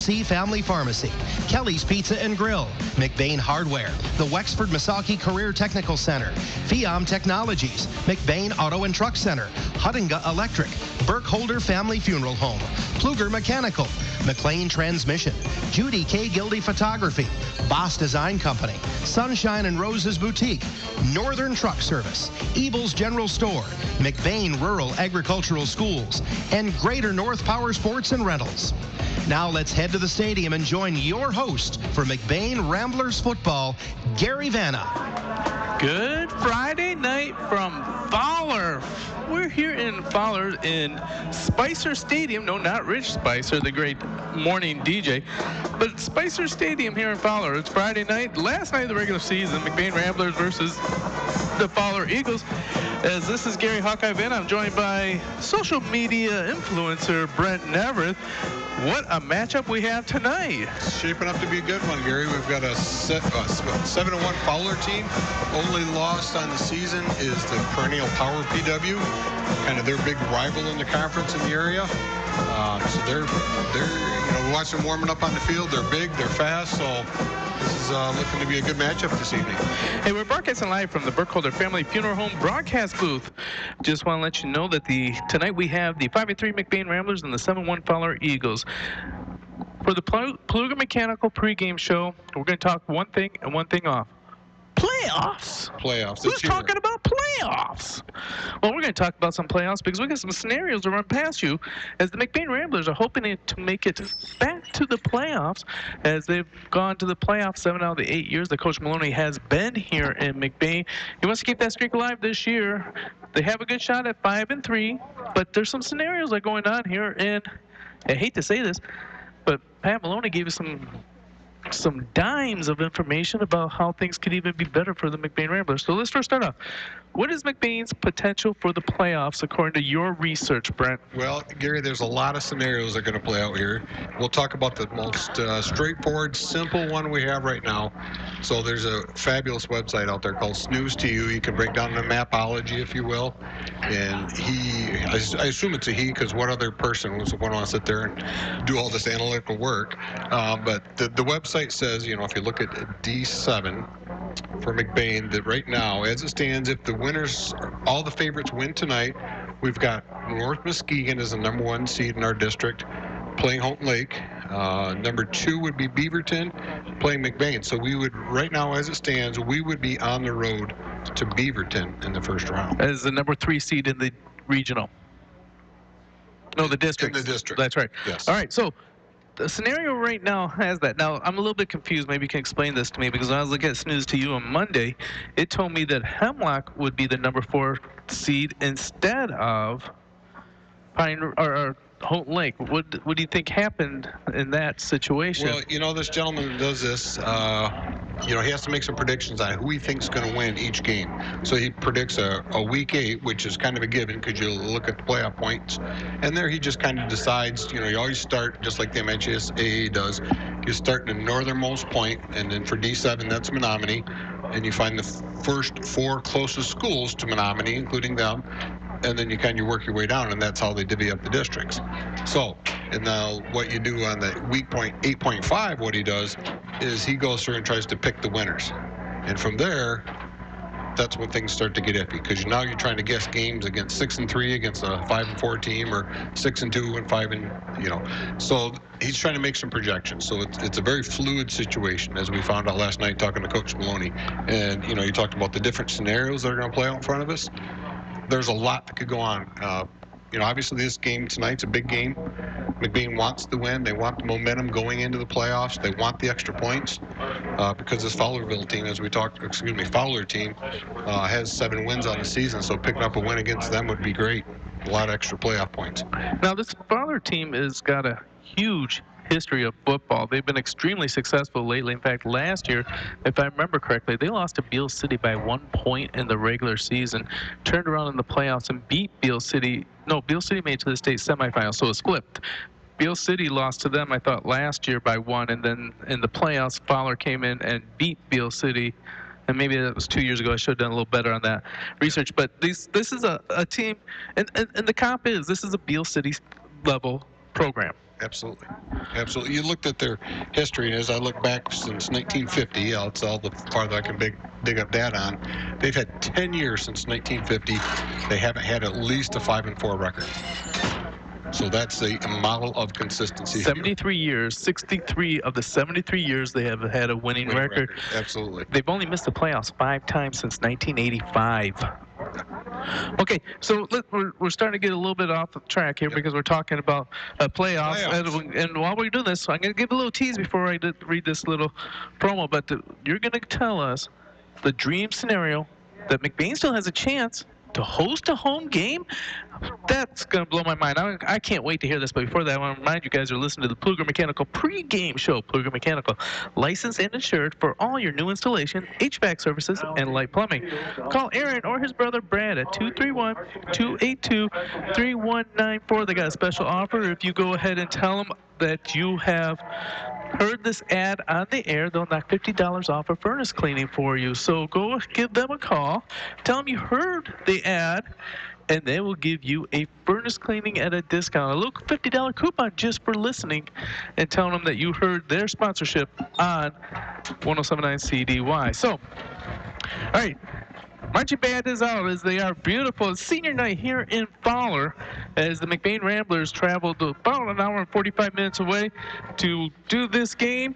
C Family Pharmacy, Kelly's Pizza and Grill, McBain Hardware, the Wexford Misaki Career Technical Center, Fiam Technologies, McBain Auto and Truck Center, Huttinga Electric, Burkholder Family Funeral Home, Pluger Mechanical, McLean Transmission, Judy K. Gildy Photography, Boss Design Company, Sunshine and Roses Boutique, Northern Truck Service, Ebel's General Store, McBain Rural Agricultural Schools, and Greater North Power Sports and Rentals. Now let's head to the stadium and join your host for McBain Ramblers football, Gary Vanna. Good Friday night from Fowler. We're here in Fowler in Spicer Stadium. No, not Rich Spicer, the great morning DJ, but Spicer Stadium here in Fowler. It's Friday night, last night of the regular season, McBain Ramblers versus the Fowler Eagles. As this is Gary Hawkeye Vanna, I'm joined by social media influencer Brent Neverth. What a matchup we have tonight. It's shaping up to be a good one, Gary. We've got a 7-1 Fowler team. Only loss on the season is the perennial Power PW, kind of their big rival in the conference in the area. So they're we watch them warming up on the field. They're big, they're fast, so this is looking to be a good matchup this evening. Hey, we're broadcasting live from the Burkholder Family Funeral Home broadcast booth. Just want to let you know that tonight we have the 5-3 McBain Ramblers and the 7-1 Fowler Eagles. For the Pluger Mechanical pregame show, we're going to talk one thing and one thing off. Playoffs. Who's talking about playoffs? Well, we're going to talk about some playoffs because we got some scenarios to run past you as the McBain Ramblers are hoping to make it back to the playoffs as they've gone to the playoffs 7 out of the 8 years that Coach Maloney has been here in McBain. He wants to keep that streak alive this year. They have a good shot at 5-3, but there's some scenarios that are going on here, and I hate to say this, but Pat Maloney gave us some dimes of information about how things could even be better for the McBain Ramblers. So let's first start off. What is McBain's potential for the playoffs according to your research, Brent? Well, Gary, there's a lot of scenarios that are going to play out here. We'll talk about the most straightforward, simple one we have right now. So there's a fabulous website out there called Snooze to You. You can break down the mapology, if you will. And I assume it's a he, because what other person would want to sit there and do all this analytical work? But the website says, if you look at D7 for McBain, that right now, as it stands, if the winners, all the favorites win tonight, we've got North Muskegon as the #1 seed in our district, playing Houghton Lake. Number 2 would be Beaverton, playing McBain. So we would, right now as it stands, we would be on the road to Beaverton in the first round. As the number 3 seed in the regional. No, the district. In the district. That's right. Yes. All right, so the scenario right now has that. Now, I'm a little bit confused. Maybe you can explain this to me, because when I was looking at Snooze to You on Monday, it told me that Hemlock would be the number 4 seed instead of Houghton Lake. What do you think happened in that situation? Well, this gentleman who does this, he has to make some predictions on who he thinks is going to win each game. So he predicts a week 8, which is kind of a given because you look at the playoff points. And there he just kind of decides, you always start, just like the MHSAA does, you start in the northernmost point, and then for D7, that's Menominee. And you find the first 4 closest schools to Menominee, including them. And then you kind of work your way down, and that's how they divvy up the districts. So, and now what you do on the weak point 8.5, what he does is he goes through and tries to pick the winners. And from there, that's when things start to get iffy, because now you're trying to guess games against 6-3 against a 5-4 team, or 6-2 and 5 so he's trying to make some projections. So it's a very fluid situation, as we found out last night talking to Coach Maloney. And you talked about the different scenarios that are going to play out in front of us. There's a lot that could go on. Obviously this game tonight's a big game. McBain wants the win. They want the momentum going into the playoffs. They want the extra points because this Fowlerville team, Fowler team has 7 wins on the season. So picking up a win against them would be great. A lot of extra playoff points. Now this Fowler team has got a huge history of football. They've been extremely successful lately. In fact, last year, if I remember correctly, they lost to Beale City by 1 point in the regular season, turned around in the playoffs and beat Beale City. No, Beale City made it to the state semifinals, so it's flipped. Beale City lost to them, I thought, last year by 1, and then in the playoffs, Fowler came in and beat Beale City. And maybe that was 2 years ago. I should have done a little better on that research. But this is a team, and the comp is, this is a Beale City level program. Absolutely. Absolutely. You looked at their history, and as I look back since 1950, that's all the farther I can dig up data on, they've had 10 years since 1950. They haven't had at least a 5-4 record. So that's a model of consistency. 73 years, 63 of the 73 years they have had a winning record. Absolutely. They've only missed the playoffs 5 times since 1985. Okay, so we're starting to get a little bit off the track here because we're talking about playoffs. And while we're doing this, I'm going to give a little tease before I read this little promo. But you're going to tell us the dream scenario that McBain still has a chance to host a home game. That's going to blow my mind. I can't wait to hear this. But before that, I want to remind you guys are listening to the Pluger Mechanical pregame show. Pluger Mechanical, licensed and insured for all your new installation, HVAC services, and light plumbing. Call Aaron or his brother Brad at 231-282-3194. They got a special offer. If you go ahead and tell them that you have heard this ad on the air, they'll knock $50 off of furnace cleaning for you. So go give them a call. Tell them you heard the ad, and they will give you a furnace cleaning at a discount, a little $50 coupon just for listening, and telling them that you heard their sponsorship on 1079 CDY. So, all right. Marching band is out as they are beautiful. It's senior night here in Fowler as the McBain Ramblers traveled about an hour and 45 minutes away to do this game.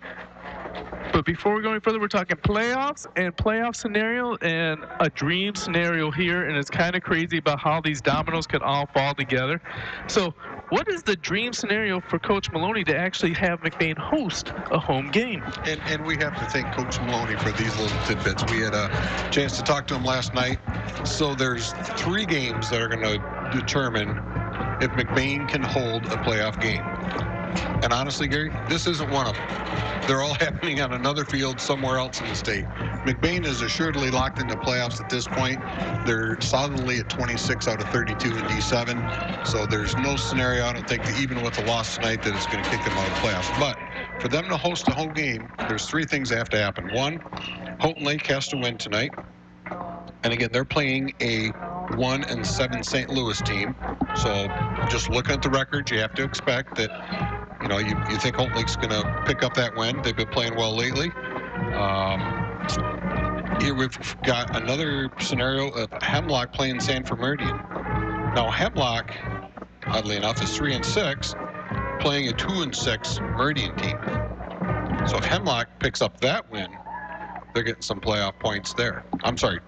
But before we go any further, we're talking playoffs and playoff scenario and a dream scenario here, and it's kind of crazy about how these dominoes could all fall together. So what is the dream scenario for Coach Maloney to actually have McBain host a home game? And we have to thank Coach Maloney for these little tidbits. We had a chance to talk to him last night. So there's 3 games that are going to determine if McBain can hold a playoff game. And honestly, Gary, this isn't one of them. They're all happening on another field somewhere else in the state. McBain is assuredly locked into playoffs at this point. They're solidly at 26 out of 32 in D7. So there's no scenario, I don't think, that even with a loss tonight, that it's going to kick them out of the playoffs. But for them to host a home game, there's 3 things that have to happen. 1, Houghton Lake has to win tonight. And again, they're playing a 1-7 St. Louis team. So just looking at the record, you have to expect that, you think Houghton Lake's going to pick up that win. They've been playing well lately. Here we've got another scenario of Hemlock playing Sanford Meridian. Now Hemlock, oddly enough, is 3-6, playing a 2-6 Meridian team. So if Hemlock picks up that win, they're getting some playoff points there. I'm sorry,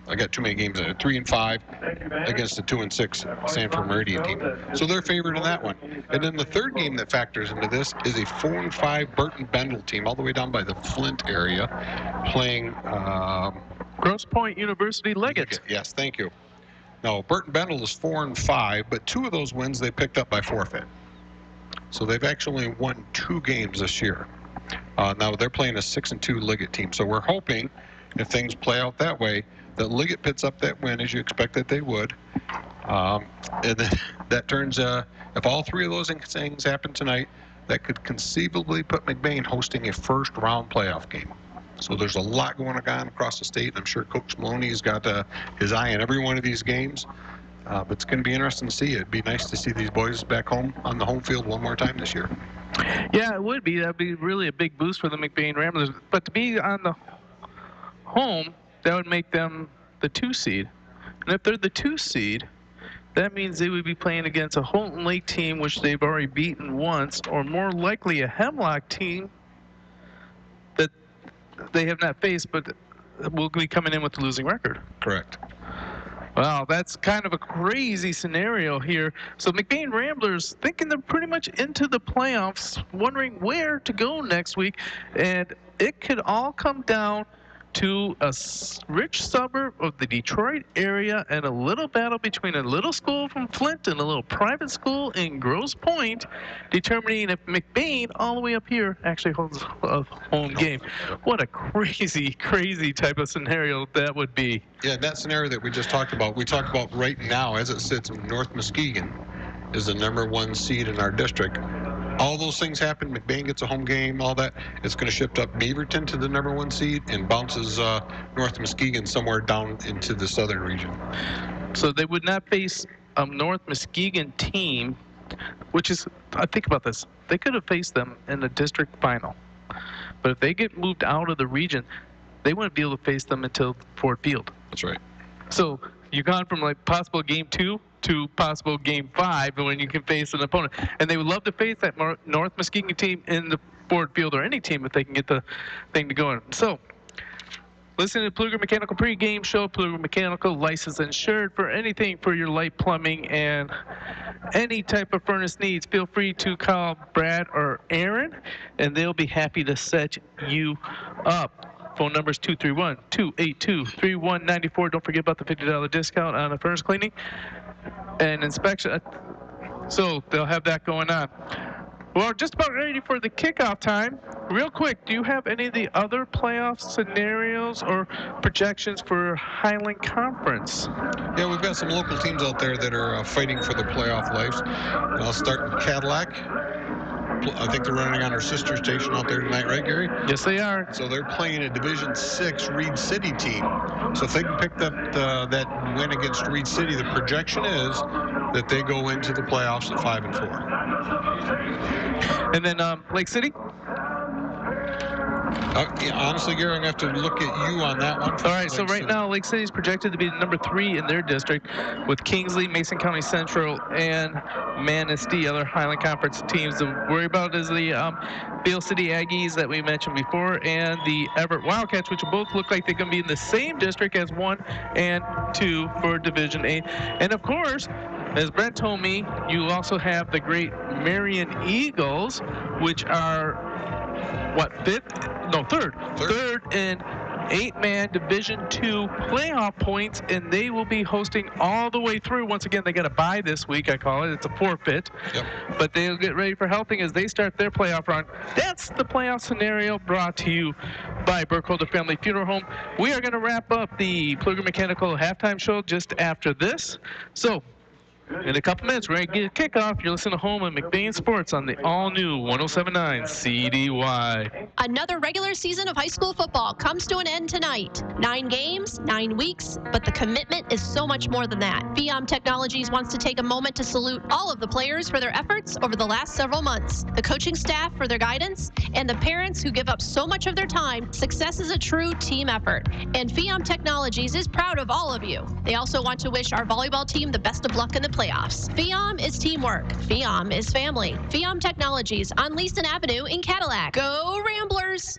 I got too many games in it. 3-5 against the 2-6 Sanford Meridian team. So they're favored in that one. And then the third game that factors into this is a 4-5 Burton Bendel team, all the way down by the Flint area, playing Grosse Pointe University Leggett. Yes, thank you. Now Burton Bendel is 4-5, but 2 of those wins they picked up by forfeit. So they've actually won 2 games this year. Now they're playing a 6-2 Liggett team. So we're hoping, if things play out that way, that Liggett picks up that win, as you expect that they would. And then that turns, if all 3 of those things happen tonight, that could conceivably put McBain hosting a first-round playoff game. So there's a lot going on across the state, and I'm sure Coach Maloney's got his eye on every one of these games. But it's going to be interesting to see. It'd be nice to see these boys back home on the home field one more time this year. Yeah, it would be. That'd be really a big boost for the McBain Ramblers. But to be on the home, that would make them the 2 seed. And if they're the 2 seed, that means they would be playing against a Houghton Lake team, which they've already beaten once, or more likely a Hemlock team that they have not faced, but will be coming in with the losing record. Correct. Wow, that's kind of a crazy scenario here. So McBain Ramblers thinking they're pretty much into the playoffs, wondering where to go next week. And it could all come down to a rich suburb of the Detroit area and a little battle between a little school from Flint and a little private school in Grosse Pointe, determining if McBain, all the way up here, actually holds a home game. What a crazy, crazy type of scenario that would be. Yeah, that scenario that we just talked about, we talk about right now, as it sits in North Muskegon, is the #1 seed in our district. All those things happen. McBain gets a home game, all that. It's going to shift up Beaverton to the #1 seed and bounces North Muskegon somewhere down into the southern region. So they would not face a North Muskegon team, which is, I think about this, they could have faced them in the district final. But if they get moved out of the region, they wouldn't be able to face them until Ford Field. That's right. So you've gone from like possible game 2 to possible game 5 when you can face an opponent. And they would love to face that North Muskegon team in the Ford Field, or any team if they can get the thing to go in. So listen to Pluger Mechanical pregame show. Pluger Mechanical, licensed and insured for anything for your light plumbing and any type of furnace needs. Feel free to call Brad or Aaron, and they'll be happy to set you up. Phone number is 231-282-3194. Don't forget about the $50 discount on the furnace cleaning and inspection. So they'll have that going on. Well, just about ready for the kickoff time. Real quick, do you have any of the other playoff scenarios or projections for Highland Conference? Yeah, we've got some local teams out there that are fighting for the playoff lives. I'll start with Cadillac. I think they're running on our sister station out there tonight, right, Gary? Yes, they are. So they're playing a Division 6 Reed City team. So if they can pick up that win against Reed City, the projection is that they go into the playoffs at 5-4. And then Lake City? Yeah, honestly, Gary, I'm going to have to look at you on that one. All right, so right now, Lake City is projected to be number 3 in their district, with Kingsley, Mason County Central, and Manistee, other Highland Conference teams. To worry about is the Beale City Aggies that we mentioned before, and the Everett Wildcats, which both look like they're going to be in the same district as 1 and 2 for Division 8. And of course, as Brent told me, you also have the great Marion Eagles, which are, what, third in 8-man Division 2 playoff points, and they will be hosting all the way through. Once again, they got a bye this week, I call it. It's a forfeit. Yep. But they'll get ready for helping as they start their playoff run. That's the playoff scenario brought to you by Burkholder Family Funeral Home. We are going to wrap up the Pluger Mechanical halftime show just after this. So, in a couple minutes, we're going to get a kickoff. You're listening to Home and McBain Sports on the all-new 107.9 CDY. Another regular season of high school football comes to an end tonight. 9 games, 9 weeks, but the commitment is so much more than that. FIOM Technologies wants to take a moment to salute all of the players for their efforts over the last several months, the coaching staff for their guidance, and the parents who give up so much of their time. Success is a true team effort, and FIOM Technologies is proud of all of you. They also want to wish our volleyball team the best of luck in the playoffs. FIOM is teamwork. FIOM is family. FIOM Technologies on Leeson Avenue in Cadillac. Go Ramblers!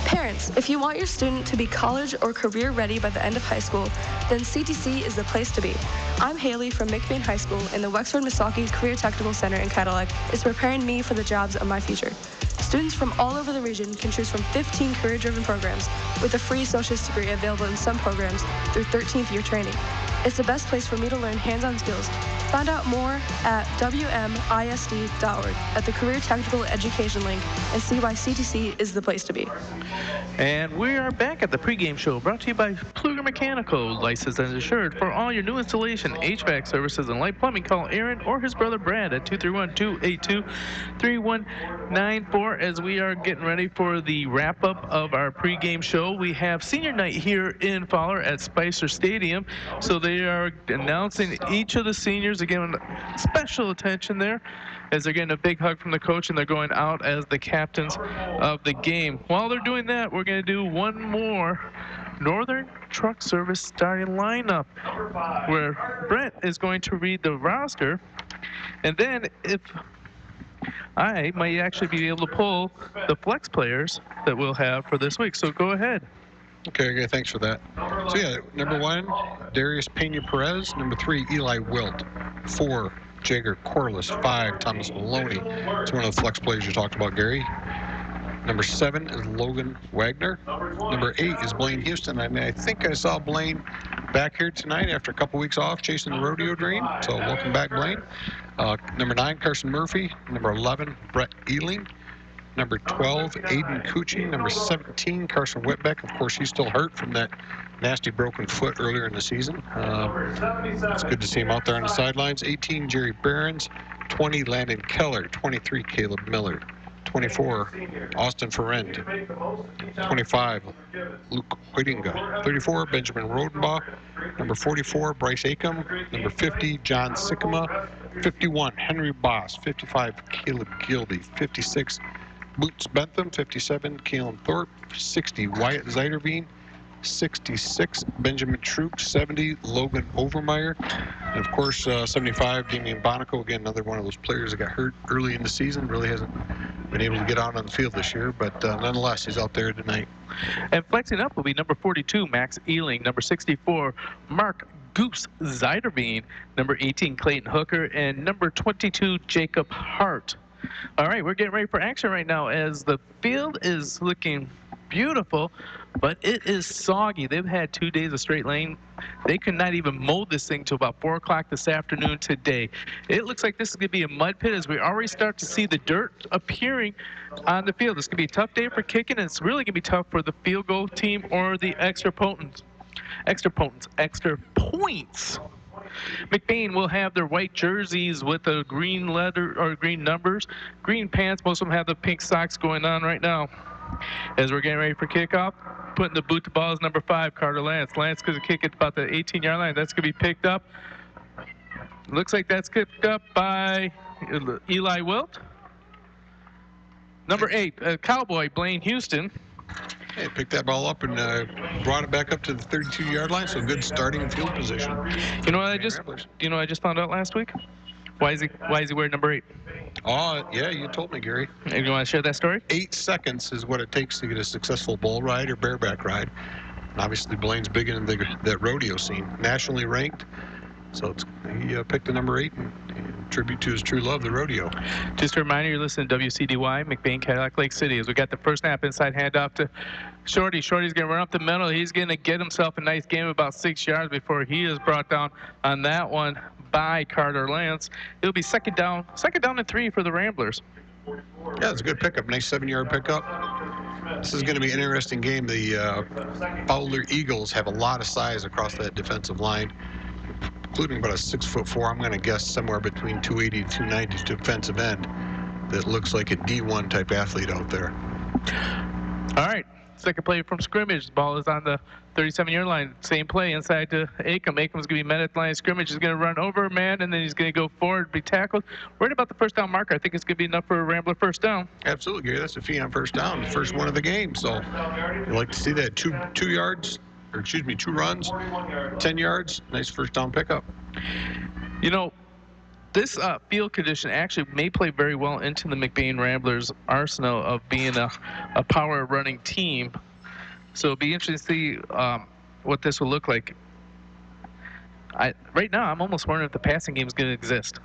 Parents, if you want your student to be college or career ready by the end of high school, then CTC is the place to be. I'm Haley from McBain High School, and the Wexford Misaki Career Technical Center in Cadillac is preparing me for the jobs of my future. Students from all over the region can choose from 15 career-driven programs with a free associate's degree available in some programs through 13th year training. It's the best place for me to learn hands-on skills. Find out more at WMISD.org at the Career Technical Education link and see why CTC is the place to be. And we are back at the pregame show brought to you by Pluger Mechanical, licensed and insured for all your new installation, HVAC services, and light plumbing. Call Aaron or his brother Brad at 231-282-3194 as we are getting ready for the wrap-up of our pregame show. We have senior night here in Fowler at Spicer Stadium, so they are announcing each of the seniors, again, special attention there, as they're getting a big hug from the coach and they're going out as the captains of the game. While they're doing that, we're going to do one more Northern Truck Service starting lineup, where Brent is going to read the roster, and then if I might actually be able to pull the flex players that we'll have for this week. So go ahead. Okay, thanks for that. So yeah, number 1, Darius Pena Perez. Number 3, Eli Wilt. 4, Jager Corliss. 5, Thomas Maloney. It's one of the flex players you talked about, Gary. Number 7 is Logan Wagner. Number 8 is Blaine Houston. I think I saw Blaine back here tonight after a couple weeks off chasing the rodeo dream. So welcome back, Blaine. Number 9, Carson Murphy. Number 11, Brett Ealing. Number 12, Aiden Cucci. Number 17, Carson Whitbeck. Of course, he's still hurt from that nasty broken foot earlier in the season. It's good to see him out there on the sidelines. 18, Jerry Behrens. 20, Landon Keller. 23, Caleb Miller. 24, Austin Ferrand. 25, Luke Hoidinga. 34, Benjamin Rodenbach. Number 44, Bryce Acom. Number 50, John Sikkema. 51, Henry Boss. 55, Caleb Gilby. 56, Boots Bentham. 57, Kalen Thorpe. 60, Wyatt Zeiderveen. 66, Benjamin Troop. 70, Logan Overmeyer. And of course, 75, Damian Bonico. Again, another one of those players that got hurt early in the season. Really hasn't been able to get out on the field this year, but nonetheless, he's out there tonight. And flexing up will be number 42, Max Ealing. Number 64, Mark Goose Zeiderveen. Number 18, Clayton Hooker. And number 22, Jacob Hart. All right, we're getting ready for action right now as the field is looking beautiful, but it is soggy. They've had 2 days of straight rain. They could not even mold this thing till about 4 o'clock this afternoon today. It looks like this is going to be a mud pit as we already start to see the dirt appearing on the field. It's going to be a tough day for kicking, and it's really going to be tough for the field goal team or the extra points. McBain will have their white jerseys with the green leather or green numbers, green pants. Most of them have the pink socks going on right now. As we're getting ready for kickoff, putting the boot to ball is number 5, Carter Lance. Lance going to kick it about the 18-yard line. That's going to be picked up. Looks like that's picked up by Eli Wilt. Number 8, Cowboy Blaine Houston. Hey, picked that ball up and brought it back up to the 32-yard line. So good starting field position. You know what I just found out last week? Why is he wearing number 8? Oh, yeah, you told me, Gary. And you want to share that story? 8 seconds is what it takes to get a successful bull ride or bareback ride. And obviously, Blaine's big in that rodeo scene, nationally ranked. So he picked the number 8 in tribute to his true love, the rodeo. Just a reminder, you're listening to WCDY, McBain, Cadillac Lake City. As we got the first snap, inside handoff to Shorty. Shorty's going to run up the middle. He's going to get himself a nice gain of about 6 yards before he is brought down on that one by Carter Lance. It'll be second down and 3 for the Ramblers. Yeah, it's a good pickup. Nice 7-yard pickup. This is going to be an interesting game. The Fowler Eagles have a lot of size across that defensive line, including about a 6'4", I'm going to guess somewhere between 280 to 290 defensive end that looks like a D1 type athlete out there. All right, second play from scrimmage. The ball is on the 37-yard line. Same play inside to Acom. Acom's going to be met at the line of scrimmage. He's going to run over a man, and then he's going to go forward, be tackled. Right about the first down marker. I think it's going to be enough for a Rambler first down. Absolutely, Gary. That's a Phenom first down, the first one of the game. So you like to see that 2 runs, 10 yards. Nice first down pickup. You know, this field condition actually may play very well into the McBain Ramblers' arsenal of being a power running team. So it'll be interesting to see what this will look like. Right now, I'm almost wondering if the passing game is going to exist.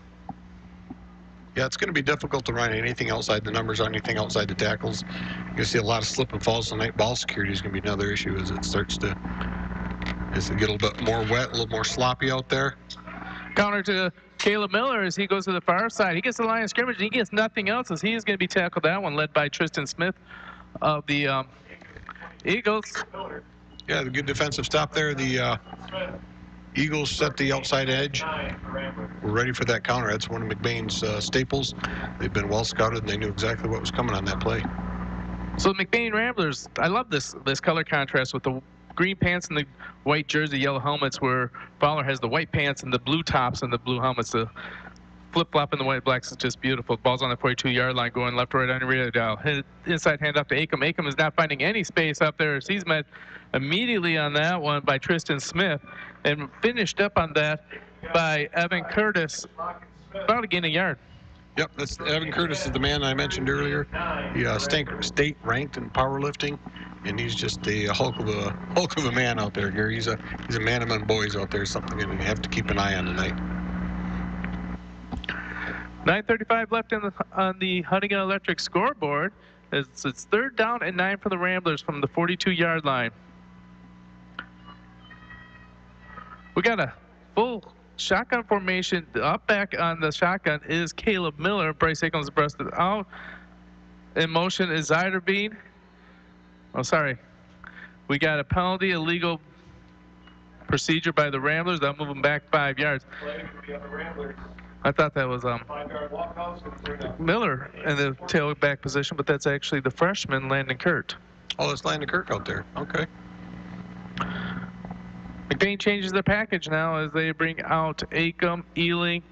Yeah, it's going to be difficult to run anything outside the numbers, anything outside the tackles. You're going to see a lot of slip and falls tonight. Ball security is going to be another issue as it starts to get a little bit more wet, a little more sloppy out there. Counter to Caleb Miller as he goes to the far side. He gets the line of scrimmage, and he gets nothing else as he is going to be tackled. That one led by Tristan Smith of the Eagles. Yeah, the good defensive stop there. The Eagles set the outside edge. We're ready for that counter. That's one of McBain's staples. They've been well scouted, and they knew exactly what was coming on that play. So the McBain Ramblers, I love this color contrast with the green pants and the white jersey, yellow helmets, where Fowler has the white pants and the blue tops and the blue helmets. The flip-flop in the white blacks is just beautiful. Ball's on the 42-yard line, going left, right on the radio dial. Inside hand up to Acom. Acom is not finding any space up there as he's met immediately on that one by Tristan Smith and finished up on that by Evan Curtis, about a gain a yard. Yep, that's Evan Curtis is the man I mentioned earlier. He state ranked in powerlifting, and he's just a hulk of a man out there, Gary. He's a man among boys out there. Something you have to keep an eye on tonight. 9:35 left on the Huntington Electric scoreboard. It's third down and 9 for the Ramblers from the 42-yard line. We got a full shotgun formation. Up back on the shotgun is Caleb Miller. Bryce Hickman's breasted out. In motion is Zyderbean. Oh, sorry. We got a penalty, illegal procedure by the Ramblers. That'll move them back 5 yards. I thought that was Miller in the tailback position, but that's actually the freshman, Landon Kurt. Oh, it's Landon Kirk out there. Okay. McBain changes their package now as they bring out Acom, Ealing,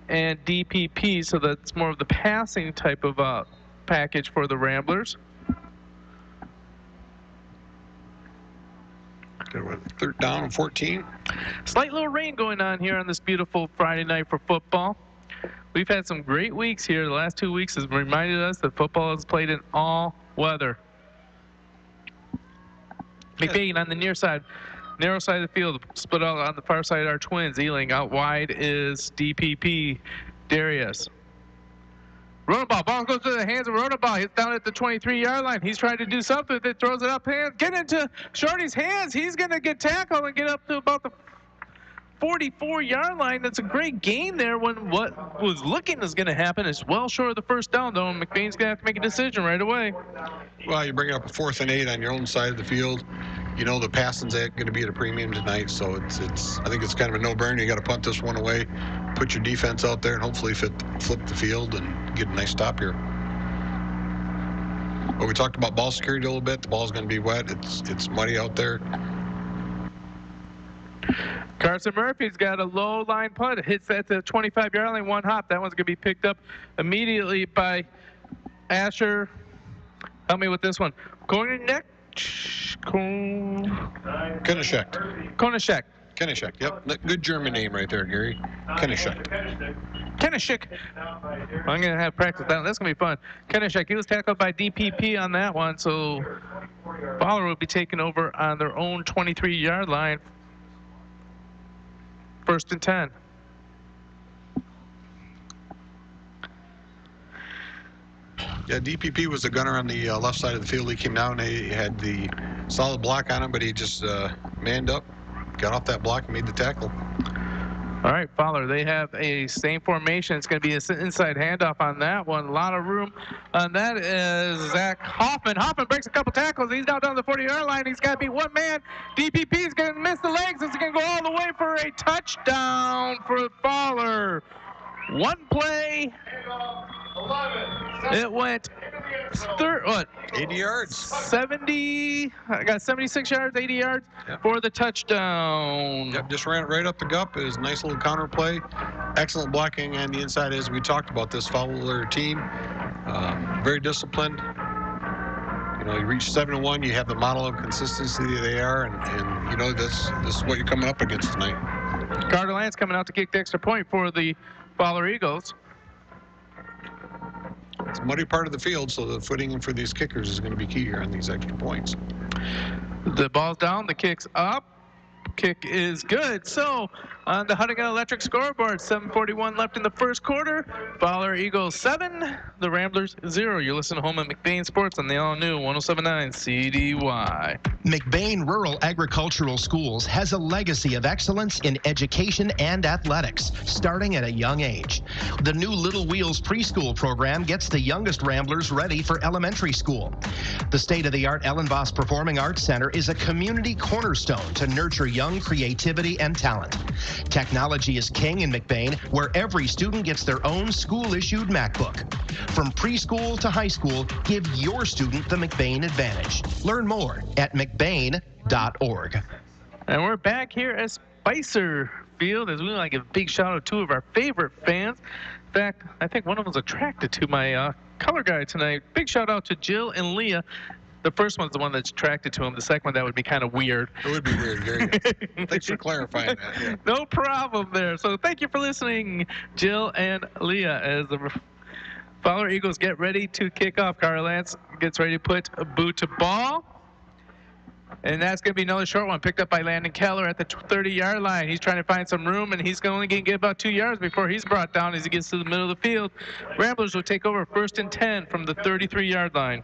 and DPP, so that's more of the passing type of package for the Ramblers. Third down and 14. Slight little rain going on here on this beautiful Friday night for football. We've had some great weeks here. The last 2 weeks has reminded us that football is played in all weather. McBain on the near side. Narrow side of the field, split out on the far side are twins. Ealing out wide is DPP, Darius. Ronabaugh, ball goes to the hands of Ronabaugh. He's down at the 23-yard line. He's trying to do something with it, throws it up hands. Get into Shorty's hands. He's going to get tackled and get up to about the 44-yard line. That's a great gain there when what was looking is going to happen is well short of the first down, though, and McBain's going to have to make a decision right away. Well, you bring up a 4th and 8 on your own side of the field. You know the passing's going to be at a premium tonight, so I think it's kind of a no-brainer. You got to punt this one away, put your defense out there, and hopefully flip the field and get a nice stop here. But we talked about ball security a little bit. The ball's going to be wet. It's muddy out there. Carson Murphy's got a low line punt. It hits at the 25-yard line, one hop. That one's going to be picked up immediately by Asher. Help me with this one. Konishek. Konishek, yep. Good German name right there, Gary. Konishek. I'm going to have practice that. That's going to be fun. Konishek, he was tackled by DPP on that one, so Fowler will be taken over on their own 23-yard line. 1st and 10. Yeah, DPP was the gunner on the left side of the field. He came down. He had the solid block on him, but he just manned up, got off that block, and made the tackle. All right, Fowler, they have a same formation. It's going to be an inside handoff on that one. A lot of room on that is Zach Hoffman. Hoffman breaks a couple tackles. He's now down the 40-yard line. He's got to be one man. DPP is going to miss the legs. It's going to go all the way for a touchdown for Fowler. One play. It went 80 yards. 70. I got 76 yards, 80 yards for the touchdown. Yep, just ran it right up the gut. It was a nice little counter play. Excellent blocking on the inside, as we talked about this Fowler team. Very disciplined. You know, you reach 7-1, you have the model of consistency they are, and you know this is what you're coming up against tonight. Carter Lance coming out to kick the extra point for the Fowler Eagles. It's a muddy part of the field, so the footing for these kickers is going to be key here on these extra points. The ball's down, the kick's up. Kick is good. So on the Huntington Electric scoreboard, 7:41 left in the first quarter. Fowler Eagles 7, the Ramblers 0. You're listening to Home at McBain Sports on the all-new 107.9 CDY. McBain Rural Agricultural Schools has a legacy of excellence in education and athletics, starting at a young age. The new Little Wheels preschool program gets the youngest Ramblers ready for elementary school. The state-of-the-art Ellen Voss Performing Arts Center is a community cornerstone to nurture young creativity and talent. Technology is king in McBain, where every student gets their own school-issued MacBook. From preschool to high school, give your student the McBain advantage. Learn more at mcbain.org. And we're back here at Spicer Field as we want to give a big shout out to two of our favorite fans. In fact, I think one of them was attracted to my color guide tonight. Big shout out to Jill and Leah. The first one's the one that's attracted to him. The second one, that would be kind of weird. It would be weird, Gary. Thanks for clarifying that. Yeah. No problem there. So thank you for listening, Jill and Leah, as the Fowler Eagles get ready to kick off. Carter Lance gets ready to put a boot to ball. And that's going to be another short one picked up by Landon Keller at the 30-yard line. He's trying to find some room, and he's only going to get about 2 yards before he's brought down as he gets to the middle of the field. Ramblers will take over 1st and 10 from the 33-yard line.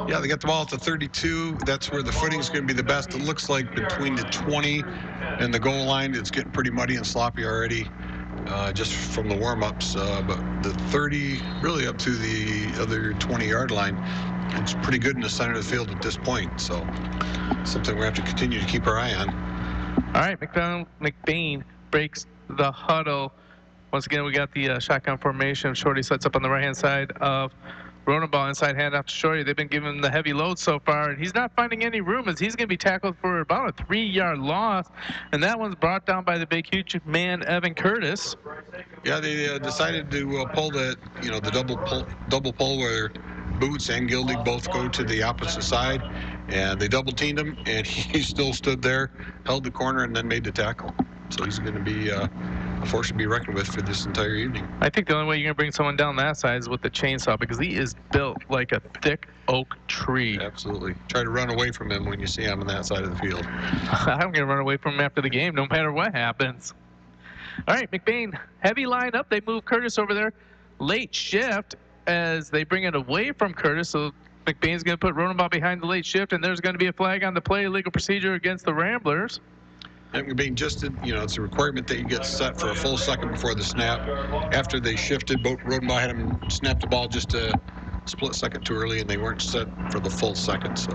Yeah, they got the ball at the 32. That's where the footing's going to be the best. It looks like between the 20 and the goal line, it's getting pretty muddy and sloppy already, just from the warm-ups. But the 30, really up to the other 20-yard line, it's pretty good in the center of the field at this point. So something we have to continue to keep our eye on. All right, McBain breaks the huddle. Once again, we got the shotgun formation. Shorty sets up on the right-hand side of Rodenbaugh, inside handoff to Shorty. They've been giving him the heavy load so far, and he's not finding any room as he's going to be tackled for about a 3-yard loss, and that one's brought down by the big, huge man, Evan Curtis. Yeah, they decided to pull the double pull where Boots and Gildig both go to the opposite side, and they double teamed him, and he still stood there, held the corner, and then made the tackle. So he's going to be a force to be reckoned with for this entire evening. I think the only way you're going to bring someone down that side is with the chainsaw, because he is built like a thick oak tree. Absolutely. Try to run away from him when you see him on that side of the field. I'm going to run away from him after the game, no matter what happens. All right, McBain, heavy lineup. They move Curtis over there. Late shift as they bring it away from Curtis. So McBain's going to put Rodenbaugh behind the late shift, and there's going to be a flag on the play, legal procedure against the Ramblers. McBain just did, it's a requirement that you get set for a full second before the snap. After they shifted, Rodenbaugh had him snap the ball just a split second too early, and they weren't set for the full second. So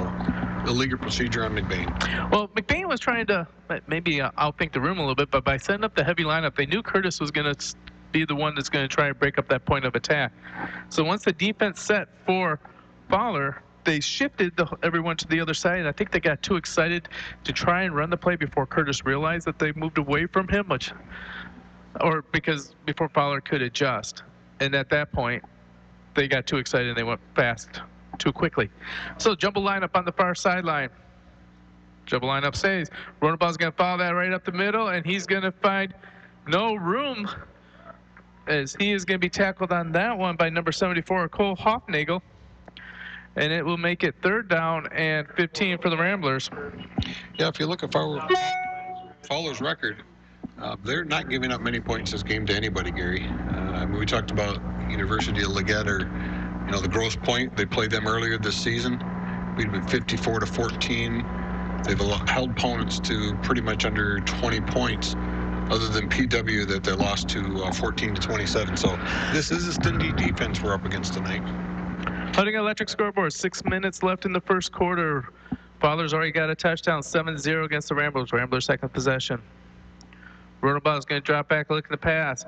the legal procedure on McBain. Well, McBain was trying to maybe outthink the room a little bit, but by setting up the heavy lineup, they knew Curtis was going to be the one that's going to try and break up that point of attack. So once the defense set for Fowler, they shifted everyone to the other side, and I think they got too excited to try and run the play before Curtis realized that they moved away from him, because before Fowler could adjust. And at that point, they got too excited and they went fast too quickly. So jumble lineup on the far sideline. Jumble lineup says Rodenbaugh's going to follow that right up the middle, and he's going to find no room as he is going to be tackled on that one by number 74, Cole Hoffnagel. And it will make it 3rd down and 15 for the Ramblers. Yeah, if you look at Fowler's record, they're not giving up many points this game to anybody, Gary. We talked about University of Leggett, or the Grosse Pointe. They played them earlier this season. We'd been 54-14. They've held opponents to pretty much under 20 points, other than PW that they lost to 14-27. So this is a stingy defense we're up against tonight. Hunting Electric scoreboard, 6 minutes left in the first quarter. Fowler's already got a touchdown, 7-0 against the Ramblers. Ramblers second possession. Rodenbaugh is going to drop back, look at the pass.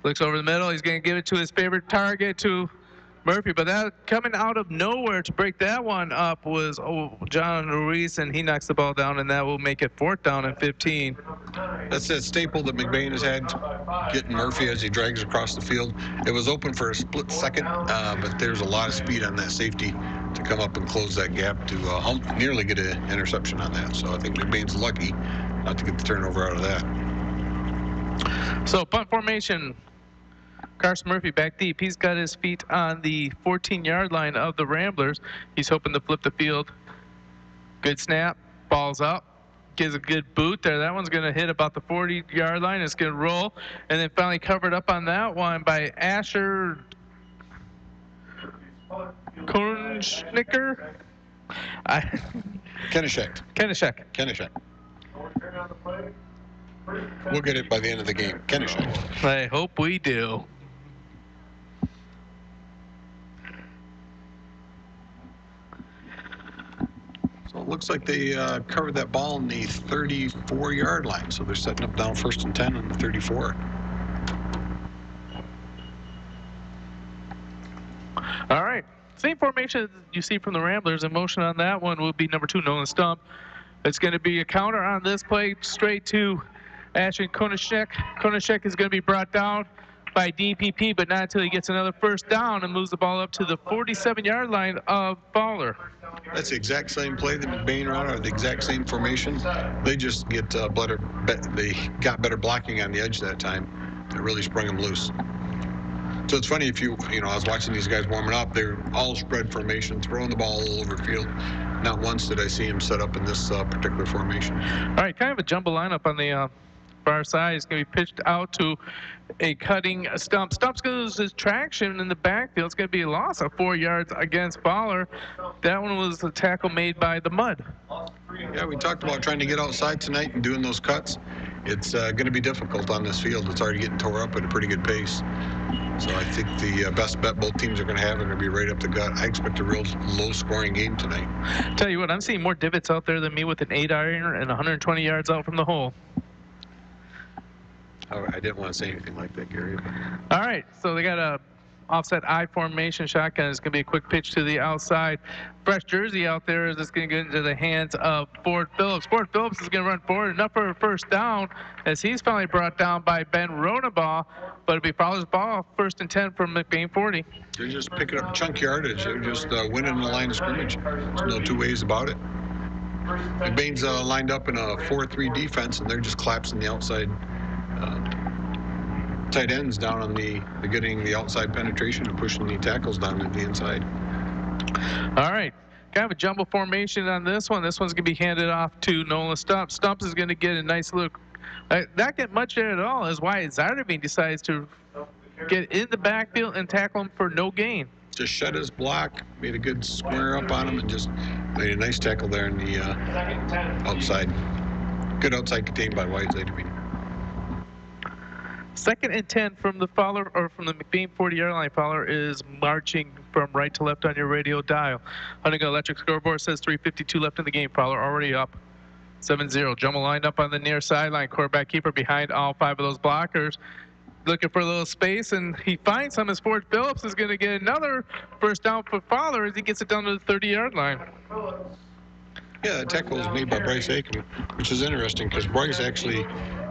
Looks over the middle. He's going to give it to his favorite target, to Murphy. But that coming out of nowhere to break that one up was John Ruiz, and he knocks the ball down, and that will make it 4th down and 15. That's that staple that McBain has had, getting Murphy as he drags across the field. It was open for a split second, but there's a lot of speed on that safety to come up and close that gap to nearly get an interception on that. So I think McBain's lucky not to get the turnover out of that. So punt formation. Carson Murphy back deep. He's got his feet on the 14-yard line of the Ramblers. He's hoping to flip the field. Good snap. Ball's up. Gives a good boot there. That one's going to hit about the 40-yard line. It's going to roll. And then finally covered up on that one by Asher Konschnicker. Kenishek. We'll get it by the end of the game. Kenishek. I hope we do. So it looks like they covered that ball on the 34-yard line. So they're setting up down 1st and 10 on the 34. All right. Same formation you see from the Ramblers. In motion on that one will be number 2, Nolan Stump. It's going to be a counter on this play straight to Ashton Konishek. Konishek is going to be brought down by DPP, but not until he gets another 1st down and moves the ball up to the 47-yard line of Fowler. That's the exact same play that McBain ran, or the exact same formation. They just they got better blocking on the edge that time. It really sprung them loose. So it's funny, I was watching these guys warming up. They're all spread formation, throwing the ball all over the field. Not once did I see him set up in this particular formation. All right, kind of a jumble lineup on the far side. It's going to be pitched out to a cutting Stump. Stump's going to lose his traction in the backfield. It's going to be a loss of 4 yards against Fowler. That one was the tackle made by the Mud. Yeah, we talked about trying to get outside tonight and doing those cuts. It's going to be difficult on this field. It's already getting tore up at a pretty good pace. So I think the best bet both teams are going to have are going to be right up the gut. I expect a real low-scoring game tonight. Tell you what, I'm seeing more divots out there than me with an 8-iron and 120 yards out from the hole. Oh, I didn't want to say anything like that, Gary. All right, so they got a offset I formation shotgun. It's going to be a quick pitch to the outside. Fresh jersey out there is just going to get into the hands of Ford Phillips. Ford Phillips is going to run forward enough for a first down as he's finally brought down by Ben Ronabaugh, but it'll be Fowler's ball, 1st and 10 from McBain 40. They're just picking up chunk yardage. They're just winning the line of scrimmage. There's no two ways about it. McBain's lined up in a 4-3 defense, and they're just collapsing the outside tight ends down on the getting the outside penetration and pushing the tackles down to the inside. All right. Kind of a jumble formation on this one. This one's going to be handed off to Nolan Stump. Stump is going to get a nice look. Not get much there at all is why Zarderbean decides to get in the backfield and tackle him for no gain. Just shut his block, made a good square up on him, and just made a nice tackle there in the outside. Good outside contained by White Zarderbean. 2nd and 10 from the Fowler, or from the McBain 40-yard line. Fowler is marching from right to left on your radio dial. Huntington Electric scoreboard says 3:52 left in the game. Fowler already up 7-0. Jumble lined up on the near sideline. Quarterback keeper behind all 5 of those blockers. Looking for a little space, and he finds some as Ford Phillips is going to get another first down for Fowler as he gets it down to the 30-yard line. Yeah, that tackle was made by Bryce Aiken, which is interesting because Bryce actually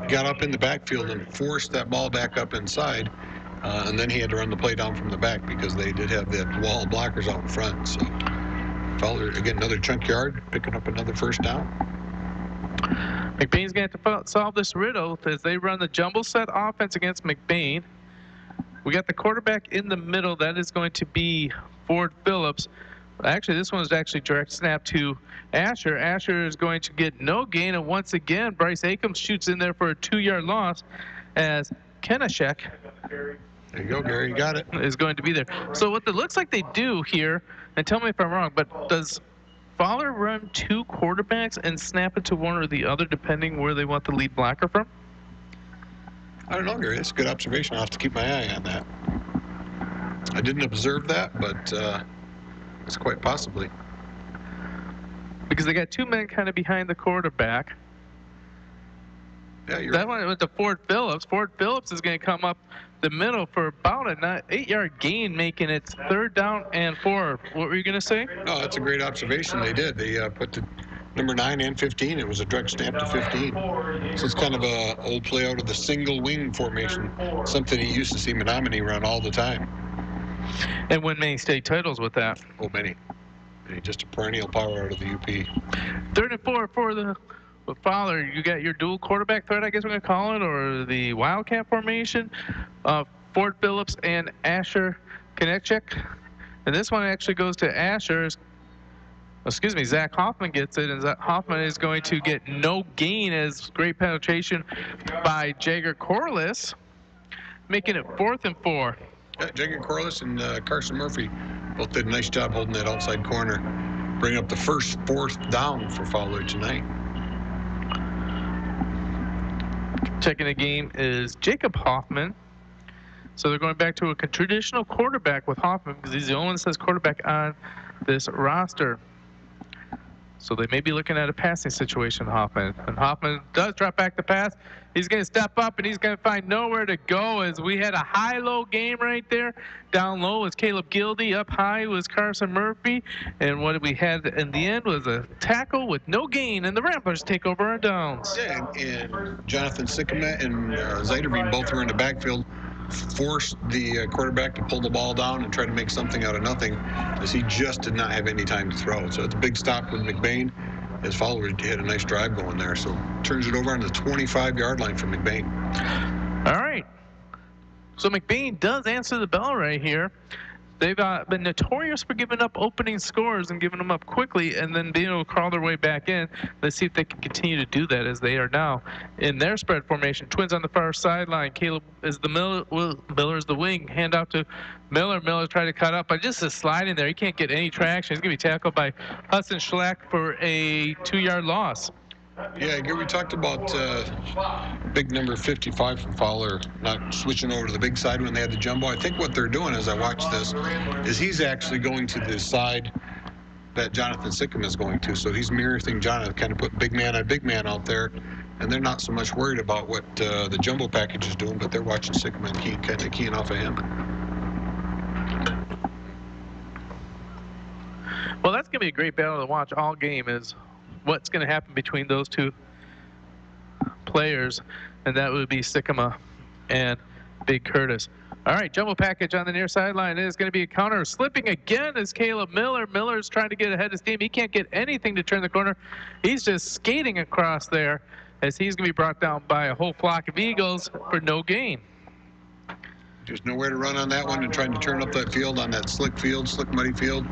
got up in the backfield and forced that ball back up inside, and then he had to run the play down from the back because they did have the wall of blockers out in front. So Fowler, again, another chunk yard, picking up another first down. McBain's going to have to solve this riddle as they run the jumble set offense against McBain. We got the quarterback in the middle. That is going to be Ford Phillips. Actually, this one is actually direct snap to Asher. Asher is going to get no gain, and once again, Bryce Akins shoots in there for a 2-yard loss as Kenashek. There you go, Gary. You got it. Is going to be there. So what it looks like they do here, and tell me if I'm wrong, but does Fowler run 2 quarterbacks and snap it to one or the other, depending where they want the lead blocker from? I don't know, Gary. That's a good observation. I'll have to keep my eye on that. I didn't observe that, but it's quite possibly. Because they got 2 men kind of behind the quarterback. Yeah, you're That one went to Ford Phillips. Ford Phillips is going to come up the middle for about a 8-yard gain, making it 3rd down and 4. What were you going to say? No, that's a great observation. They did. They put the number 9 and 15. It was a direct snap to 15. So it's kind of a old play out of the single wing formation, something you used to see Menominee run all the time. And win many state titles with that. Oh, many. Just a perennial power out of the UP. 3rd and 4 for the Fowler. You got your dual quarterback threat, I guess we're going to call it, or the Wildcat formation. Ford Phillips and Asher Konechek. And this one actually goes to Asher's. Excuse me, Zach Hoffman gets it, and Zach Hoffman is going to get no gain as great penetration by Jagger Corliss, making it 4th and 4. Yeah, Jagger Corliss and Carson Murphy both did a nice job holding that outside corner, bringing up the first 4th down for Fowler tonight. Checking the game is Jacob Hoffman. So they're going back to a traditional quarterback with Hoffman because he's the only one that says quarterback on this roster. So they may be looking at a passing situation, Hoffman. And Hoffman does drop back the pass. He's going to step up, and he's going to find nowhere to go as we had a high-low game right there. Down low was Caleb Gildy. Up high was Carson Murphy. And what we had in the end was a tackle with no gain, and the Ramblers take over on downs. Yeah, and Jonathan Sickamet and Zeiderbean both were in the backfield, forced the quarterback to pull the ball down and try to make something out of nothing, as he just did not have any time to throw. So it's a big stop with McBain. His follower had a nice drive going there, so turns it over on the 25-yard line for McBain. All right. So McBain does answer the bell right here. they've been notorious for giving up opening scores and giving them up quickly and then being able to crawl their way back in. Let's see if they can continue to do that as they are now in their spread formation. Twins on the far sideline. Caleb is the Miller's the wing. Hand off to Miller. Miller's trying to cut up, but just a slide in there. He can't get any traction. He's going to be tackled by Hudson Schlack for a 2-yard loss. Yeah, we talked about big number 55 from Fowler not switching over to the big side when they had the jumbo. I think what they're doing as I watch this is he's actually going to the side that Jonathan Sickham is going to. So he's mirroring Jonathan, kind of put big man on big man out there. And they're not so much worried about what the jumbo package is doing, but they're watching Sickham and kind of keying off of him. Well, that's going to be a great battle to watch all game is what's going to happen between those two players, and that would be Sickham and Big Curtis. All right, jumbo package on the near sideline. It is going to be a counter. Slipping again is Caleb Miller. Miller's trying to get ahead of his team. He can't get anything to turn the corner. He's just skating across there as he's going to be brought down by a whole flock of Eagles for no gain. There's nowhere to run on that one and trying to turn up that field on that slick muddy field.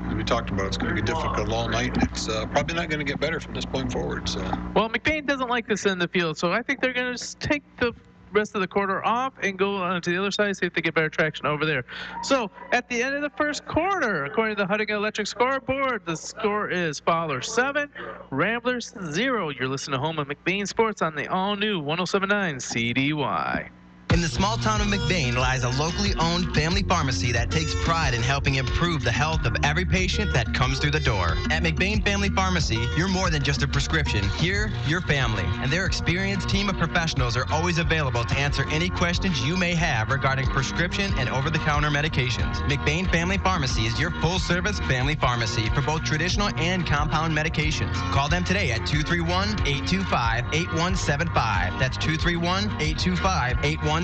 As we talked about, it's going to be difficult all night. It's probably not going to get better from this point forward. So. Well, McBain doesn't like this in the field, so I think they're going to take the rest of the quarter off and go on to the other side, see if they get better traction over there. So at the end of the first quarter, according to the Huntington Electric scoreboard, the score is Fowler 7, Ramblers 0. You're listening to Home of McBain Sports on the all-new 107.9 CDY. In the small town of McBain lies a locally owned family pharmacy that takes pride in helping improve the health of every patient that comes through the door. At McBain Family Pharmacy, you're more than just a prescription. Here, you're family. And their experienced team of professionals are always available to answer any questions you may have regarding prescription and over-the-counter medications. McBain Family Pharmacy is your full-service family pharmacy for both traditional and compound medications. Call them today at 231-825-8175. That's 231-825-8175.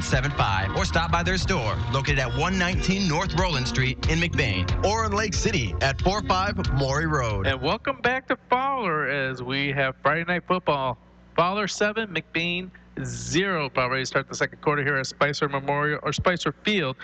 Or stop by their store located at 119 North Roland Street in McBain, or in Lake City at 45 Maury Road. And welcome back to Fowler as we have Friday Night Football. Fowler 7, McBain 0. About ready to start the second quarter here at Spicer Memorial or Spicer Field.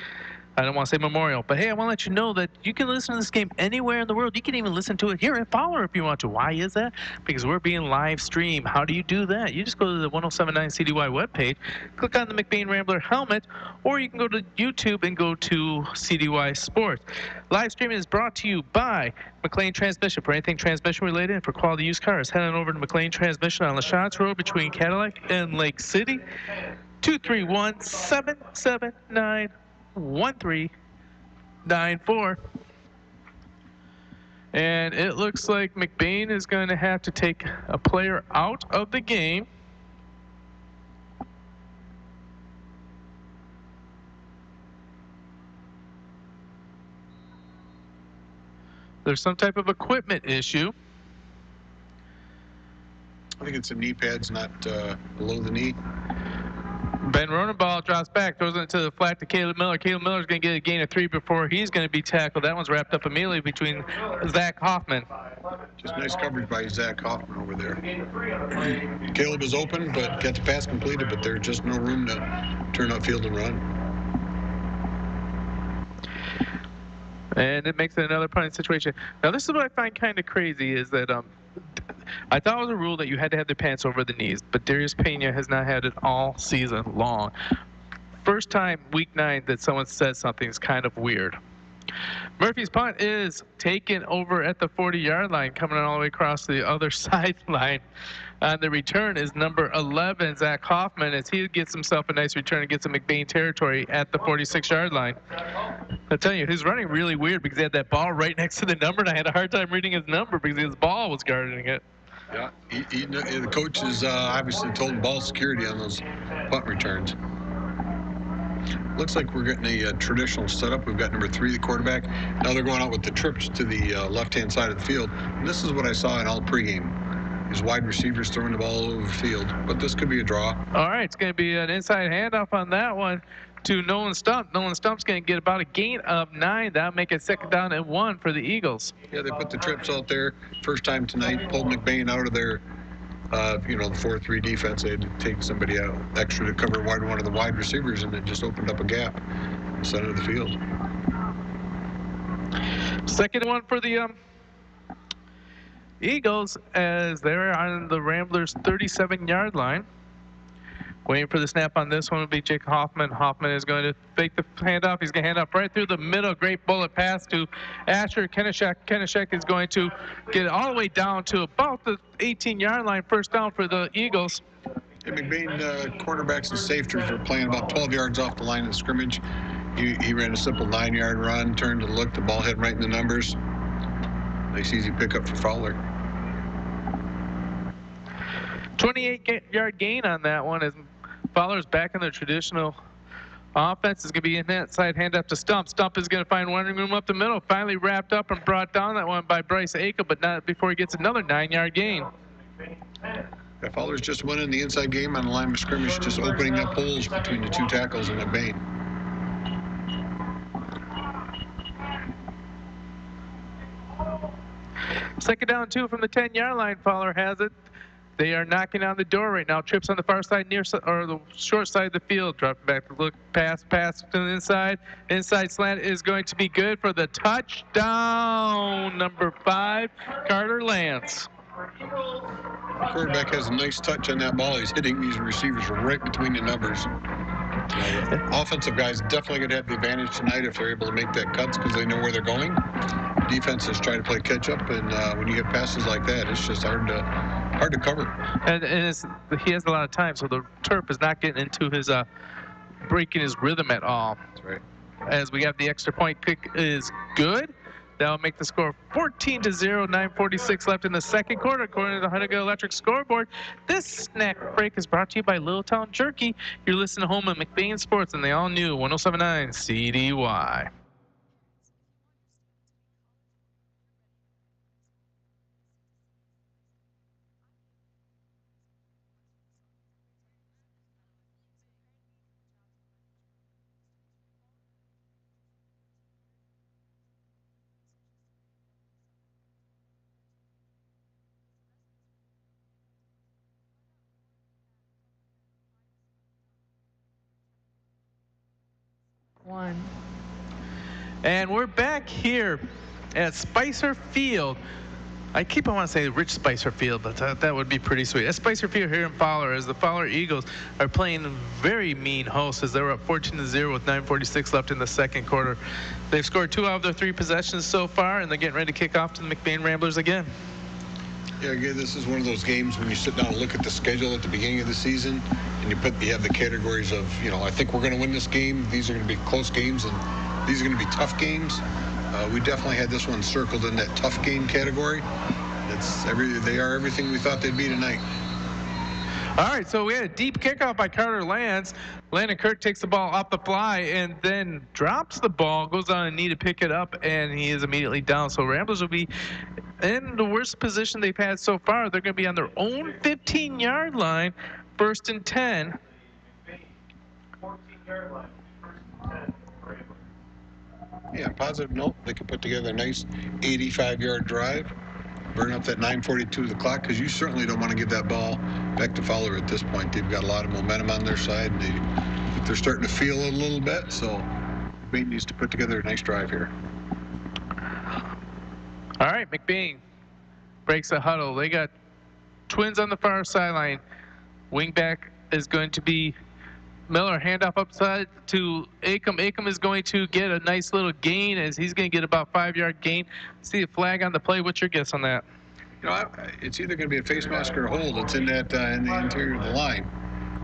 I don't want to say Memorial, but hey, I want to let you know that you can listen to this game anywhere in the world. You can even listen to it here at Fowler if you want to. Why is that? Because we're being live streamed. How do you do that? You just go to the 107.9 CDY webpage, click on the McBain Rambler helmet, or you can go to YouTube and go to CDY Sports. Live streaming is brought to you by McLean Transmission. For anything transmission related and for quality used cars, head on over to McLean Transmission on LaChanze Road between Cadillac and Lake City. 231-779-1394. And it looks like McBain is going to have to take a player out of the game. There's some type of equipment issue. I think it's some knee pads, not below the knee. Ben Ronenball drops back, throws it to the flat to Caleb Miller. Caleb Miller's going to get a gain of 3 before he's going to be tackled. That one's wrapped up immediately between Zach Hoffman. Just nice coverage by Zach Hoffman over there. Caleb is open, but got the pass completed, but there's just no room to turn upfield and run. And it makes it another punting situation. Now, this is what I find kind of crazy is that I thought it was a rule that you had to have the pants over the knees, but Darius Pena has not had it all season long. First time, week 9, that someone said something is kind of weird. Murphy's punt is taken over at the 40-yard line, coming all the way across the other sideline. The return is number 11, Zach Hoffman, as he gets himself a nice return and gets in McBain territory at the 46-yard line. I tell you, he's running really weird because he had that ball right next to the number, and I had a hard time reading his number because his ball was guarding it. Yeah, the coach has obviously told him ball security on those punt returns. Looks like we're getting a traditional setup. We've got number 3, the quarterback. Now they're going out with the trips to the left-hand side of the field. And this is what I saw in all pregame. His wide receivers throwing the ball all over the field. But this could be a draw. All right, it's going to be an inside handoff on that one to Nolan Stump. Nolan Stump's going to get about a gain of 9. That'll make it 2nd down and 1 for the Eagles. Yeah, they put the trips out there. First time tonight, pulled McBain out of their, the 4-3 defense. They had to take somebody out extra to cover one of the wide receivers, and it just opened up a gap in the center of the field. Second one for the Eagles as they're on the Ramblers' 37-yard line. Waiting for the snap on this one will be Jake Hoffman. Hoffman is going to fake the handoff. He's going to hand off right through the middle. Great bullet pass to Asher Kenishek. Kenishek is going to get it all the way down to about the 18-yard line. First down for the Eagles. And McBain quarterbacks and safeties were playing about 12 yards off the line of scrimmage. He ran a simple 9-yard run, turned to look, the ball hit right in the numbers. Nice easy pickup for Fowler. 28-yard gain on that one as Fowler's back in their traditional offense. Is going to be in that side handoff to Stump. Stump is going to find running room up the middle. Finally wrapped up and brought down that one by Bryce Aika, but not before he gets another 9-yard gain. Yeah, Fowler's just winning the inside game on the line of scrimmage, just opening up holes between the two tackles and McBain. Second down 2 from the 10-yard line. Fowler has it. They are knocking on the door right now. Trips on the far side, or the short side of the field. Dropping back to look, pass to the inside. Inside slant is going to be good for the touchdown. Number 5, Carter Lance. The quarterback has a nice touch on that ball. He's hitting these receivers right between the numbers. Offensive guys definitely going to have the advantage tonight if they're able to make that cuts because they know where they're going. Defenses try to play catch up, and when you get passes like that, it's just hard to cover. And he has a lot of time, so the turf is not getting into his breaking his rhythm at all. That's right. As we have the extra point kick is good. That'll make the score 14-0, 9:46 left in the second quarter, according to the Huntington Electric scoreboard. This snack break is brought to you by Little Town Jerky. You're listening to home at McBain Sports, and they all knew 107.9 CDY. And we're back here at Spicer Field. I want to say Rich Spicer Field, but that would be pretty sweet. At Spicer Field here in Fowler, as the Fowler Eagles are playing very mean hosts as they were up 14-0 with 9:46 left in the second quarter. They've scored 2 out of their 3 possessions so far, and they're getting ready to kick off to the McBain Ramblers again. Yeah, again, this is one of those games when you sit down and look at the schedule at the beginning of the season, and you have the categories of, I think we're going to win this game. These are going to be close games, and these are going to be tough games. We definitely had this one circled in that tough game category. They are everything we thought they'd be tonight. All right, so we had a deep kickoff by Carter Lance. Landon Kirk takes the ball off the fly and then drops the ball, goes on a knee to pick it up, and he is immediately down. So Ramblers will be in the worst position they've had so far. They're going to be on their own 15-yard line, 1st and 10. 14-yard line, 1st and 10. Yeah, positive note, they can put together a nice 85-yard drive, burn up that 9:42 of the clock, because you certainly don't want to give that ball back to Fowler at this point. They've got a lot of momentum on their side, and they're starting to feel it a little bit, so McBain needs to put together a nice drive here. All right, McBain breaks the huddle. They got twins on the far sideline. Wingback is going to be Miller. Handoff upside to Acom. Acom is going to get a nice little gain as he's going to get about 5-yard gain. See a flag on the play. What's your guess on that? It's either going to be a face mask or a hold. It's in that in the interior of the line.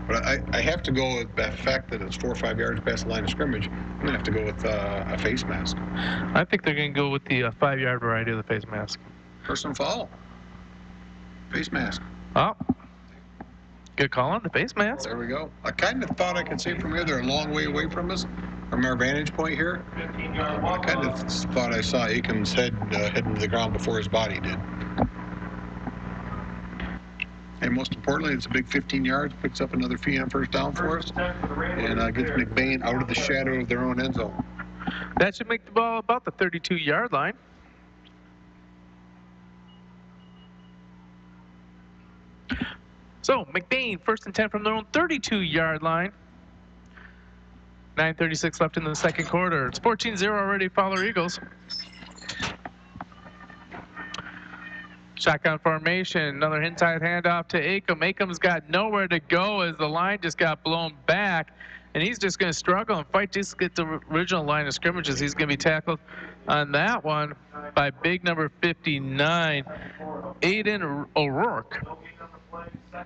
But I have to go with the fact that it's 4 or 5 yards past the line of scrimmage. I'm going to have to go with a face mask. I think they're going to go with the 5-yard variety of the face mask. Personal foul. Face mask. Oh. Good call on the face mask. There we go. I kind of thought I could see from here. They're a long way away from us, from our vantage point here. I kind of thought I saw Akom's head heading to the ground before his body did. And most importantly, it's a big 15 yards, picks up another fee on first down for us, and gets McBain out of the shadow of their own end zone. That should make the ball about the 32-yard line. So McBain, 1st and 10 from their own 32-yard line. 9:36 left in the second quarter. It's 14-0 already, Fowler Eagles. Shotgun formation, another inside handoff to Acom. Acom's got nowhere to go as the line just got blown back, and he's just going to struggle and fight just to get the original line of scrimmages. He's going to be tackled on that one by big number 59, Aiden O'Rourke.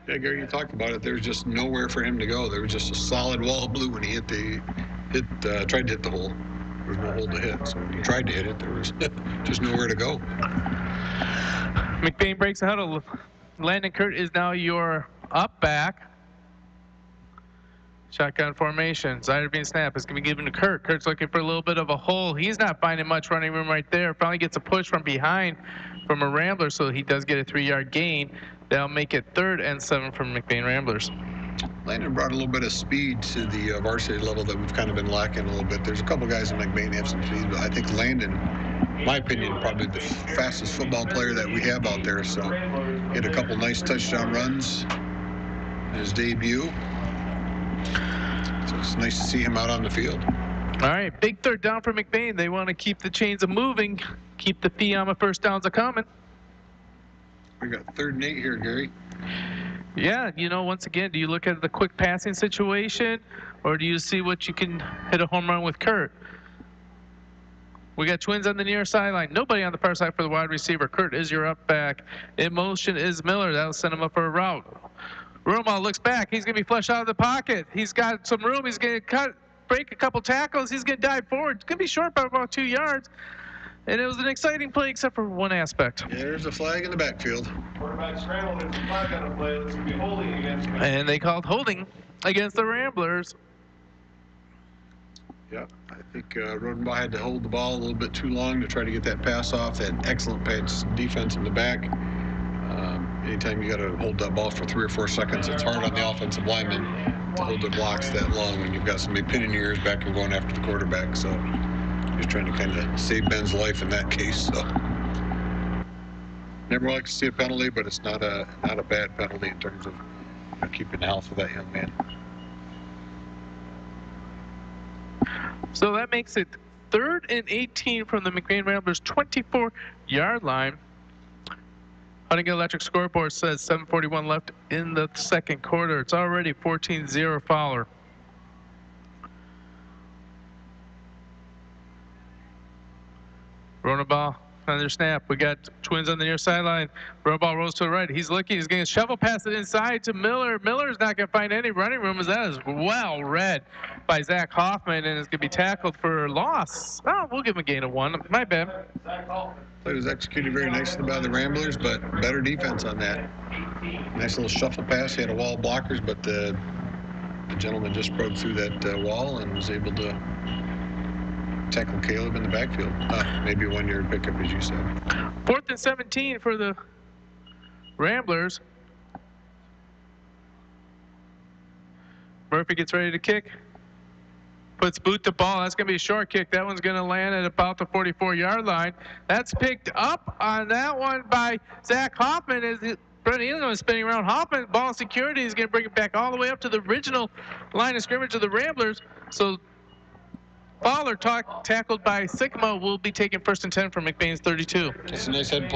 Yeah, Gary, you talked about it. There's just nowhere for him to go. There was just a solid wall of blue when he tried to hit the hole. There was no hole to hit, so when he tried to hit it, there was just nowhere to go. McBain breaks the huddle. Landon Kurt is now your up back. Shotgun formation. Zider being snap is going to be given to Kurt. Kurt's looking for a little bit of a hole. He's not finding much running room right there. Finally gets a push from behind from a Rambler, so he does get a 3-yard gain. That'll make it 3rd and 7 from McBain Ramblers. Landon brought a little bit of speed to the varsity level that we've kind of been lacking a little bit. There's a couple guys in McBain have some speed, but I think Landon, in my opinion, probably the fastest football player that we have out there. So he had a couple nice touchdown runs in his debut. So it's nice to see him out on the field. All right, big 3rd down for McBain. They want to keep the chains of moving, keep the Fiamma first downs a coming. We got 3rd and 8 here, Gary. Yeah, once again, do you look at the quick passing situation, or do you see what you can hit a home run with Kurt? We got twins on the near sideline. Nobody on the far side for the wide receiver. Kurt is your up back. In motion is Miller. That'll send him up for a route. Romo looks back. He's going to be flushed out of the pocket. He's got some room. He's going to break a couple tackles. He's going to dive forward. It's going to be short by about 2 yards. And it was an exciting play except for one aspect. Yeah, there's a flag in the backfield. Quarterback scrambled. There's a flag on the play. It's going to be holding against. And they called holding against the Ramblers. Yeah, I think Rodenbaugh had to hold the ball a little bit too long to try to get that pass off. That excellent pass defense in the back. Anytime you got to hold that ball for 3 or 4 seconds, it's hard on the offensive lineman to hold their blocks that long when you've got somebody pinning your ears back and going after the quarterback. So just trying to kind of save Ben's life in that case. So never like to see a penalty, but it's not a bad penalty in terms of keeping the health of that young man. So that makes it 3rd and 18 from the McBain Ramblers 24-yard line. Huntington Electric scoreboard says 7:41 left in the 2nd quarter. It's already 14-0 Fowler. Rodenbaugh on their snap. We got twins on the near sideline. Rodenbaugh rolls to the right. He's looking. He's going to shovel pass it inside to Miller. Miller's not going to find any running room as that is well read by Zach Hoffman and is going to be tackled for loss. Oh, we'll give him a gain of 1. My bad. Play was executed very nicely by the Ramblers, but better defense on that. Nice little shuffle pass. He had a wall of blockers, but the gentleman just broke through that wall and was able to tackle Caleb in the backfield. Maybe a 1-yard pickup, as you said. 4th and 17 for the Ramblers. Murphy gets ready to kick. Puts boot to ball. That's going to be a short kick. That one's going to land at about the 44-yard line. That's picked up on that one by Zach Hoffman. As Brent Elam is spinning around. Hoffman, ball security, is going to bring it back all the way up to the original line of scrimmage of the Ramblers. So Fowler tackled by Sycamore will be taking 1st and 10 from McBain's 32. It's a nice heads-up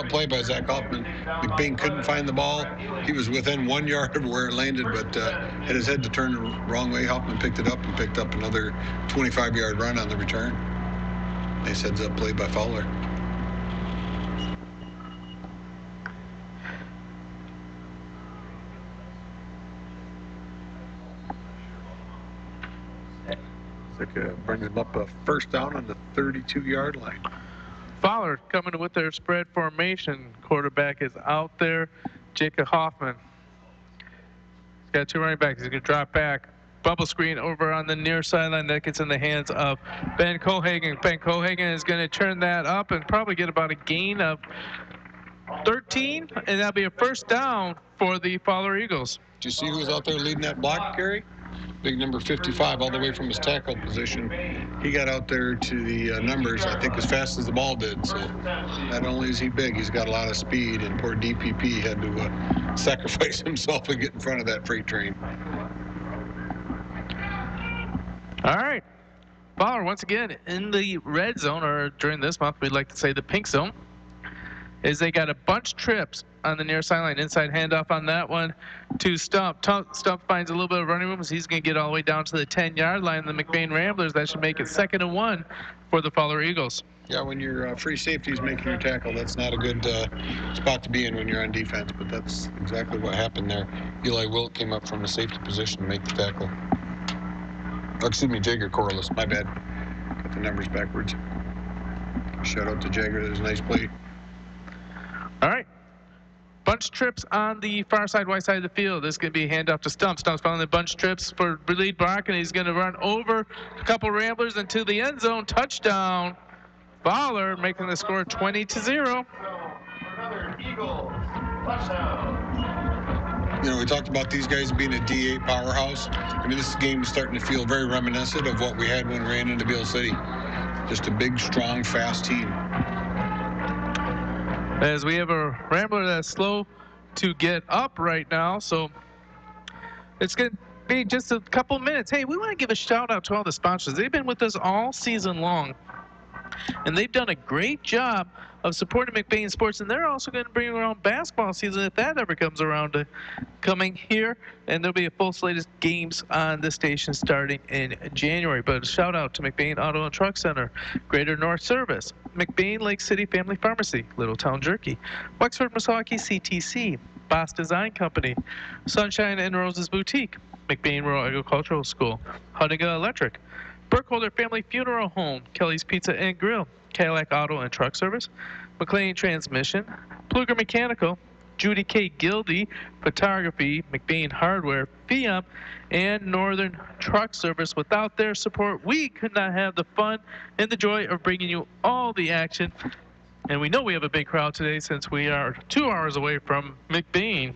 play by Zach Hoffman. McBain couldn't find the ball. He was within 1 yard of where it landed, but had his head to turn the wrong way. Hoffman picked it up and picked up another 25-yard run on the return. Nice heads-up play by Fowler. Brings him up a 1st down on the 32-yard line. Fowler coming with their spread formation. Quarterback is out there. Jacob Hoffman. He's got 2 running backs. He's going to drop back. Bubble screen over on the near sideline. That gets in the hands of Ben Cohagen. Ben Cohagen is going to turn that up and probably get about a gain of 13, and that'll be a 1st down for the Fowler Eagles. Do you see who was out there leading that block, Gary? Big number 55, all the way from his tackle position. He got out there to the numbers, I think, as fast as the ball did. So not only is he big, he's got a lot of speed, and poor DPP had to sacrifice himself and get in front of that freight train. All right. Fowler, once again, in the red zone, or during this month, we'd like to say the pink zone. is they got a bunch trips on the near sideline. Inside handoff on that one to Stump. Stump finds a little bit of running room, so he's going to get all the way down to the 10-yard line. The McBain Ramblers, that should make it 2nd and 1 for the Fowler Eagles. Yeah, when your free safety is making your tackle, that's not a good spot to be in when you're on defense, but that's exactly what happened there. Eli Wilt came up from the safety position to make the tackle. Oh, excuse me, Jagger Corliss, my bad. Got the numbers backwards. Shout out to Jagger, that was a nice play. All right. Bunch trips on the far side, right side of the field. This is going to be a handoff to Stump. Stump's following the bunch trips for lead block, and he's going to run over a couple Ramblers into the end zone. Touchdown. Fowler making the score 20-0. Another Eagles touchdown. You know, we talked about these guys being a D8 powerhouse. I mean, this game is starting to feel very reminiscent of what we had when we ran into Beale City. Just a big, strong, fast team. As we have a Rambler that's slow to get up right now, so it's going to be just a couple minutes. Hey, we want to give a shout out to all the sponsors. They've been with us all season long, and they've done a great job of supporting McBain sports, and they're also going to bring around basketball season if that ever comes around coming here, and there'll be a full slate of games on the station starting in January. But a shout out to McBain Auto and Truck Center, Greater North Service, McBain Lake City Family Pharmacy, Littletown Jerky, Wexford Missaukee CTC, Boss Design Company, Sunshine and Roses Boutique, McBain Rural Agricultural School, Huddiga Electric, Burkholder Family Funeral Home, Kelly's Pizza and Grill, Cadillac Auto and Truck Service, McLean Transmission, Pluger Mechanical, Judy K. Gildy Photography, McBain Hardware, FIAM, and Northern Truck Service. Without their support, we could not have the fun and the joy of bringing you all the action. And we know we have a big crowd today since we are 2 hours away from McBain.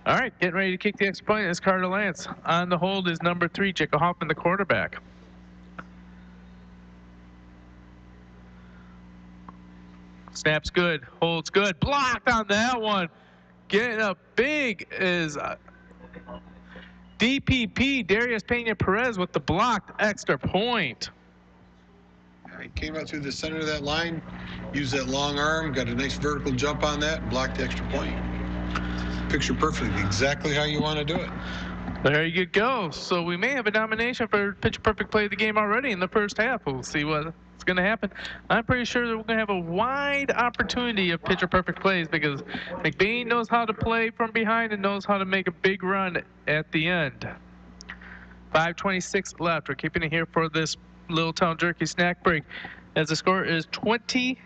All right, getting ready to kick the extra point is Carter Lance. On the hold is number 3, Jacob Hoffman, the quarterback. Snaps good, holds good, blocked on that one. Getting up big is DPP, Darius Pena Perez with the blocked extra point. He came out through the center of that line, used that long arm, got a nice vertical jump on that, and blocked the extra point. Picture perfect, exactly how you want to do it. There you go. So we may have a nomination for Picture Perfect Play of the game already in the first half. We'll see what's going to happen. I'm pretty sure that we're going to have a wide opportunity of Picture Perfect plays because McBain knows how to play from behind and knows how to make a big run at the end. 5:26 left. We're keeping it here for this Littletown Jerky snack break as the score is 20-0.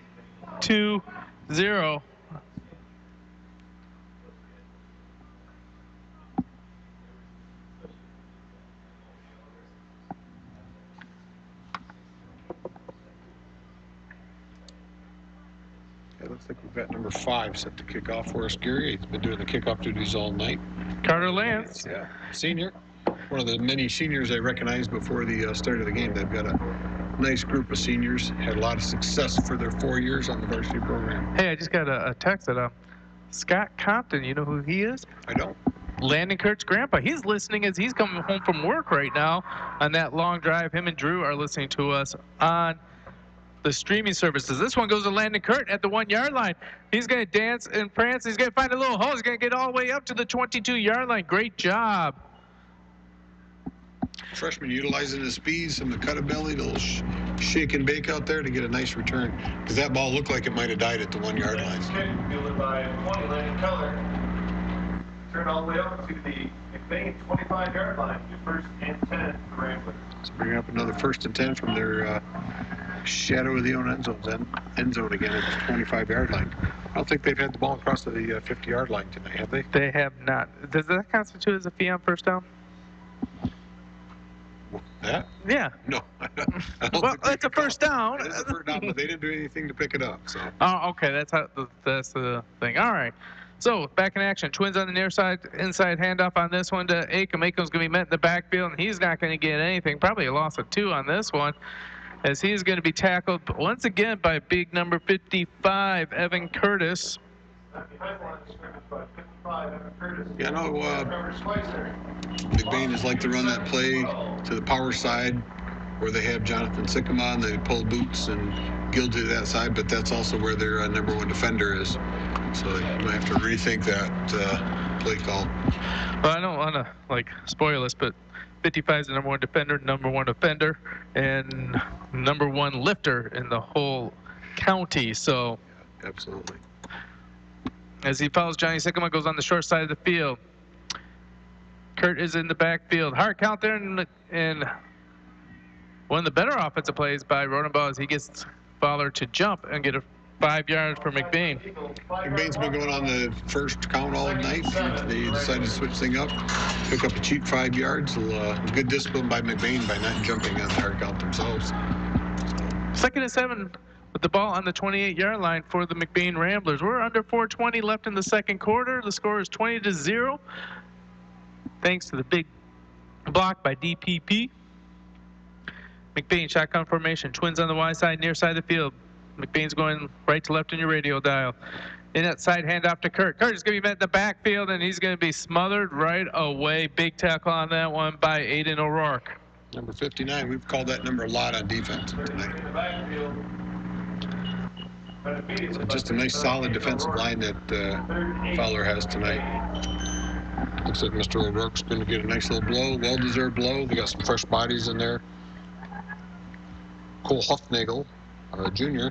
It looks like we've got number 5 set to kick off for us, Gary. He's been doing the kickoff duties all night. Carter Lance. Yeah, senior. One of the many seniors I recognized before the start of the game. They've got a nice group of seniors. Had a lot of success for their 4 years on the varsity program. Hey, I just got a text that Scott Compton, you know who he is? I don't. Landon Kurt's grandpa. He's listening as he's coming home from work right now on that long drive. Him and Drew are listening to us on the streaming services. This one goes to Landon Kurt at the 1-yard line. He's going to dance and prance. He's going to find a little hole. He's going to get all the way up to the 22-yard line. Great job. Freshman utilizing his speed, some of the cutability, a little shake and bake out there to get a nice return. Because that ball looked like it might have died at the 1-yard line. Fielded by 20, Landon Keller. Turn all the way up to the McBain 25-yard line. First and 10 for Ramblers. Let's bring up another 1st and 10 from their shadow of the own end zone again at the 25-yard line. I don't think they've had the ball across the 50-yard line tonight, have they? They have not. Does that constitute as a FIAM first down? That? Yeah. No. Well, it's a first down. It is a first down, but they didn't do anything to pick it up. So. Oh, okay. That's the thing. All right. So back in action. Twins on the near side, inside handoff on this one to Acom. Acom's going to be met in the backfield, and he's not going to get anything. Probably a loss of 2 on this one, as he's going to be tackled once again by big number 55, Evan Curtis. Yeah, no, McBain has liked to run that play to the power side, where they have Jonathan Sycamore and they pull boots and Gill to that side, but that's also where their #1 defender is. So you might have to rethink that play call. Well, I don't want to spoil this, but 55 is the #1 defender, #1 defender, and #1 lifter in the whole county. So absolutely. As he follows Johnny Sycamore, goes on the short side of the field. Kurt is in the backfield. Hard count there, and one of the better offensive plays by Rodenbaugh is he gets Fowler to jump and get a 5 yards for McBain. McBain's been going on the first count all night. They decided to switch thing up, pick up a cheap 5 yards. Good discipline by McBain by not jumping on the hard count themselves. 2nd and 7 with the ball on the 28-yard line for the McBain Ramblers. We're under 4:20 left in the second quarter. The score is 20-0. Thanks to the big block by DPP. McBain shotgun formation. Twins on the wide side, near side of the field. McBain's going right to left on your radio dial. In that side handoff to Kurt. Kurt is going to be met in the backfield, and he's going to be smothered right away. Big tackle on that one by Aiden O'Rourke. Number 59. We've called that number a lot on defense tonight. So just a nice, solid defensive line that Fowler has tonight. Looks like Mr. O'Rourke's going to get a nice little blow, well-deserved blow. We got some fresh bodies in there. Cole Huffnagel, Jr.,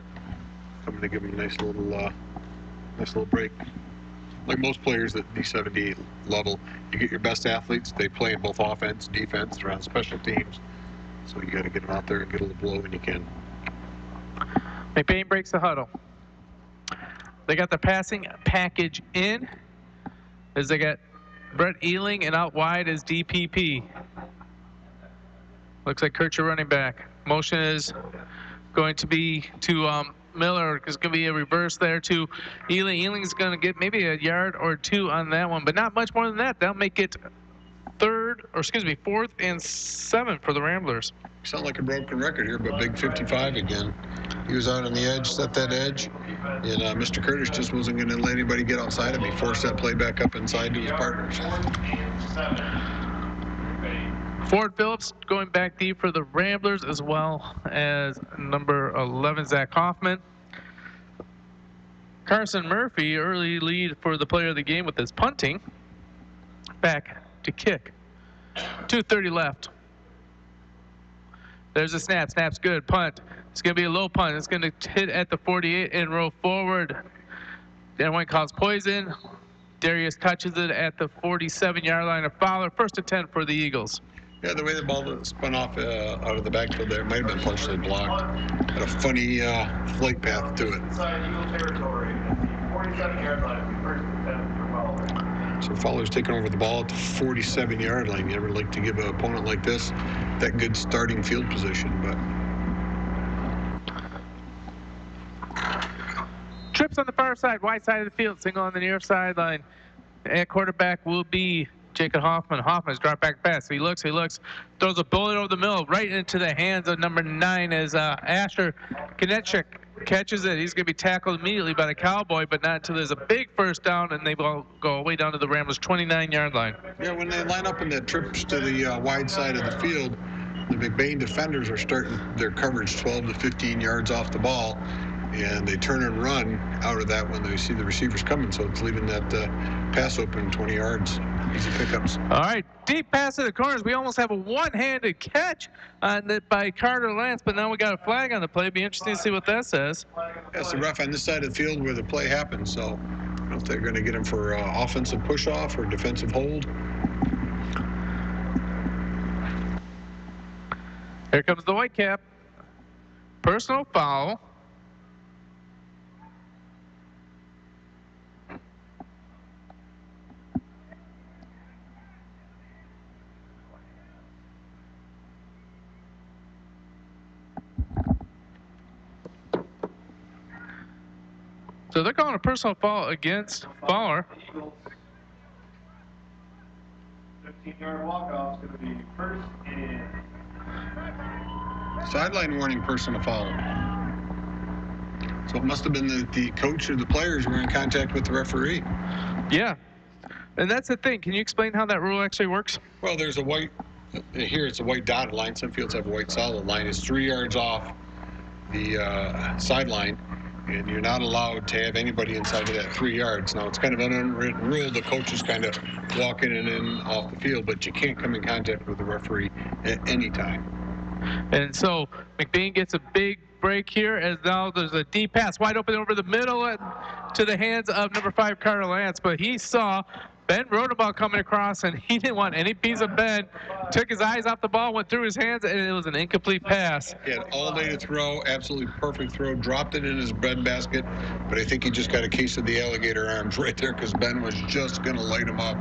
coming to give him a nice little break. Like most players at D78 level, you get your best athletes. They play in both offense, defense, around special teams. So you got to get them out there and get a little blow when you can. McBain breaks the huddle. They got the passing package in as they got Brett Ealing, and out wide is DPP. Looks like Kurt's your running back. Motion is going to be to Miller. It's going to be a reverse there to Ealing. Ealing's going to get maybe a yard or two on that one, but not much more than that. That'll make it 4th and 7 for the Ramblers. Sound like a broken record here, but big 55 again. He was out on the edge, set that edge, and Mr. Curtis just wasn't going to let anybody get outside him. He forced that play back up inside to his partners. Ford Phillips going back deep for the Ramblers, as well as number 11, Zach Hoffman. Carson Murphy, early lead for the player of the game with his punting. Back to kick. 2:30 left. There's a snap. Snap's good. Punt. It's going to be a low punt. It's going to hit at the 48 and roll forward. Then one calls poison. Darius touches it at the 47-yard line of Fowler. 1st and 10 for the Eagles. Yeah, the way the ball spun off out of the backfield there might have been partially blocked. Had a funny flight path to it. Inside Eagle territory, 47-yard line, 1st and 10 for Fowler. So Fowler's taking over the ball at the 47-yard line. You ever like to give an opponent like this that good starting field position, but Trips on the far side, wide side of the field, single on the near sideline. At quarterback will be Jacob Hoffman. Hoffman's dropped back fast. He looks, throws a bullet over the middle, right into the hands of number 9 as Asher Konechik catches it. He's going to be tackled immediately by the Cowboy, but not until there's a big first down, and they will go all the way down to the Ramblers' 29-yard line. Yeah, when they line up in the trips to the wide side of the field, the McBain defenders are starting their coverage 12 to 15 yards off the ball, and they turn and run out of that when they see the receivers coming, so it's leaving that pass open 20 yards. Easy pickups. All right, deep pass to the corners. We almost have a one-handed catch on that by Carter Lance, but now we got a flag on the play. Be interesting to see what that says. That's the ref on this side of the field where the play happens, so I don't know if they're going to get him for offensive push-off or defensive hold. Here comes the white cap. Personal foul. So they're calling a personal foul against Fowler. 15-yard walk-off is going to be 1st and Sideline warning, personal foul. So it must have been that the coach or the players were in contact with the referee. Yeah, and that's the thing. Can you explain how that rule actually works? Well, there's a white Here it's a white dotted line. Some fields have a white solid line. It's 3 yards off the sideline, and you're not allowed to have anybody inside of that 3 yards. Now, it's kind of an unwritten rule. The coaches kind of walk in and in off the field, but you can't come in contact with the referee at any time. And so McBain gets a big break here as now there's a deep pass wide open over the middle to the hands of number 5, Carter Lance, but he saw Ben Rodenbaugh coming across, and he didn't want any piece of Ben. Took his eyes off the ball, went through his hands, and it was an incomplete pass. He had all day to throw, absolutely perfect throw, dropped it in his breadbasket, but I think he just got a case of the alligator arms right there because Ben was just going to light him up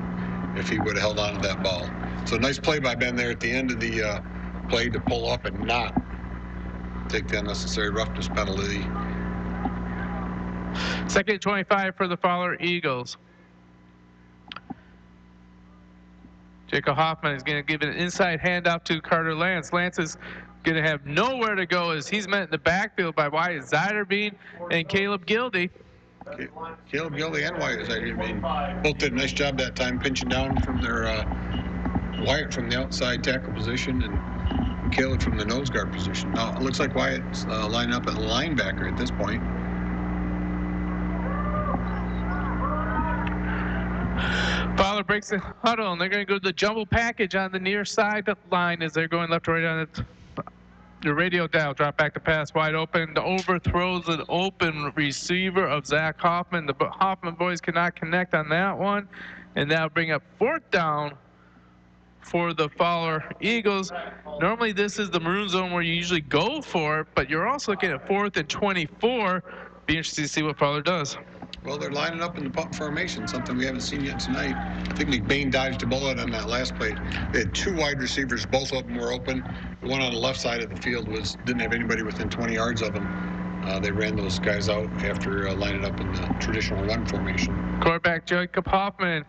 if he would have held on to that ball. So nice play by Ben there at the end of the play to pull up and not take the unnecessary roughness penalty. Second and 25 for the Fowler Eagles. Jacob Hoffman is going to give an inside handoff to Carter Lance. Lance is going to have nowhere to go as he's met in the backfield by Wyatt Ziderbean and Caleb Gildy. Caleb Gildy and Wyatt Ziderbean both did a nice job that time, pinching down from their Wyatt from the outside tackle position and Caleb from the nose guard position. Now, it looks like Wyatt's lining up at linebacker at this point. Fowler breaks the huddle, and they're going to go to the jumble package on the near side line as they're going left to right on the radio dial. Drop back to pass wide open. Overthrows an open receiver of Zach Hoffman. The Hoffman boys cannot connect on that one, and that'll bring up 4th down for the Fowler Eagles. Normally this is the maroon zone where you usually go for it, but you're also looking at 4th and 24. Be interested to see what Fowler does. Well, they're lining up in the punt formation, something we haven't seen yet tonight. I think McBain dodged a bullet on that last play. They had 2 wide receivers, both of them were open. The one on the left side of the field didn't have anybody within 20 yards of him. They ran those guys out after lining up in the traditional run formation. Quarterback Jacob Hoffman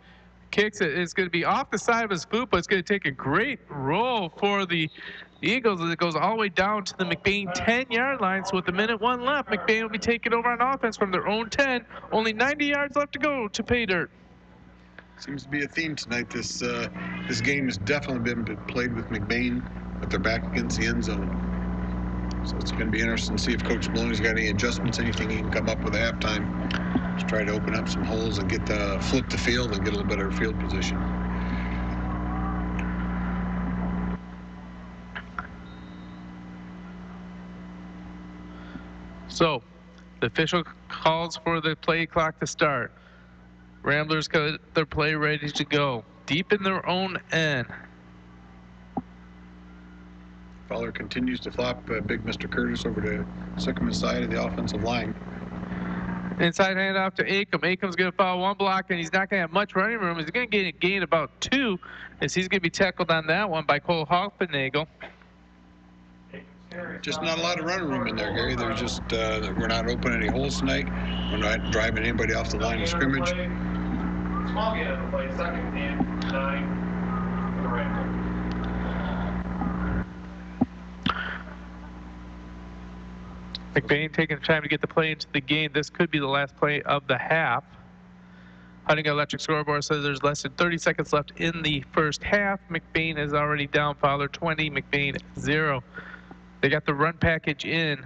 kicks it. It's going to be off the side of his boot, but it's going to take a great roll for the Eagles as it goes all the way down to the McBain 10-yard line. So with a minute 1 left, McBain will be taking over on offense from their own 10. Only 90 yards left to go to pay dirt. Seems to be a theme tonight. This game has definitely been played with McBain with their back against the end zone. So it's going to be interesting to see if Coach Maloney's got any adjustments, anything he can come up with at halftime. Just try to open up some holes and flip the field and get a little better field position. So the official calls for the play clock to start. Ramblers got their play ready to go. Deep in their own end. Fowler continues to flop big Mr. Curtis over to Sycamore side of the offensive line. Inside handoff to Acom. Acom's going to foul 1 block, and he's not going to have much running room. He's going to gain about 2 as he's going to be tackled on that one by Cole Hoffenagel. Just not a lot of running room in there, Gary. There's just, we're not opening any holes tonight. We're not driving anybody off the line of scrimmage. Small gain on the play, 2nd and 9 for the Ramblers. McBain taking the time to get the play into the game. This could be the last play of the half. Hunting Electric scoreboard says there's less than 30 seconds left in the first half. McBain is already down. Fowler 20, McBain 0. They got the run package in.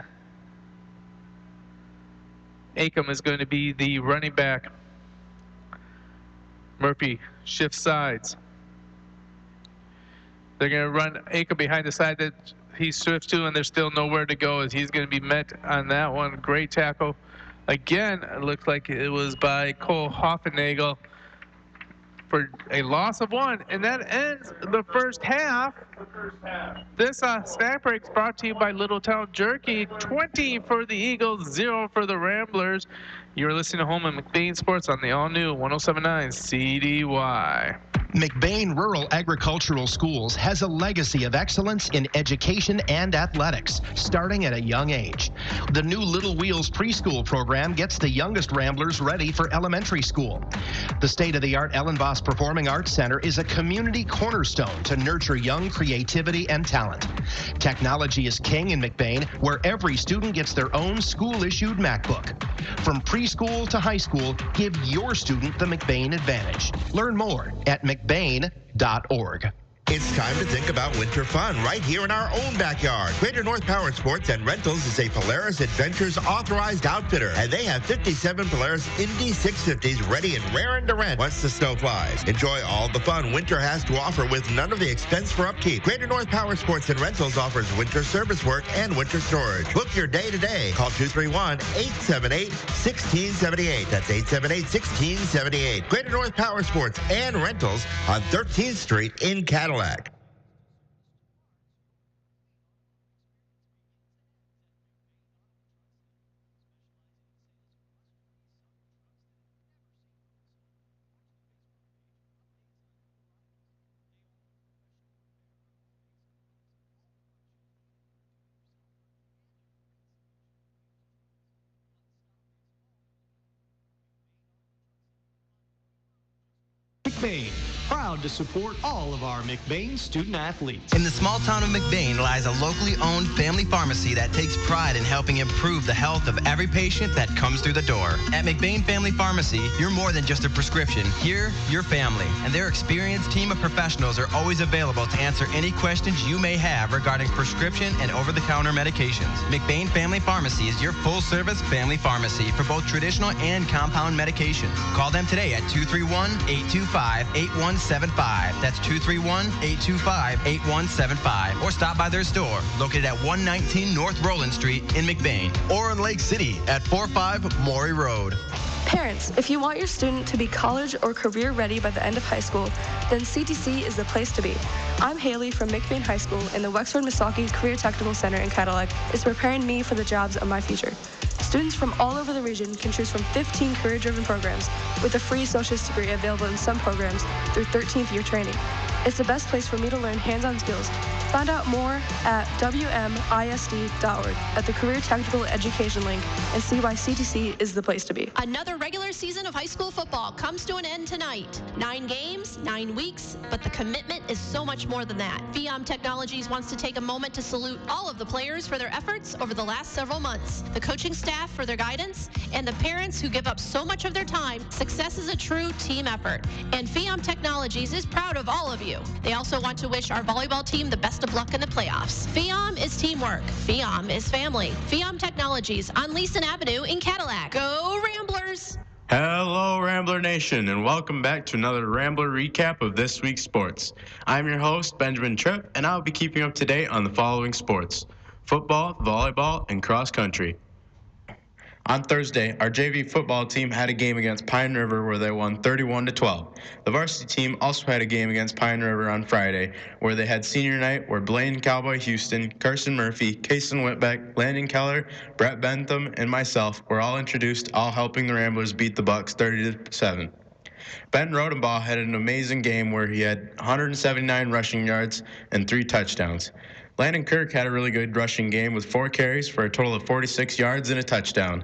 Acom is going to be the running back. Murphy shifts sides. They're going to run Acom behind the side that he swifts to, and there's still nowhere to go as he's going to be met on that one. Great tackle. Again, it looked like it was by Cole Hoffenagel for a loss of 1, and that ends the first half. This snack break is brought to you by Littletown Jerky. 20 for the Eagles, 0 for the Ramblers. You're listening to Home and McBain Sports on the all-new 107.9 CDY. McBain Rural Agricultural Schools has a legacy of excellence in education and athletics, starting at a young age. The new Little Wheels preschool program gets the youngest Ramblers ready for elementary school. The state-of-the-art Ellenboss Performing Arts Center is a community cornerstone to nurture young creativity and talent. Technology is king in McBain, where every student gets their own school-issued MacBook. From preschool to high school, give your student the McBain advantage. Learn more at McBain.org. It's time to think about winter fun right here in our own backyard. Greater North Power Sports and Rentals is a Polaris Adventures authorized outfitter, and they have 57 Polaris Indy 650s ready and raring to rent once the snow flies. Enjoy all the fun winter has to offer with none of the expense for upkeep. Greater North Power Sports and Rentals offers winter service work and winter storage. Book your day today. Call 231-878-1678. That's 878-1678. Greater North Power Sports and Rentals on 13th Street in Cadillac. McBain, proud to support all of our McBain student athletes. In the small town of McBain lies a locally owned family pharmacy that takes pride in helping improve the health of every patient that comes through the door. At McBain Family Pharmacy, you're more than just a prescription. Here, you're family, and their experienced team of professionals are always available to answer any questions you may have regarding prescription and over-the-counter medications. McBain Family Pharmacy is your full-service family pharmacy for both traditional and compound medications. Call them today at 231-825-8175. That's 231-825-8175. Or stop by their store, located at 119 North Roland Street in McBain. Or in Lake City at 45 Maury Road. Parents, if you want your student to be college or career ready by the end of high school, then CTC is the place to be. I'm Haley from McBain High School, and the Wexford-Missaukee Career Technical Center in Cadillac is preparing me for the jobs of my future. Students from all over the region can choose from 15 career-driven programs with a free associate's degree available in some programs through 13th year training. It's the best place for me to learn hands-on skills. Find out more at WMISD.org at the Career Technical Education link and see why CTC is the place to be. Another regular season of high school football comes to an end tonight. 9 games, 9 weeks, but the commitment is so much more than that. FIAM Technologies wants to take a moment to salute all of the players for their efforts over the last several months, the coaching staff for their guidance, and the parents who give up so much of their time. Success is a true team effort, and FIAM Technologies is proud of all of you. They also want to wish our volleyball team the best of luck in the playoffs. FIAM is teamwork. FIAM is family. FIAM Technologies on Leeson Avenue in Cadillac. Go Ramblers! Hello, Rambler Nation, and welcome back to another Rambler recap of this week's sports. I'm your host, Benjamin Tripp, and I'll be keeping up to date on the following sports: football, volleyball, and cross country. On Thursday, our JV football team had a game against Pine River where they won 31-12. The varsity team also had a game against Pine River on Friday where they had senior night where Blaine Cowboy Houston, Carson Murphy, Kason Whitbeck, Landon Keller, Brett Bentham, and myself were all introduced, all helping the Ramblers beat the Bucks 30-7. Ben Rodenbaugh had an amazing game where he had 179 rushing yards and 3 touchdowns. Landon Kirk had a really good rushing game with 4 carries for a total of 46 yards and a touchdown.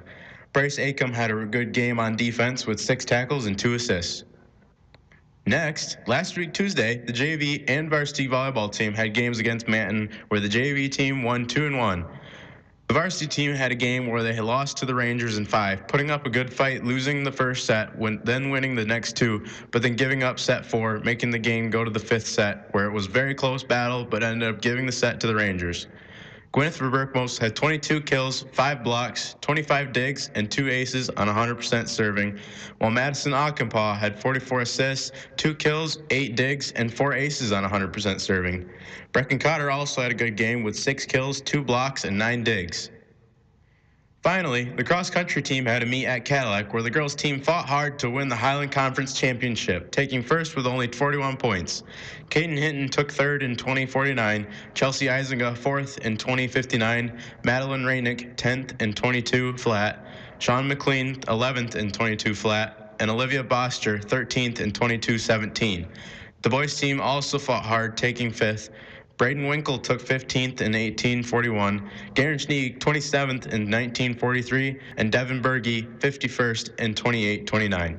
Bryce Acom had a good game on defense with 6 tackles and 2 assists. Next, last week Tuesday, the JV and varsity volleyball team had games against Manton where the JV team won 2-1. The varsity team had a game where they had lost to the Rangers in 5, putting up a good fight, losing the first set, then winning the next 2, but then giving up set 4, making the game go to the 5th set, where it was a very close battle, but ended up giving the set to the Rangers. Gwyneth Verberkmos had 22 kills, 5 blocks, 25 digs, and 2 aces on 100% serving, while Madison Ockenpaw had 44 assists, 2 kills, 8 digs, and 4 aces on 100% serving. Brecken Cotter also had a good game with 6 kills, 2 blocks, and 9 digs. Finally, the cross-country team had a meet at Cadillac where the girls' team fought hard to win the Highland Conference Championship, taking first with only 41 points. Caden Hinton took third in 20:49, Chelsea Eisenga fourth in 20:59, Madeline Rainick 10th in 22 flat, Sean McLean 11th in 22 flat, and Olivia Boster 13th in 22:17. The boys' team also fought hard, taking fifth. Braden Winkle took 15th in 18:41, Garen Schneeg 27th in 19:43, and Devin Berge 51st in 28:29.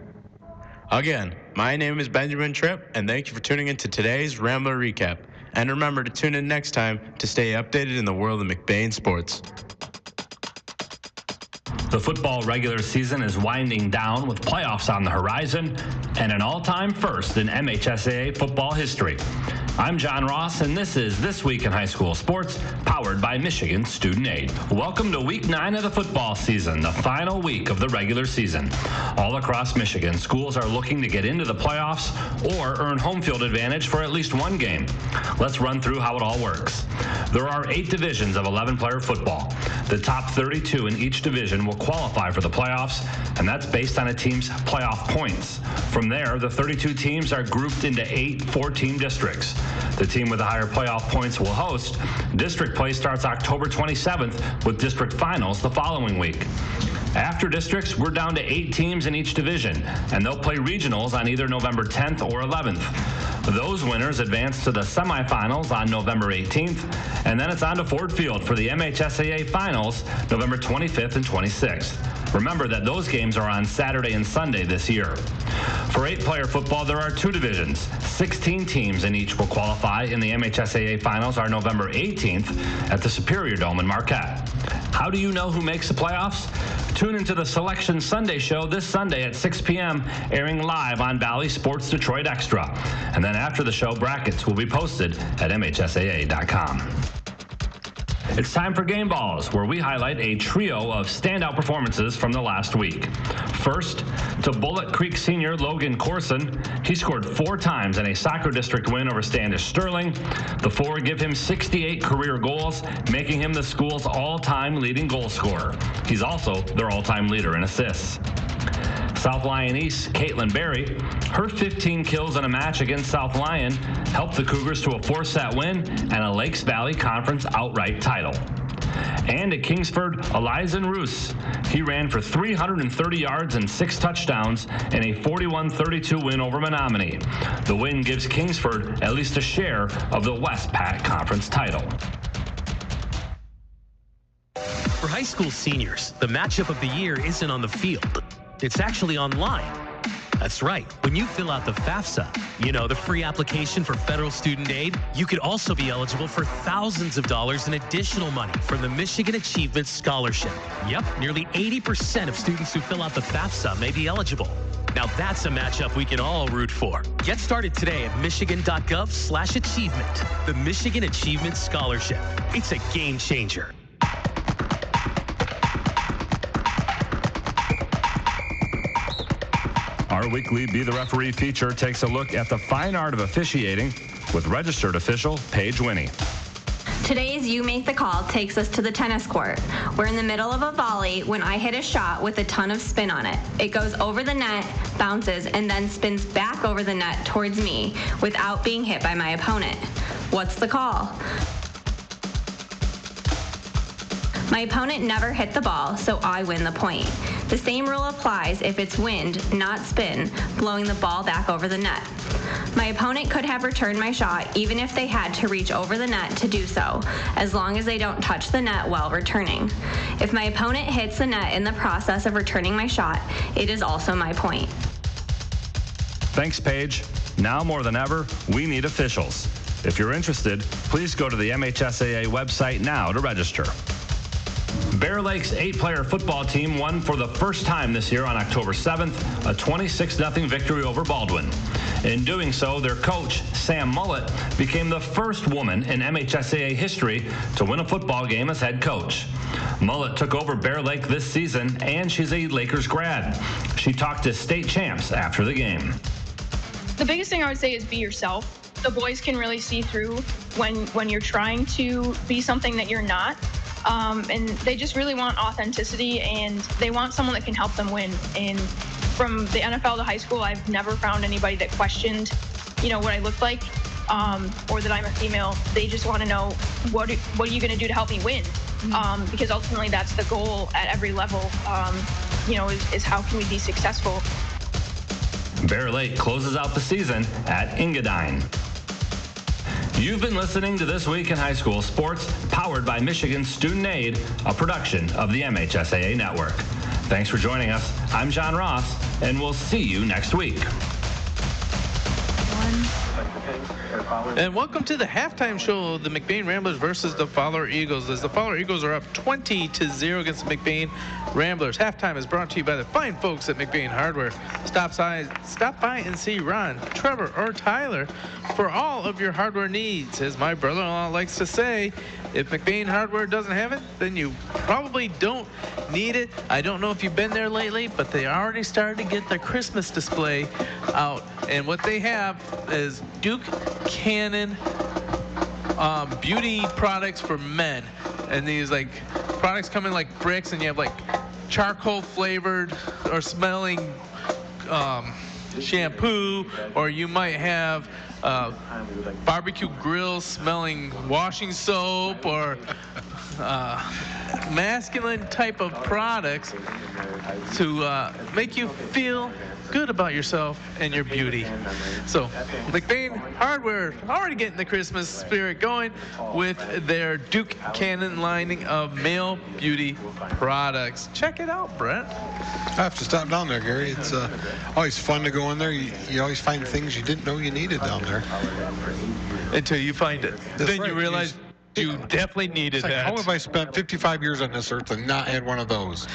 Again, my name is Benjamin Tripp, and thank you for tuning in to today's Rambler Recap. And remember to tune in next time to stay updated in the world of McBain sports. The football regular season is winding down with playoffs on the horizon and an all-time first in MHSAA football history. I'm John Ross, and this is This Week in High School Sports, powered by Michigan Student Aid. Welcome to Week 9 of the football season, the final week of the regular season. All across Michigan, schools are looking to get into the playoffs or earn home field advantage for at least one game. Let's run through how it all works. There are 8 divisions of 11-player football. The top 32 in each division will qualify for the playoffs, and that's based on a team's playoff points. From there, the 32 teams are grouped into 8 4-team districts. The team with the higher playoff points will host. District play starts October 27th with district finals the following week. After districts, we're down to 8 teams in each division, and they'll play regionals on either November 10th or 11th. Those winners advance to the semifinals on November 18th, and then it's on to Ford Field for the MHSAA Finals November 25th and 26th. Remember that those games are on Saturday and Sunday this year. For 8-player football, there are 2 divisions. 16 teams in each will qualify in the MHSAA Finals are November 18th at the Superior Dome in Marquette. How do you know who makes the playoffs? Tune into the Selection Sunday show this Sunday at 6 p.m., airing live on Valley Sports Detroit Extra. And then after the show, brackets will be posted at MHSAA.com. It's time for Game Balls, where we highlight a trio of standout performances from the last week. First, to Bullitt Creek senior Logan Corson. He scored 4 times in a soccer district win over Standish Sterling. The 4 give him 68 career goals, making him the school's all-time leading goal scorer. He's also their all-time leader in assists. South Lyon East, Caitlin Berry, her 15 kills in a match against South Lyon helped the Cougars to a 4-set win and a Lakes Valley Conference outright title. And at Kingsford, Elizen Roos. He ran for 330 yards and 6 touchdowns in a 41-32 win over Menominee. The win gives Kingsford at least a share of the West Pac Conference title. For high school seniors, the matchup of the year isn't on the field. It's actually online. That's right. When you fill out the FAFSA, the free application for federal student aid, you could also be eligible for thousands of dollars in additional money from the Michigan Achievement Scholarship. Yep, nearly 80% of students who fill out the FAFSA may be eligible. Now that's a matchup we can all root for. Get started today at michigan.gov/achievement. The Michigan Achievement Scholarship. It's a game changer. Our weekly Be the Referee feature takes a look at the fine art of officiating with registered official Paige Winnie. Today's You Make the Call takes us to the tennis court. We're in the middle of a volley when I hit a shot with a ton of spin on it. It goes over the net, bounces, and then spins back over the net towards me without being hit by my opponent. What's the call? My opponent never hit the ball, so I win the point. The same rule applies if it's wind, not spin, blowing the ball back over the net. My opponent could have returned my shot even if they had to reach over the net to do so, as long as they don't touch the net while returning. If my opponent hits the net in the process of returning my shot, it is also my point. Thanks, Paige. Now more than ever, we need officials. If you're interested, please go to the MHSAA website now to register. Bear Lake's 8-player football team won for the first time this year on October 7th, a 26-0 victory over Baldwin. In doing so, their coach, Sam Mullet, became the first woman in MHSAA history to win a football game as head coach. Mullet took over Bear Lake this season, and she's a Lakers grad. She talked to state champs after the game. The biggest thing I would say is be yourself. The boys can really see through when you're trying to be something that you're not. And they just really want authenticity, and they want someone that can help them win. And from the NFL to high school, I've never found anybody that questioned, what I look like, or that I'm a female. They just want to know, what are you going to do to help me win? Because ultimately that's the goal at every level, is how can we be successful? Bear Lake closes out the season at Engadine. You've been listening to This Week in High School Sports, powered by Michigan Student Aid, a production of the MHSAA Network. Thanks for joining us. I'm John Ross, and we'll see you next week. And welcome to the halftime show of the McBain Ramblers versus the Fowler Eagles. As the Fowler Eagles are up 20-0 against the McBain Ramblers. Halftime is brought to you by the fine folks at McBain Hardware. Stop by and see Ron, Trevor, or Tyler for all of your hardware needs. As my brother-in-law likes to say, if McBain Hardware doesn't have it, then you probably don't need it. I don't know if you've been there lately, but they already started to get their Christmas display out. And what they have is Duke Cannon beauty products for men. And these like products come in like bricks, and you have like charcoal flavored or smelling shampoo, or you might have barbecue grill smelling washing soap, or masculine type of products to make you feel good about yourself and your beauty. So McBain Hardware already getting the Christmas spirit going with their Duke Cannon lining of male beauty products. Check it out, Brent. I have to stop down there, Gary. It's always fun to go in there. You always find things you didn't know you needed down there. Until you find it. That's then right. you realize you definitely needed It's like, that. how have I spent 55 years on this earth and not had one of those?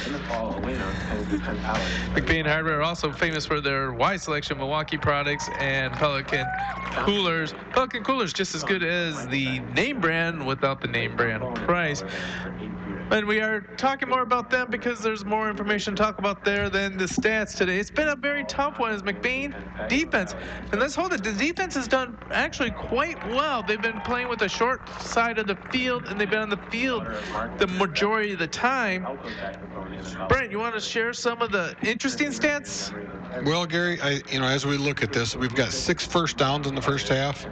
McBain Hardware are also famous for their wide selection of Milwaukee products and Pelican coolers. Pelican coolers just as good as the name brand without the name brand price. And we are talking more about them because there's more information to talk about there than the stats today. It's been a very tough one as McBain defense. And let's hold it. The defense has done actually quite well. They've been playing with the short side of the field, and they've been on the field the majority of the time. Brent, you want to share some of the interesting stats? Well, Gary, as we look at this, we've got 6 first downs in the first half,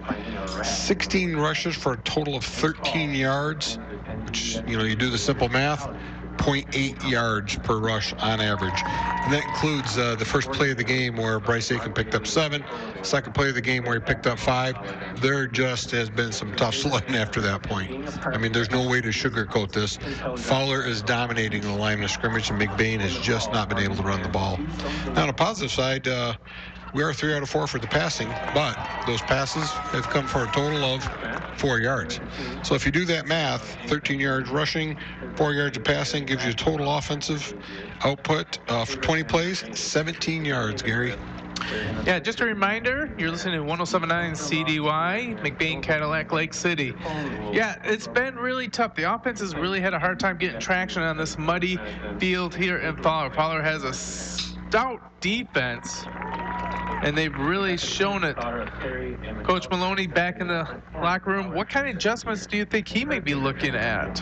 16 rushes for a total of 13 yards, which, you do the simple math, 0.8 yards per rush on average. And that includes the first play of the game where Bryce Aiken picked up 7, second play of the game where he picked up 5. There just has been some tough sledding after that point. I mean, there's no way to sugarcoat this. Fowler is dominating the line of scrimmage, and McBain has just not been able to run the ball. Now, on the positive side, we are 3 out of 4 for the passing, but those passes have come for a total of 4 yards. So if you do that math, 13 yards rushing, 4 yards of passing gives you a total offensive output for 20 plays, 17 yards, Gary. Yeah, just a reminder, you're listening to 107.9 CDY, McBain, Cadillac, Lake City. Yeah, it's been really tough. The offense has really had a hard time getting traction on this muddy field here in Fowler. Fowler has a stout defense, and they've really shown it. Coach Maloney back in the locker room. What kind of adjustments do you think he may be looking at?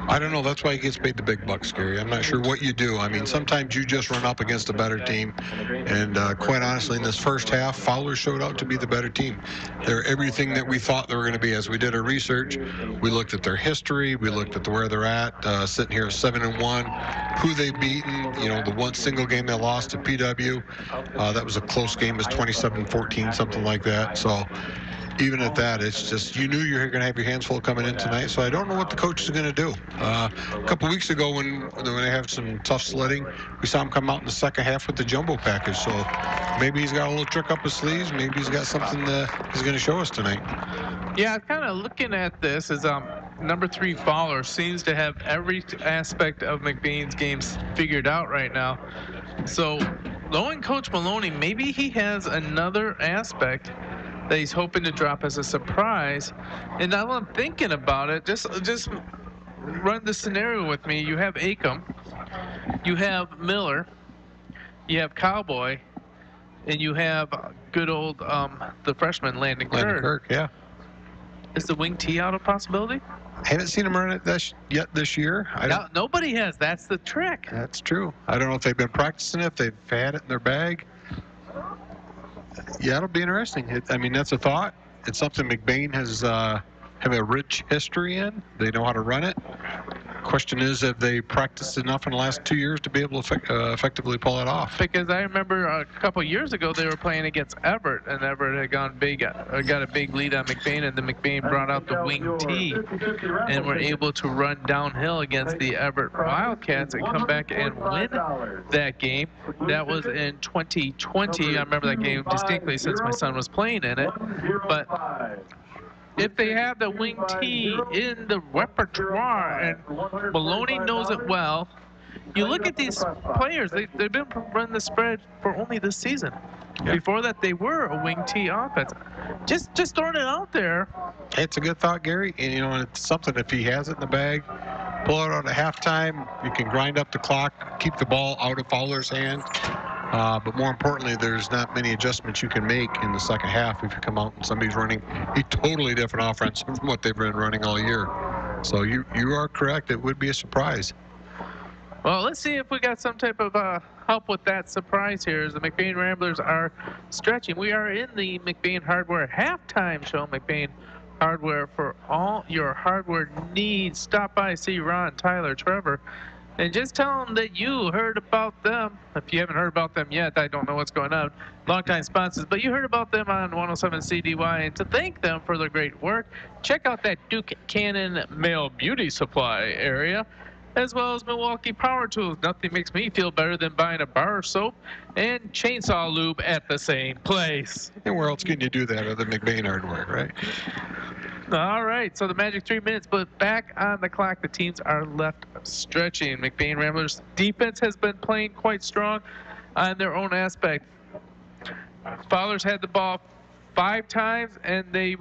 I don't know. That's why he gets paid the big bucks, Gary. I'm not sure what you do. I mean, sometimes you just run up against a better team. And quite honestly, in this first half, Fowler showed out to be the better team. They're everything that we thought they were going to be. As we did our research, we looked at their history. We looked at where they're at, sitting here at 7-1, who they've beaten. The one single game they lost to PW. That was a close game. It was 27-14, something like that. So even at that, it's just, you knew you were going to have your hands full coming in tonight. So I don't know what the coach is going to do. A couple weeks ago when they have some tough sledding, we saw him come out in the second half with the jumbo package. So maybe he's got a little trick up his sleeves. Maybe he's got something that he's going to show us tonight. Yeah, kind of looking at this as number 3 Fowler seems to have every aspect of McBain's games figured out right now. So knowing Coach Maloney, maybe he has another aspect that he's hoping to drop as a surprise. And now I'm thinking about it, just run the scenario with me. You have Acom, you have Miller, you have Cowboy, and you have good old the freshman Landon Kirk. Yeah. Is the wing T out a possibility? I haven't seen him run it yet this year. Nobody has. That's the trick. That's true. I don't know if they've been practicing it, if they've had it in their bag. Yeah, it'll be interesting. I mean, that's a thought. It's something McBain has have a rich history in. They know how to run it. question is, have they practiced enough in the last 2 years to be able to effectively pull it off? Because I remember a couple years ago they were playing against Everett, and Everett had got a big lead on McBain, and then McBain brought out the wing T and were able to run downhill against the Everett Wildcats and come back and win that game. That was in 2020. I remember that game distinctly since my son was playing in it. But if they have the wing T in the repertoire, and Maloney knows it well, you look at these players, they've been running the spread for only this season. Yeah. Before that, they were a wing T offense. Just throwing it out there. It's a good thought, Gary. And, it's something, if he has it in the bag, pull it out at halftime. You can grind up the clock, keep the ball out of Fowler's hand. But more importantly, there's not many adjustments you can make in the second half if you come out and somebody's running a totally different offense from what they've been running all year. So you are correct. It would be a surprise. Well, let's see if we got some type of help with that surprise here as the McBain Ramblers are stretching. We are in the McBain Hardware halftime show. McBain Hardware for all your hardware needs. Stop by, see Ron, Tyler, Trevor, and just tell them that you heard about them. If you haven't heard about them yet, I don't know what's going on. Longtime sponsors, but you heard about them on 107 CDY, and to thank them for their great work, check out that Duke Cannon Male Beauty Supply area, as well as Milwaukee Power Tools. Nothing makes me feel better than buying a bar of soap and chainsaw lube at the same place. And where else can you do that other than McBain Hardware, right? All right, so the magic 3 minutes, but back on the clock, the teams are left stretching. McBain Ramblers defense has been playing quite strong on their own aspect. Fowler's had the ball 5 times, and they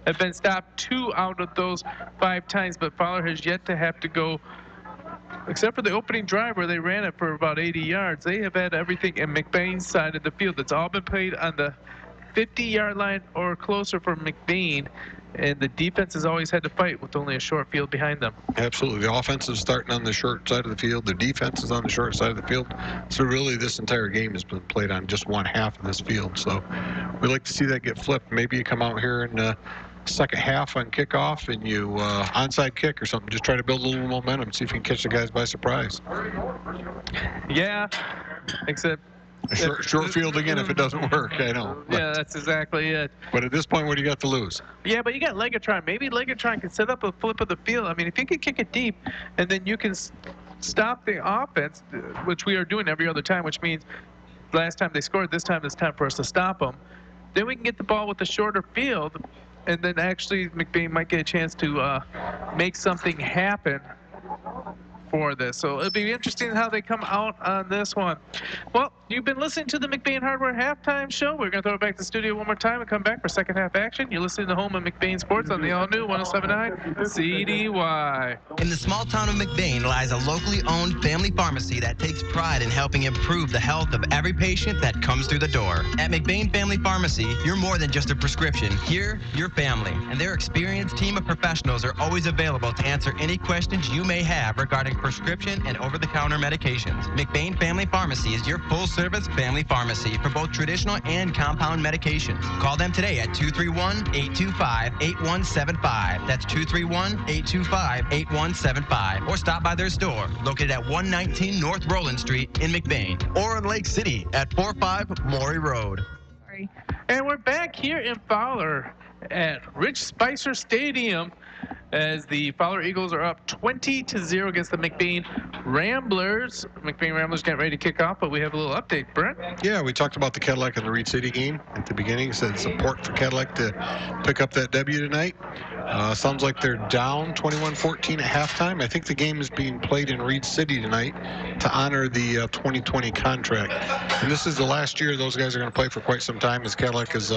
have been stopped 2 out of those 5 times, but Fowler has yet to have to go, except for the opening drive where they ran it for about 80 yards. They have had everything in McBain's side of the field. It's all been played on the 50-yard line or closer for McBain, and the defense has always had to fight with only a short field behind them. Absolutely. The offense is starting on the short side of the field. The defense is on the short side of the field. So really this entire game has been played on just one half of this field. So we'd like to see that get flipped. Maybe you come out here in the second half on kickoff and you onside kick or something. Just try to build a little momentum, see if you can catch the guys by surprise. Yeah, except short field again if it doesn't work, I know. Yeah, that's exactly it. But at this point, what do you got to lose? Yeah, but you got Legatron. Maybe Legatron can set up a flip of the field. I mean, if you can kick it deep, and then you can stop the offense, which we are doing every other time, which means last time they scored, this time it's time for us to stop them. Then we can get the ball with the shorter field, and then actually McBain might get a chance to make something happen for this. So it'll be interesting how they come out on this one. Well, you've been listening to the McBain Hardware halftime show. We're going to throw it back to the studio one more time and come back for second half action. You're listening to Home of McBain Sports on the all-new 107.9 CDY. In the small town of McBain lies a locally owned family pharmacy that takes pride in helping improve the health of every patient that comes through the door. At McBain Family Pharmacy, you're more than just a prescription. Here, you're family, and their experienced team of professionals are always available to answer any questions you may have regarding prescription and over-the-counter medications. McBain Family Pharmacy is your full-service family pharmacy for both traditional and compound medications. Call them today at 231-825-8175. That's 231-825-8175. Or stop by their store, located at 119 North Roland Street in McBain, or in Lake City at 45 Maury Road. And we're back here in Fowler at Rich Spicer Stadium as the Fowler Eagles are up 20-0 against the McBain Ramblers. McBain Ramblers getting ready to kick off, but we have a little update, Brent. Yeah, we talked about the Cadillac and the Reed City game at the beginning. Said it's important for Cadillac to pick up that W tonight. Sounds like they're down 21-14 at halftime. I think the game is being played in Reed City tonight to honor the 2020 contract. And this is the last year those guys are going to play for quite some time, as Cadillac has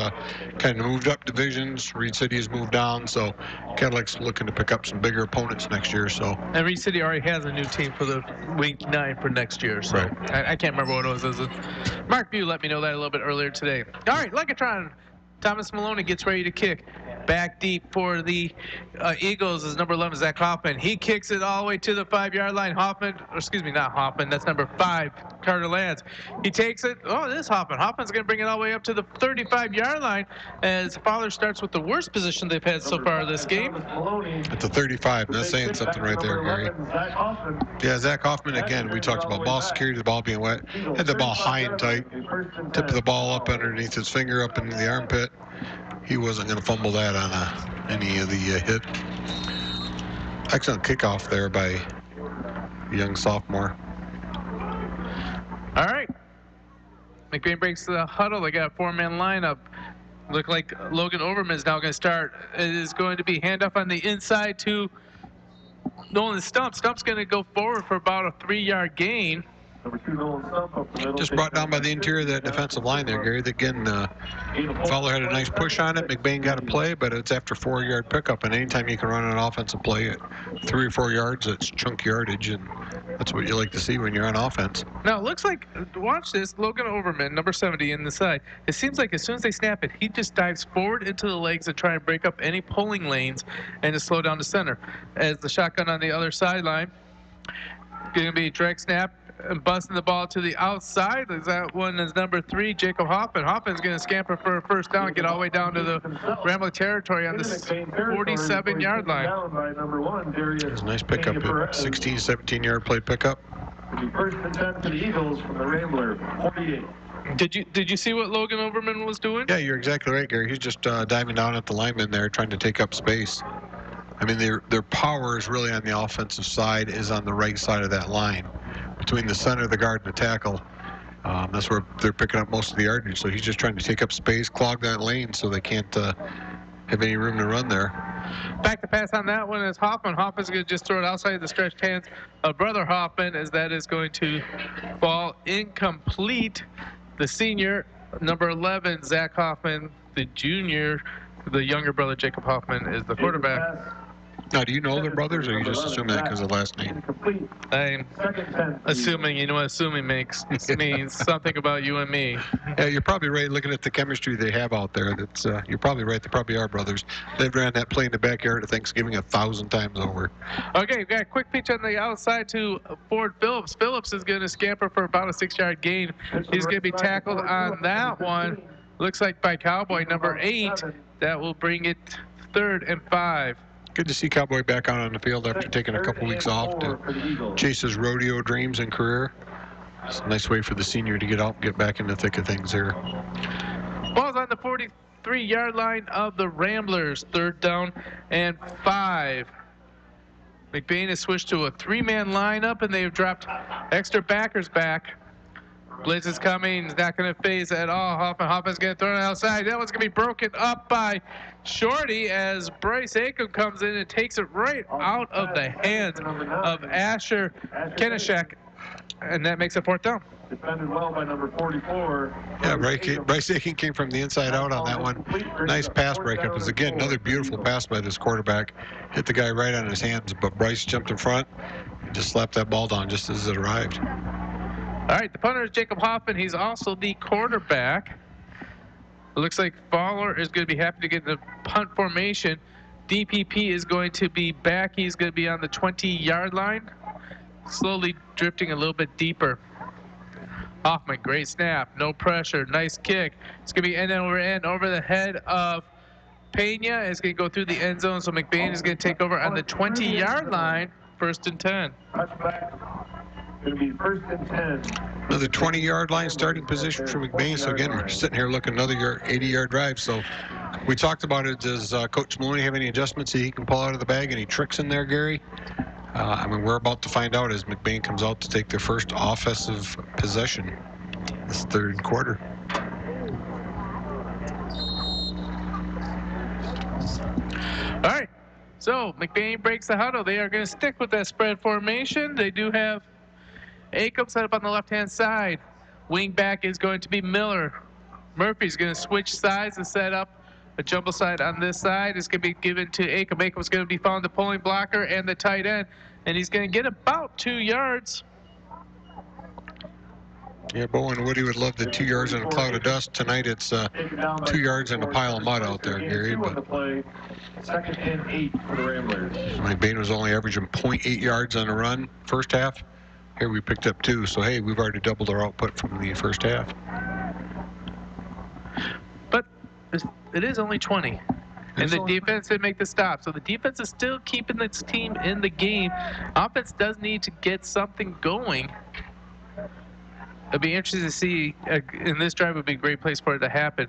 kind of moved up divisions. Reed City has moved down, so Cadillac's looking to pick up some bigger opponents next year. So. And Reed City already has a new team for the Week 9 for next year, so right. I can't remember what it was. Mark Bew let me know that a little bit earlier today. All right, Legatron. Thomas Maloney gets ready to kick. Back deep for the Eagles is number 11, Zach Hoffman. He kicks it all the way to the 5-yard line. Not Hoffman, that's number 5, Carter Lance. He takes it. Oh, it is Hoffman. Hoffman's going to bring it all the way up to the 35-yard line as Fowler starts with the worst position they've had so far this game. At the 35. That's saying something right there, Gary. Yeah, Zach Hoffman, again, we talked about ball security, the ball being wet. Had the ball high and tight. Tip of the ball up underneath his finger, up into the armpit. He wasn't going to fumble that on any of the hit. Excellent kickoff there by the young sophomore. All right. McBain breaks the huddle. They got a 4-man lineup. Look like Logan Overman is now going to start. It is going to be handoff on the inside to Nolan Stump. Stump's going to go forward for about a 3-yard gain. Just brought down by the interior of that defensive line there, Gary. Again, Fowler had a nice push on it. McBain got a play, but it's after 4-yard pickup. And anytime you can run an offensive play at 3 or 4 yards, it's chunk yardage, and that's what you like to see when you're on offense. Now, it looks like, watch this, Logan Overman, number 70 in the side. It seems like as soon as they snap it, he just dives forward into the legs and try and break up any pulling lanes and to slow down the center. As the shotgun on the other sideline, going to be direct snap, and busting the ball to the outside. That one is number 3, Jacob Hoffman. Hoffman's going to scamper for a first down, get all the way down to the Rambler territory on the 47-yard line. It's a nice pickup, a 16, 17-yard play pickup. First and 10 for the Eagles from the Rambler, 48. Did you see what Logan Overman was doing? Yeah, you're exactly right, Gary. He's just diving down at the lineman there, trying to take up space. I mean, their power is really on the offensive side, is on the right side of that line. Between the center, the guard, and the tackle, that's where they're picking up most of the yardage. So he's just trying to take up space, clog that lane so they can't have any room to run there. Back to pass on that one is Hoffman. Hoffman's going to just throw it outside the stretched hands of Brother Hoffman, as that is going to fall incomplete. The senior, number 11, Zach Hoffman. The junior, the younger brother, Jacob Hoffman, is the quarterback. Now, do you know they're brothers, or you just assume that because of the last name? I'm assuming, you know what assuming means something about you and me. Yeah, you're probably right. Looking at the chemistry they have out there, that's you're probably right. They probably are brothers. They've ran that play in the backyard of Thanksgiving 1,000 times over. Okay, we've got a quick pitch on the outside to Ford Phillips. Phillips is going to scamper for about a 6-yard gain. He's going to be tackled on that one. Looks like by Cowboy, number 8. That will bring it 3rd and 5. Good to see Cowboy back out on the field after taking a couple weeks off to chase his rodeo dreams and career. It's a nice way for the senior to get out and get back in the thick of things here. Ball's on the 43-yard line of the Ramblers. 3rd down and 5. McBain has switched to a 3-man lineup, and they've dropped extra backers back. Blitz is coming. He's not going to phase at all. Hoffman's going to throw it outside. That one's going to be broken up by Shorty as Bryce Acom comes in and takes it right out of the hands of Asher Kenishek. And that makes it 4th down. Defended well by number 44. Yeah, Bryce Aiken came from the inside out on that one. Nice pass breakup. Is again another beautiful pass by this quarterback. Hit the guy right on his hands, but Bryce jumped in front and just slapped that ball down just as it arrived. All right, the punter is Jacob Hoffman. He's also the quarterback. It looks like Fowler is going to be happy to get the punt formation. DPP is going to be back. He's going to be on the 20-yard line, slowly drifting a little bit deeper. Hoffman, great snap, no pressure, nice kick. It's going to be end over the head of Pena. It's going to go through the end zone, so McBain is going to take over on the 20-yard line, 1st and 10. Going to be 1st and 10. Another 20-yard line starting position for McBain. So again, we're sitting here looking another 80-yard drive. So we talked about it. Does Coach Maloney have any adjustments that he can pull out of the bag? Any tricks in there, Gary? I mean, we're about to find out as McBain comes out to take their first offensive possession this 3rd quarter. All right. So McBain breaks the huddle. They are going to stick with that spread formation. They do have Acom set up on the left-hand side. Wing back is going to be Miller. Murphy's going to switch sides and set up a jumbo side on this side. It's going to be given to Acom. Acom's going to be found the pulling blocker and the tight end, and he's going to get about 2 yards. Yeah, Bo and Woody would love the 2 yards in a cloud of dust. Tonight it's 2 yards in a pile of mud out there, Gary. But Second and 8 for the Ramblers. McBain was only averaging 0.8 yards on the run first half. Here we picked up 2. So, hey, we've already doubled our output from the first half. But it is only 20. And the defense did make the stop. So the defense is still keeping its team in the game. Offense does need to get something going. It'll be interesting to see, in this drive would be a great place for it to happen.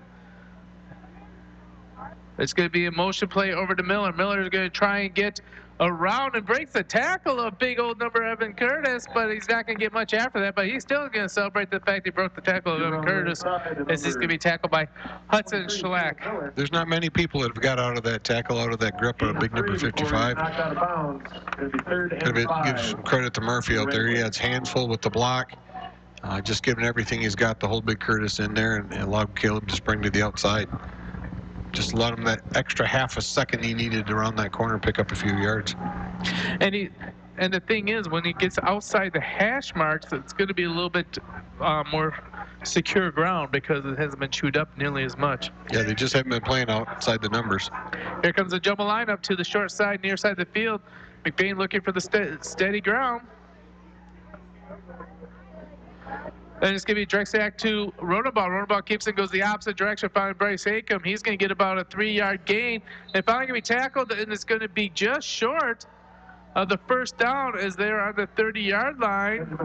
It's going to be a motion play over to Miller. Miller is going to try and get around and breaks the tackle of big old number Evan Curtis, but he's not going to get much after that. But he's still going to celebrate the fact he broke the tackle of Evan Curtis, as he's going to be tackled by Hudson Shellac. There's not many people that have got out of that tackle, out of that grip of a big number 55. Give some credit to Murphy out there. He had his hands full with the block. Just giving everything he's got to hold big Curtis in there and allowed Caleb to spring to the outside. Just allowed him that extra half a second he needed around that corner, pick up a few yards. And the thing is, when he gets outside the hash marks, it's going to be a little bit more secure ground because it hasn't been chewed up nearly as much. Yeah, they just haven't been playing outside the numbers. Here comes the jumble lineup to the short side, near side of the field. McBain looking for the steady ground. Then it's going to be direct sack to Rodenbaugh. Rodenbaugh keeps it, goes the opposite direction, finding Bryce Acom. He's going to get about a 3-yard gain. And finally going to be tackled, and it's going to be just short of the first down as they're on the 30-yard line.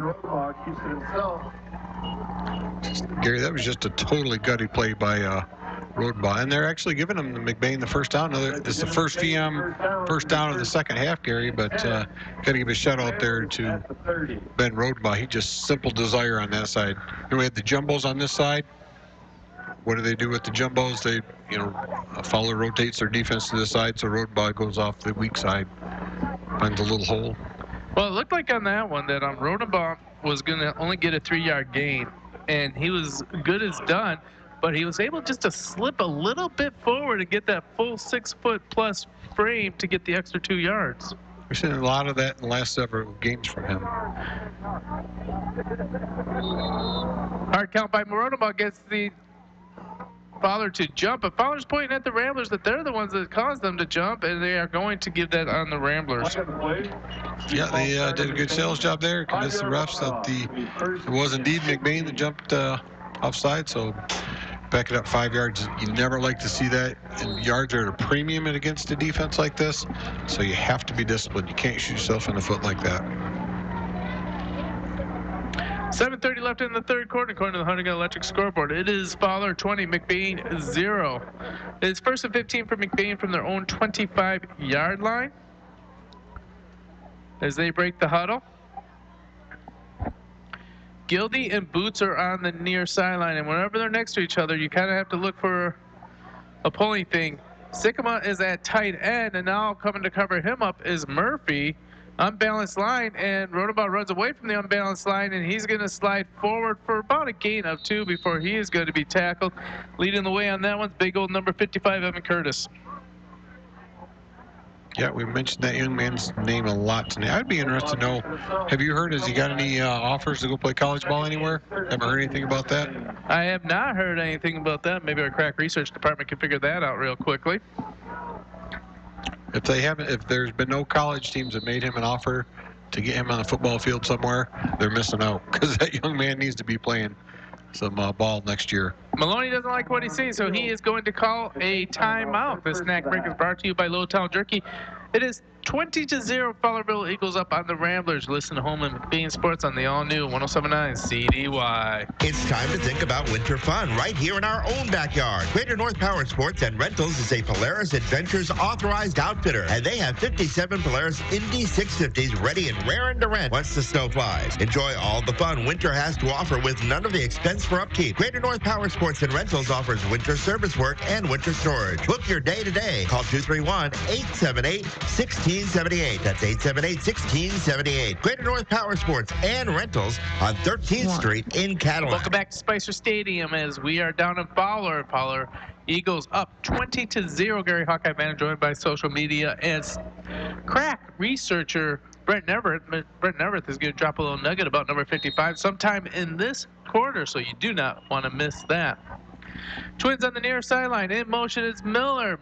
Gary, that was just a totally gutty play by Rodenbaugh. And they're actually giving him the McBain the first down. It's the first first down of the second half, Gary, but got to give a shout out there to Ben Rodenbaugh. He just simple desire on that side. And we had the jumbos on this side. What do they do with the jumbos? They, Fowler rotates their defense to the side, so Rodenbaugh goes off the weak side, finds a little hole. Well, it looked like on that one that Rodenbaugh was going to only get a 3-yard gain, and he was good as done. But he was able just to slip a little bit forward and get that full 6-foot-plus frame to get the extra 2 yards. We've seen a lot of that in the last several games from him. Hard count by Rodenbaugh gets the Fowler to jump. But Fowler's pointing at the Ramblers that they're the ones that caused them to jump, and they are going to give that on the Ramblers. Yeah, they did a good sales job there. Convinced the refs that it was indeed McBain that jumped offside, so back it up 5 yards. You never like to see that, and yards are at a premium against a defense like this, so you have to be disciplined. You can't shoot yourself in the foot like that. 7:30 left in the third quarter, according to the Huntington Electric scoreboard. It is Fowler 20, McBain 0. It's 1st and 15 for McBain from their own 25-yard line as they break the huddle. Gildy and Boots are on the near sideline, and whenever they're next to each other, you kind of have to look for a pulling thing. Sycamore is at tight end, and now coming to cover him up is Murphy. Unbalanced line, and Rodenbaugh runs away from the unbalanced line, and he's going to slide forward for about a gain of 2 before he is going to be tackled. Leading the way on that one's big old number 55, Evan Curtis. Yeah, we mentioned that young man's name a lot tonight. I'd be interested to know, have you heard, has he got any offers to go play college ball anywhere? Ever heard anything about that? I have not heard anything about that. Maybe our crack research department can figure that out real quickly. If they haven't, if there's been no college teams that made him an offer to get him on the football field somewhere, they're missing out, because that young man needs to be playing some ball next year. Maloney doesn't like what he sees, so he is going to call a timeout. This snack break is brought to you by Lowtown Jerky. It is 20-0 Fowlerville Eagles up on the Ramblers. Listen to Home and McBain Sports on the all-new 107.9 CDY. It's time to think about winter fun right here in our own backyard. Greater North Power Sports and Rentals is a Polaris Adventures authorized outfitter, and they have 57 Polaris Indy 650s ready and raring to rent once the snow flies. Enjoy all the fun winter has to offer with none of the expense for upkeep. Greater North Power Sports and Rentals offers winter service work and winter storage. Book your day today. Call 231-878-1678. That's 878-1678. Greater North Power Sports and Rentals on 13th Street in Cadillac. Welcome back to Spicer Stadium as we are down in Fowler. Fowler Eagles up 20-0. Gary Hawkeye Banner joined by social media and crack researcher Brent Neverth. Brent Neverth is going to drop a little nugget about number 55 sometime in this quarter. quarter, so you do not want to miss that. Twins on the near sideline. In motion is Miller.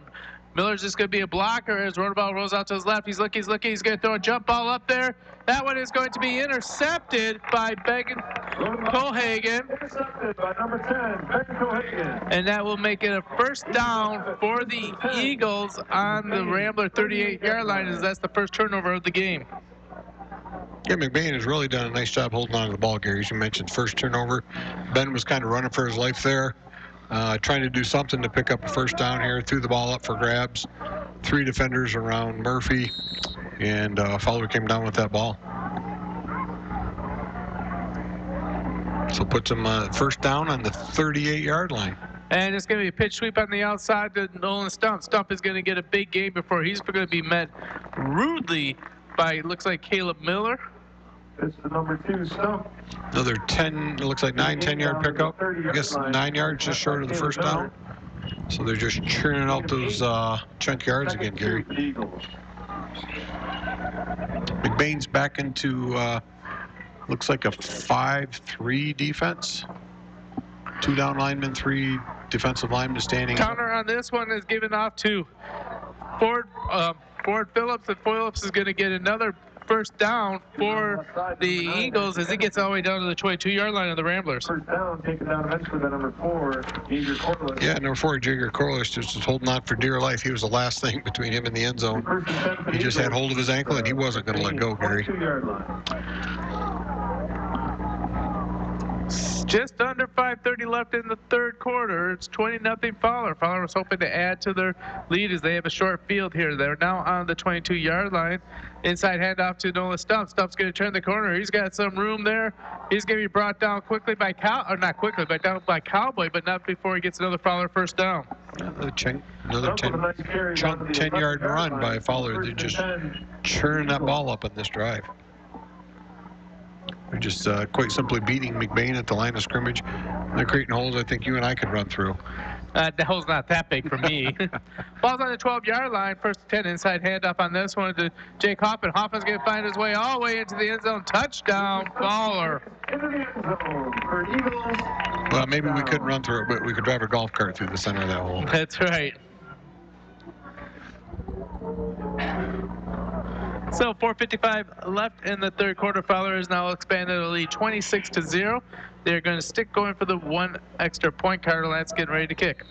Miller's just going to be a blocker as Roosevelt rolls out to his left. He's looking. He's going to throw a jump ball up there. That one is going to be intercepted by Began Cohagen. Intercepted by number 10, Began Cohagen. And that will make it a first down for the Eagles on the Rambler 38-yard line, as that's the first turnover of the game. Yeah, McBain has really done a nice job holding on to the ball, Gary. As you mentioned, first turnover. Ben was kind of running for his life there, trying to do something to pick up a first down here. Threw the ball up for grabs. 3 defenders around Murphy, and Fowler came down with that ball. So puts him first down on the 38-yard line. And it's going to be a pitch sweep on the outside to Nolan Stump. Stump is going to get a big gain before he's going to be met rudely by, looks like, Caleb Miller. It's the number 2, Stump. Another 10, it looks like 9, 10-yard pickup. I guess 9 yards just short of the first down. So they're just churning out those chunk yards again, Gary. McBain's back into, looks like a 5-3 defense. 2 down linemen, 3 defensive linemen standing. Counter on this one is given off to Ford Phillips, and Phillips is going to get another first down for the Eagles as he gets all the way down to the 22-yard line of the Ramblers. First down, taken down eventually by number 4, Jaeger Corliss. Yeah, number 4, Jaeger Corliss, just was holding on for dear life. He was the last thing between him and the end zone. He just had hold of his ankle, and he wasn't going to let go, Gary. Just under 5:30 left in the third quarter. It's 20-0 Fowler. Fowler was hoping to add to their lead as they have a short field here. They're now on the 22-yard line. Inside handoff to Nolan Stump. Stump's going to turn the corner. He's got some room there. He's going to be brought down quickly by not quickly, but down by Cowboy, but not before he gets another Fowler first down. Another 10-yard run by Fowler. They're just churning that ball up on this drive. They're just quite simply beating McBain at the line of scrimmage. They're creating holes I think you and I could run through. The hole's not that big for me. Ball's on the 12-yard line. First and 10, inside handoff on this one to Jake Hoffman. Hoffman's going to find his way all the way into the end zone. Touchdown, Fowler. Well, maybe we couldn't run through it, but we could drive a golf cart through the center of that hole. That's right. So 4:55 left in the third quarter. Fowler has now expanded the lead 26-0. They're going to stick going for the 1 extra point. Carter Lance getting ready to kick.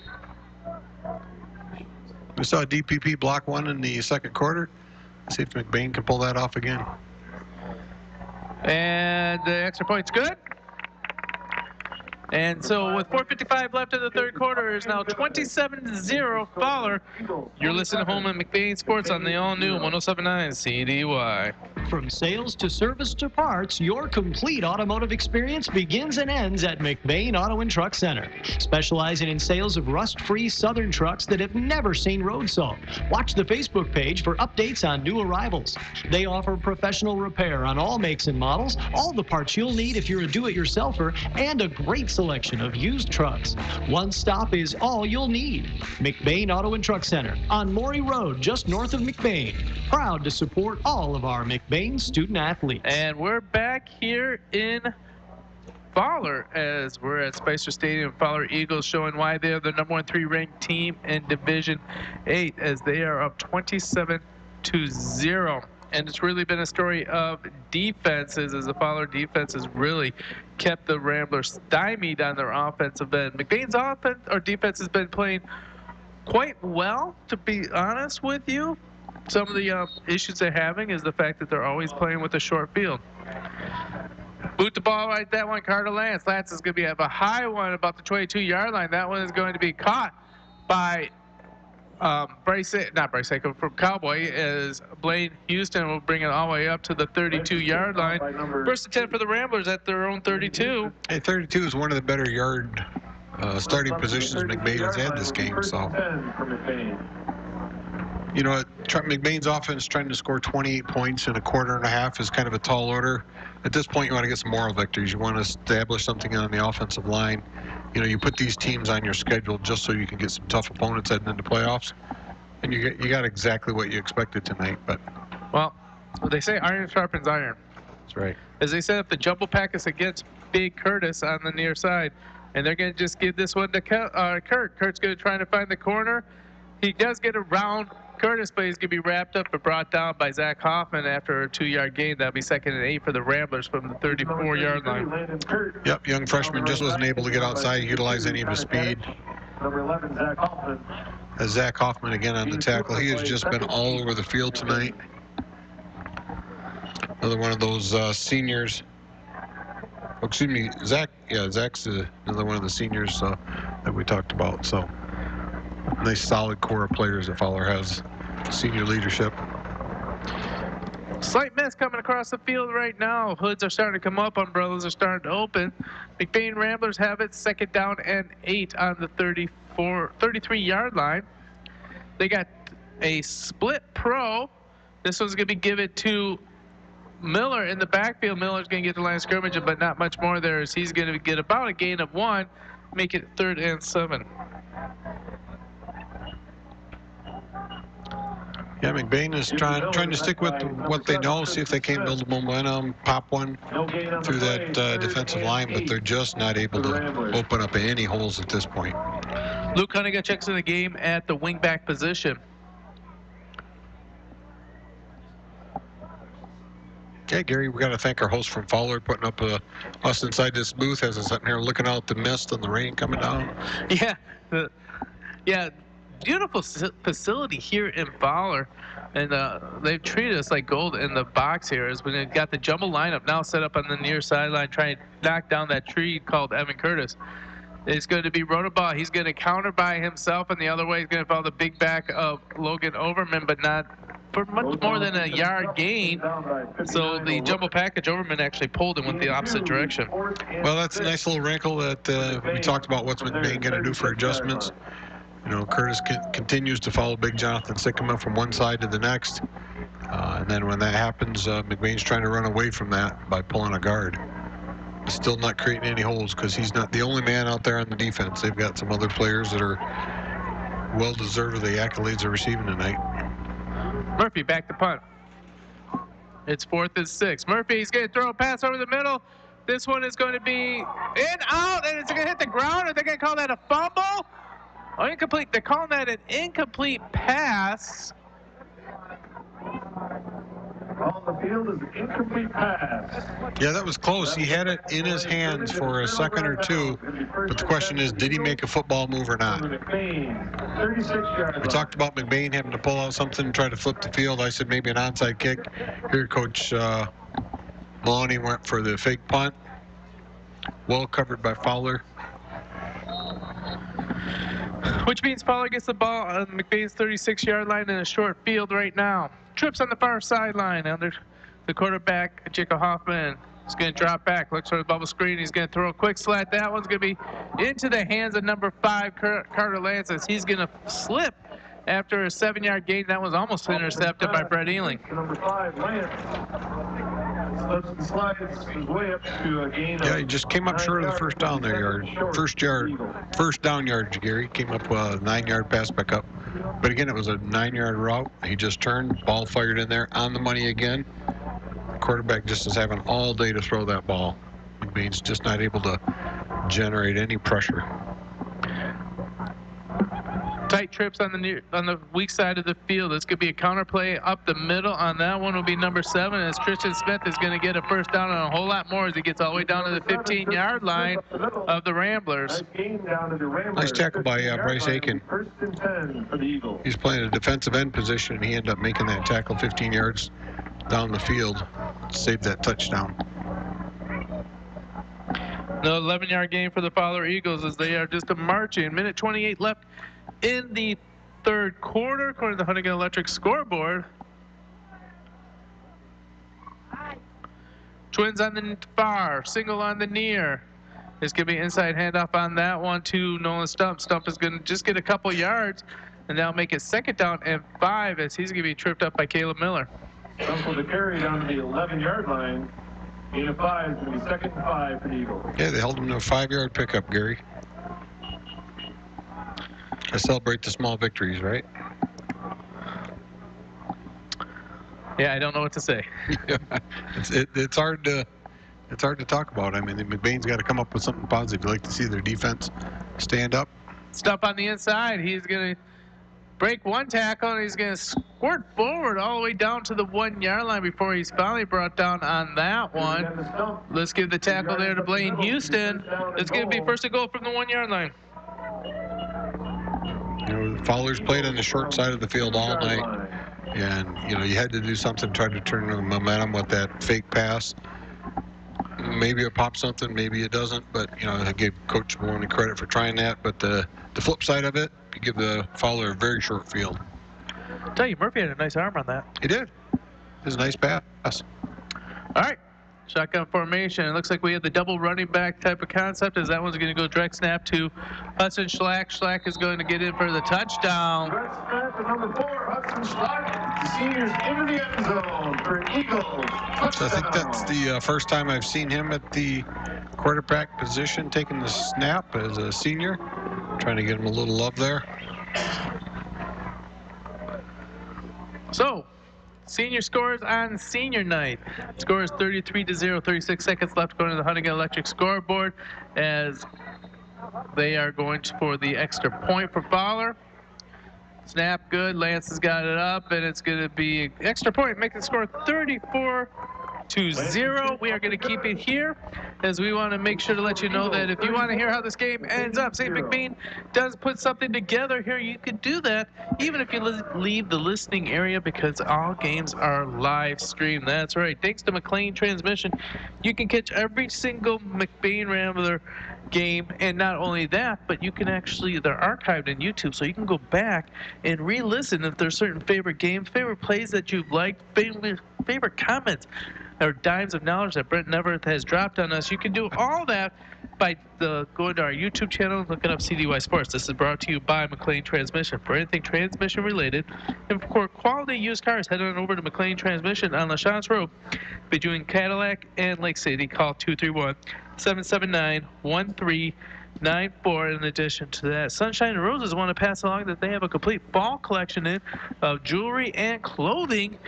We saw DPP block 1 in the second quarter. See if McBain can pull that off again. And the extra point's good. And so with 4:55 left in the third quarter, it's now 27-0 Fowler. You're listening to Home and McBain Sports on the all-new 107.9 CDY. From sales to service to parts, your complete automotive experience begins and ends at McBain Auto and Truck Center. Specializing in sales of rust-free Southern trucks that have never seen road salt. Watch the Facebook page for updates on new arrivals. They offer professional repair on all makes and models, all the parts you'll need if you're a do-it-yourselfer, and a great selection of used trucks. One stop is all you'll need. McBain Auto and Truck Center on Maury Road, just north of McBain. Proud to support all of our McBain student athletes. And we're back here in Fowler as we're at Spicer Stadium. Fowler Eagles showing why they're the number 1 3-ranked team in Division 8 as they are up 27-0. And it's really been a story of defenses as the Fowler defense has really kept the Ramblers stymied on their offensive end. McBain's offense or defense has been playing quite well, to be honest with you. Some of the issues they're having is the fact that they're always playing with a short field. Boot the ball right, that one, Carter Lance. Lance is going to have a high one about the 22-yard line. That one is going to be caught by from Cowboy, as Blaine Houston will bring it all the way up to the 32-yard line. First and 10 for the Ramblers at their own 32. Hey, 32 is one of the better yard starting positions McBain has had this game. So, you know, McBain's offense trying to score 28 points in a quarter and a half is kind of a tall order. At this point, you want to get some moral victories. You want to establish something on the offensive line. You know, you put these teams on your schedule just so you can get some tough opponents heading into playoffs, and you got exactly what you expected tonight. But well, they say iron sharpens iron. That's right. As they set up the jumbo packets against Big Curtis on the near side. And they're going to just give this one to Kurt. Kurt's going to try to find the corner. He does get around Curtis, but he's going to be wrapped up and brought down by Zach Hoffman after a 2-yard gain. That'll be 2nd and 8 for the Ramblers from the 34-yard line. Yep, young freshman just wasn't able to get outside, utilize any of his speed. Number 11, Zach Hoffman. As Zach Hoffman again on the tackle. He has just been all over the field tonight. Another one of those seniors. Oh, excuse me, Zach. Yeah, Zach's another one of the seniors that we talked about. So, nice solid core of players that Fowler has. Senior leadership. Slight miss coming across the field right now. Hoods are starting to come up. Umbrellas are starting to open. McBain Ramblers have it 2nd down and 8 on the 33-yard line. They got a split pro. This one's going to be given to Miller in the backfield. Miller's going to get the line of scrimmage, but not much more there, as he's going to get about a gain of 1, make it 3rd and 7. Yeah, McBain is trying to stick with what they know, see if they can't build momentum, pop one through that defensive line, but they're just not able to open up any holes at this point. Luke Hunnigan checks in the game at the wingback position. Okay, Gary, we got to thank our host from Fowler putting up us inside this booth as I'm sitting here looking out the mist and the rain coming down. Yeah, beautiful facility here in Fowler, and they've treated us like gold in the box here. As we got the jumbo lineup now set up on the near sideline, trying to knock down that tree called Evan Curtis. It's going to be Rodabaugh. He's going to counter by himself, and the other way he's going to follow the big back of Logan Overman, but not for much more than a yard gain. So the jumbo package, Overman actually pulled and went the opposite direction. Well, that's a nice little wrinkle that we talked about what's McBain going to do for adjustments. You know, Curtis continues to follow Big Jonathan Sickema from one side to the next. And then when that happens, McBain's trying to run away from that by pulling a guard. Still not creating any holes because he's not the only man out there on the defense. They've got some other players that are well-deserved of the accolades they're receiving tonight. Murphy back to punt. It's 4th and 6. Murphy's going to throw a pass over the middle. This one is going to be in, out, and it's going to hit the ground. Are they going to call that a fumble? Oh, incomplete. They're calling that an incomplete pass. On the field is an incomplete pass. Yeah, that was close. He had it in his hands for a second or two, but the question is, did he make a football move or not? We talked about McBain having to pull out something and try to flip the field. I said maybe an onside kick. Here, Coach Maloney went for the fake punt. Well covered by Fowler. Which means Fowler gets the ball on McBain's 36-yard line in a short field right now. Trips on the far sideline under the quarterback, Jacob Hoffman. He's going to drop back, looks for the bubble screen. He's going to throw a quick slat. That one's going to be into the hands of number 5, Carter Lances. He's going to slip after a 7-yard gain. That was almost intercepted by Brett Ealing. Number 5, Lance. Slips and slides his way up to a gain of. Yeah, he just came up short of the first down there, first down yardage, Gary. Came up with a 9-yard pass back up. But again, it was a 9-yard route. He just turned, ball fired in there, on the money again. The quarterback just is having all day to throw that ball. McBain's just not able to generate any pressure. Tight trips on the weak side of the field. This could be a counter play up the middle. On that one will be number 7, as Christian Smith is going to get a first down and a whole lot more as he gets all the way down to the 15-yard line of the Ramblers. Nice tackle by Bryce Aiken. He's playing a defensive end position, and he ended up making that tackle 15 yards down the field. Saved that touchdown. No 11-yard gain for the Fowler Eagles as they are just marching. Minute 28 left in the third quarter, according to the Hunnigan Electric scoreboard. Twins on the far, single on the near. It's going to be inside handoff on that one to Nolan Stump. Stump is going to just get a couple yards, and that'll make it 2nd down and 5 as he's going to be tripped up by Caleb Miller. Stump with the carry down to the 11-yard line. Gain of 5 is going to be 2nd and 5 for the Eagles. Yeah, they held him to a 5-yard pickup, Gary. I celebrate the small victories, right? Yeah, I don't know what to say. Yeah, it's hard to talk about. I mean, McBain's got to come up with something positive. You like to see their defense stand up. Stuff on the inside. He's going to break one tackle, and he's going to squirt forward all the way down to the 1 yard line before he's finally brought down on that one. Let's give the tackle there to Blaine Houston. It's going to be first and goal from the 1 yard line. You know, Fowler's played on the short side of the field all night, and you know, you had to do something to try to turn the momentum with that fake pass. Maybe it pops something, maybe it doesn't, but you know, I give Coach Maloney credit for trying that. But the flip side of it, you give the Fowler a very short field. I'll tell you, Murphy had a nice arm on that. He did. It was a nice pass. All right. Shotgun formation. It looks like we have the double running back type of concept, as that one's going to go direct snap to Hudson Schlack. Schlack is going to get in for the touchdown. Direct snap to number 4, Hudson Schlack. Seniors into the end zone for Eagles. So I think that's the first time I've seen him at the quarterback position taking the snap as a senior. Trying to get him a little love there. So, senior scores on senior night. Score is 33-0, 36 seconds left going to the Huntington Electric scoreboard as they are going for the extra point for Fowler. Snap good. Lance has got it up, and it's going to be extra point, making the score 34-0. We are going to keep it here as we want to make sure to let you know that if you want to hear how this game ends up, St. McBain does put something together here. You can do that even if you leave the listening area, because all games are live streamed. That's right. Thanks to McLean Transmission, you can catch every single McBain Rambler game, and not only that, but you can actually, they're archived in YouTube, so you can go back and re-listen if there's certain favorite games, favorite plays that you've liked, favorite comments or dimes of knowledge that Brent Neverth has dropped on us. You can do all that by going to our YouTube channel and looking up CDY Sports. This is brought to you by McLean Transmission. For anything transmission related and for quality used cars, head on over to McLean Transmission on LaChance Road between Cadillac and Lake City. Call 231-779-1394. In addition to that, Sunshine and Roses want to pass along that they have a complete fall collection in of jewelry and clothing.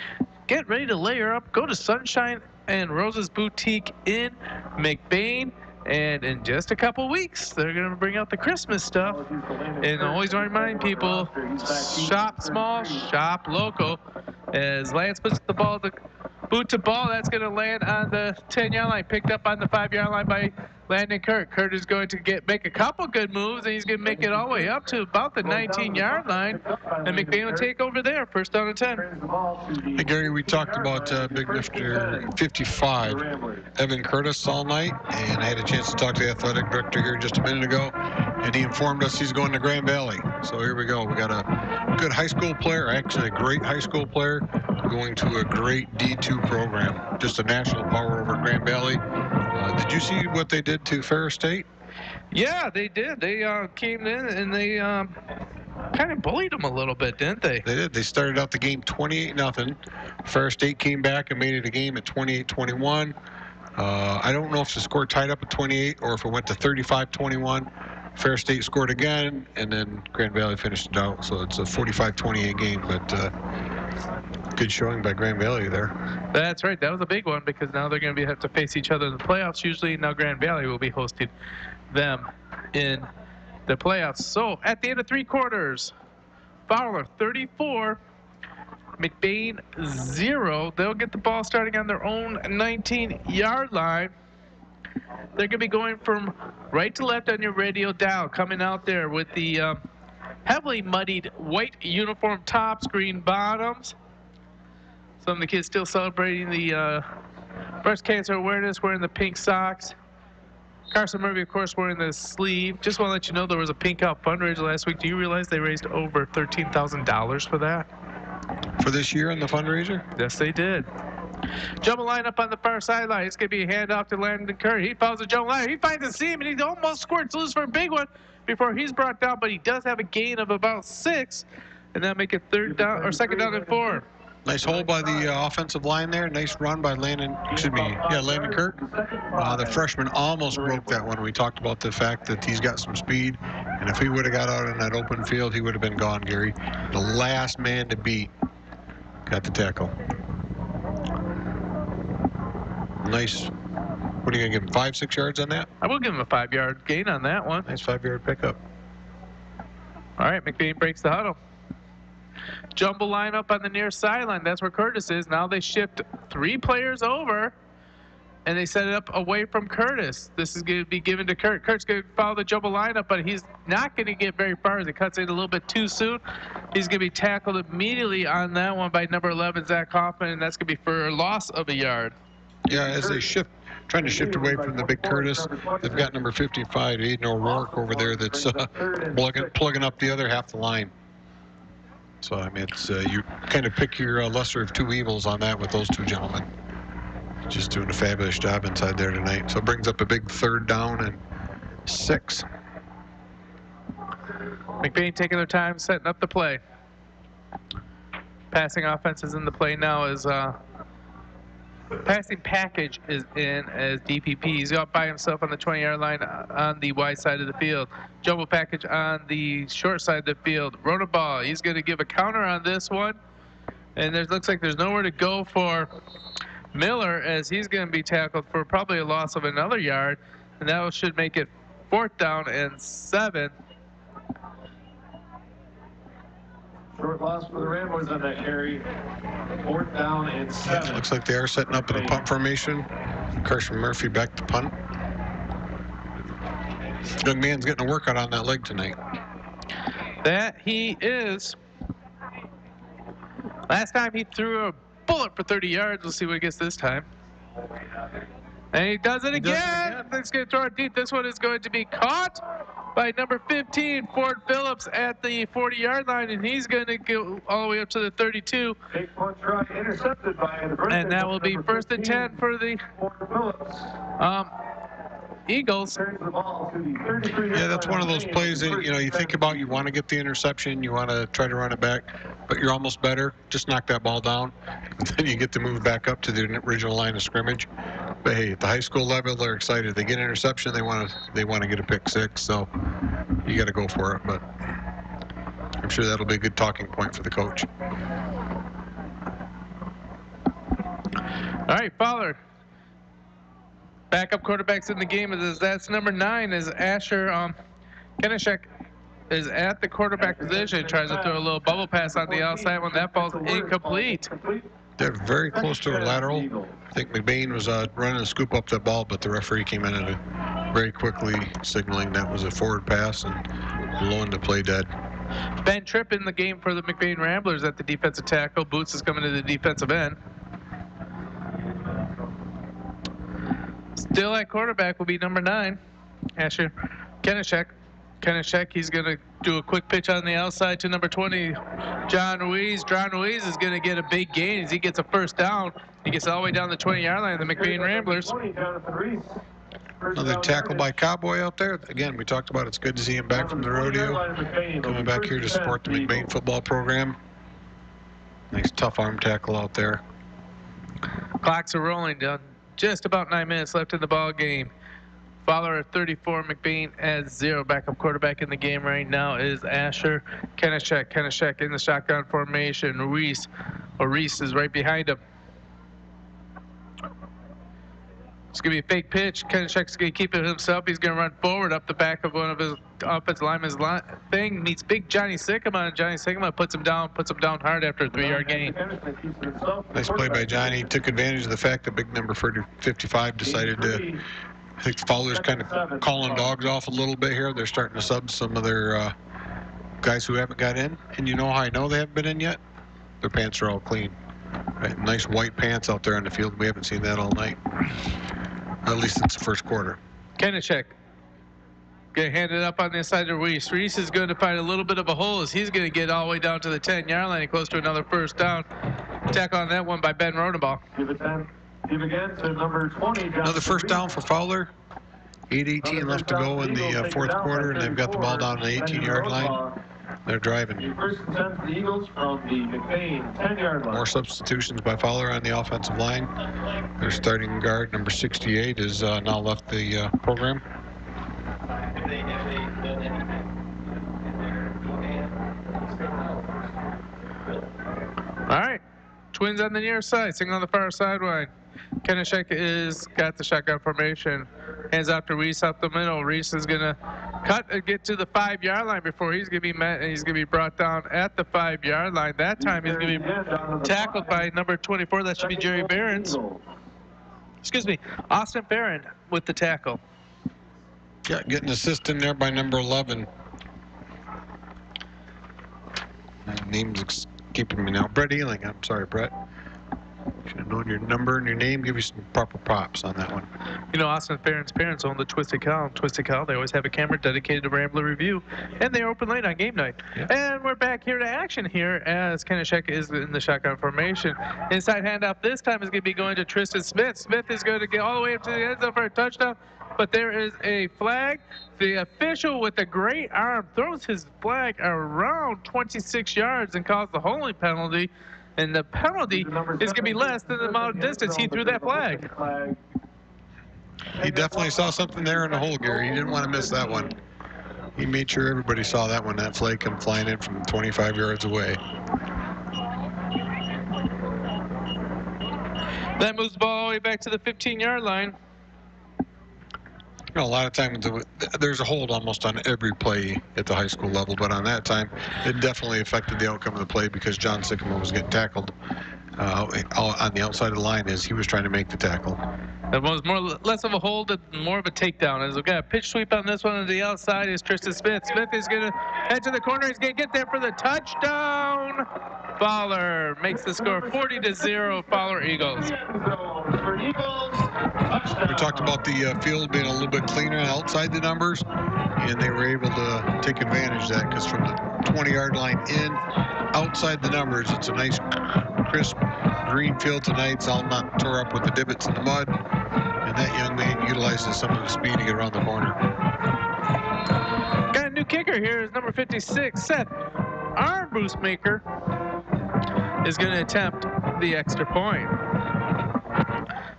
Get ready to layer up. Go to Sunshine and Roses Boutique in McBain. And in just a couple weeks, they're going to bring out the Christmas stuff. And always remind people, shop small, shop local. As Lance puts the ball, the boot to ball, that's going to land on the 10-yard line. Picked up on the 5-yard line by Landon Kurt. Kurt is going to make a couple good moves, and he's going to make it all the way up to about the 19-yard line. And McBain will take over there, first down and 10. Hey, Gary, we talked about Big Lifter 55, Evan Curtis, all night, and I had a chance to talk to the athletic director here just a minute ago, and he informed us he's going to Grand Valley. So here we go. We got a good high school player, actually a great high school player, going to a great D2 program, just a national power over Grand Valley. Did you see what they did to Ferris State? Yeah, they did. They came in and they kind of bullied them a little bit, didn't they? They did. They started out the game 28-0. Ferris State came back and made it a game at 28-21. I don't know if the score tied up at 28 or if it went to 35-21. Ferris State scored again, and then Grand Valley finished it out. So it's a 45-28 game, but good showing by Grand Valley there. That's right. That was a big one because now they're going to have to face each other in the playoffs. Usually now Grand Valley will be hosting them in the playoffs. So at the end of 3 quarters, Fowler 34, McBain 0. They'll get the ball starting on their own 19-yard line. They're going to be going from right to left on your radio dial, coming out there with the heavily muddied white uniform tops, green bottoms. Some of the kids still celebrating the breast cancer awareness, wearing the pink socks. Carson Murphy, of course, wearing the sleeve. Just want to let you know there was a Pink Out fundraiser last week. Do you realize they raised over $13,000 for that? For this year in the fundraiser? Yes, they did. Jumble line up on the far sideline. It's going to be a handoff to Landon Curry. He follows the jumble line. He finds a seam, and he almost squirts loose for a big one before he's brought down, but he does have a gain of about 6, and that'll make it second down and 4. Nice hold by the offensive line there. Nice run by Landon Kurt. The freshman almost broke that one. We talked about the fact that he's got some speed, and if he would have got out in that open field, he would have been gone, Gary. The last man to beat got the tackle. Nice. What are you going to give him, 5, 6 yards on that? I will give him a 5-yard gain on that one. Nice 5-yard pickup. All right, McBain breaks the huddle. Jumble lineup on the near sideline. That's where Curtis is. Now they shift 3 players over, and they set it up away from Curtis. This is going to be given to Kurt. Kurt's going to follow the jumble lineup, but he's not going to get very far as he cuts in a little bit too soon. He's going to be tackled immediately on that one by number 11, Zach Hoffman, and that's going to be for a loss of a yard. Yeah, as they trying to shift away from the big Curtis, they've got number 55, Aiden O'Rourke, over there that's plugging up the other half the line. So, I mean, it's you kind of pick your lesser of 2 evils on that with those 2 gentlemen. Just doing a fabulous job inside there tonight. So it brings up a big 3rd down and 6. McBain taking their time, setting up the play. Passing offense is in the play now as passing package is in as DPP. He's out by himself on the 20-yard line on the wide side of the field. Jumbo package on the short side of the field. Run a ball. He's going to give a counter on this one. And there looks like there's nowhere to go for Miller as he's going to be tackled for probably a loss of another yard. And that should make it 4th down and 7. Short loss for the Ramblers on that carry. 4th down and 7. Looks like they are setting up in a punt formation. Carson Murphy back to punt. Young man's getting a workout on that leg tonight. That he is. Last time he threw a bullet for 30 yards. We'll see what he gets this time. And he does it again. He's going to throw it deep. This one is going to be caught by number 15, Ford Phillips, at the 40-yard line, and he's going to go all the way up to the 32. And that will be 1st and 10 for the Eagles. Yeah, that's one of those plays that, you think about, you want to get the interception, you want to try to run it back, but you're almost better. Just knock that ball down, and then you get to move back up to the original line of scrimmage. But hey, at the high school level, they're excited. They get an interception, they want to get a pick 6, so you got to go for it. But I'm sure that'll be a good talking point for the coach. All right, Fowler. Backup quarterbacks in the game. That's number 9 is Asher Kenishek is at the quarterback position. Tries to throw a little bubble pass on the outside one. That falls incomplete. They're very close to a lateral. I think McBain was running to scoop up the ball, but the referee came in and very quickly signaling that was a forward pass and blowing the play dead. Ben Tripp in the game for the McBain Ramblers at the defensive tackle. Boots is coming to the defensive end. Still at quarterback will be number 9, Asher Kenishek. Kenishek, he's going to do a quick pitch on the outside to number 20, John Ruiz. John Ruiz is going to get a big gain as he gets a 1st down. He gets all the way down the 20-yard line of the McBain Ramblers. Another tackle by Cowboy out there. Again, we talked about it's good to see him back from the rodeo, coming back here to support the McBain football program. Nice tough arm tackle out there. Clocks are rolling down. Just about 9 minutes left in the ball game. Fowler at 34, McBain at 0. Backup quarterback in the game right now is Asher Kenishek. Kenishek in the shotgun formation. Reese is right behind him. It's going to be a fake pitch. Kenishek's going to keep it himself. He's going to run forward up the back of one of his offensive linemen's thing. Meets big Johnny Sycamore, and Johnny Sycamore puts him down hard after a 3-yard gain. Nice play by Johnny. Took advantage of the fact that big number 55 decided to, I think Fowler's kind of calling dogs off a little bit here. They're starting to sub some of their guys who haven't got in. And you know how I know they haven't been in yet? Their pants are all clean. Right? Nice white pants out there on the field. We haven't seen that all night. At least it's the first quarter. Kenishek going to hand it up on the inside to Reese. Reese is going to find a little bit of a hole as he's going to get all the way down to the 10-yard line and close to another 1st down. Tackle on that one by Ben Rodenbaugh. Give again to number 20. Another 1st down for Fowler. 8:18 left to go in the 4th quarter, and they've got the ball down on the 18-yard line. They're driving. 1st and 10 for the Eagles from the McBain 10-yard line. More substitutions by Fowler on the offensive line. Their starting guard, number 68, is now left the program. All right. Twins on the near side, sitting on the far sideline. Kenishek is got the shotgun formation. Hands off to Reese up the middle. Reese is going to cut and get to the 5-yard line before he's going to be met, and he's going to be brought down at the 5-yard line. That time he's going to be tackled by number 24. That should be Jerry Behrens. Excuse me, Austin Barron with the tackle. Yeah, getting assist in there by number 11. Name's escaping me now. Brett Ealing. I'm sorry, Brett. Should have known your number and your name. Give you some proper props on that one. You know, Austin Barron's parents own the Twisted Cow. Twisted Cow, they always have a camera dedicated to Rambler Review, and they open late on game night. Yeah. And we're back here to action here as Kenishek is in the shotgun formation. Inside handoff this time is going to be going to Tristan Smith. Smith is going to get all the way up to the end zone for a touchdown, but there is a flag. The official with a great arm throws his flag around 26 yards and calls the holding penalty. And the penalty is going to be less than the amount of distance he threw that flag. He definitely saw something there in the hole, Gary. He didn't want to miss that one. He made sure everybody saw that one. That flag come flying in from 25 yards away. That moves the ball all the way back to the 15-yard line. You know, a lot of times there's a hold almost on every play at the high school level, but on that time, it definitely affected the outcome of the play because John Sycamore was getting tackled on the outside of the line as he was trying to make the tackle. It was less of a hold and more of a takedown. As we've got a pitch sweep on this one. On the outside is Tristan Smith. Smith is going to head to the corner. He's going to get there for the touchdown. Fowler makes the score 40-0. Fowler Eagles. We talked about the field being a little bit cleaner outside the numbers, and they were able to take advantage of that because from the 20-yard line in, outside the numbers, it's a nice, crisp green field tonight. It's all not tore up with the divots in the mud, and that young man utilizes some of the speed to get around the corner. Got a new kicker here is number 56, Seth Armbruster is going to attempt the extra point.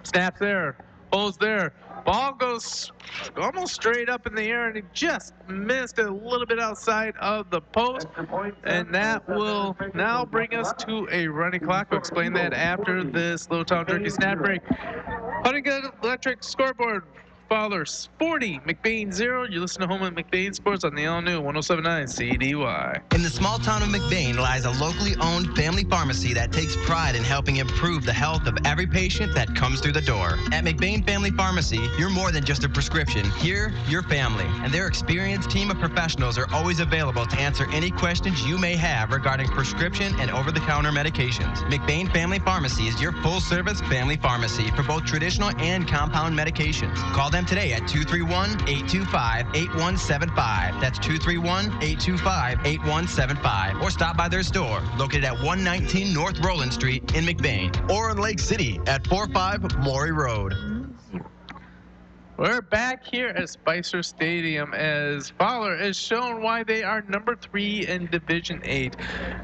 Snap there, holds there. Ball goes almost straight up in the air, and he just missed it a little bit outside of the post. And that will now bring us to a running clock. We'll explain that after this Little Town Turkey snap break. Huntington Electric scoreboard. Fowler's 40, McBain 0. You listen to Home at McBain Sports on the all-new 107.9 CDY. In the small town of McBain lies a locally owned family pharmacy that takes pride in helping improve the health of every patient that comes through the door. At McBain Family Pharmacy, you're more than just a prescription. Here, you're family, and their experienced team of professionals are always available to answer any questions you may have regarding prescription and over-the-counter medications. McBain Family Pharmacy is your full-service family pharmacy for both traditional and compound medications. Call them today at 231-825-8175. That's 231-825-8175. Or stop by their store, located at 119 North Roland Street in McBain. Or in Lake City at 45 Maury Road. We're back here at Spicer Stadium as Fowler has shown why they are number 3 in Division 8.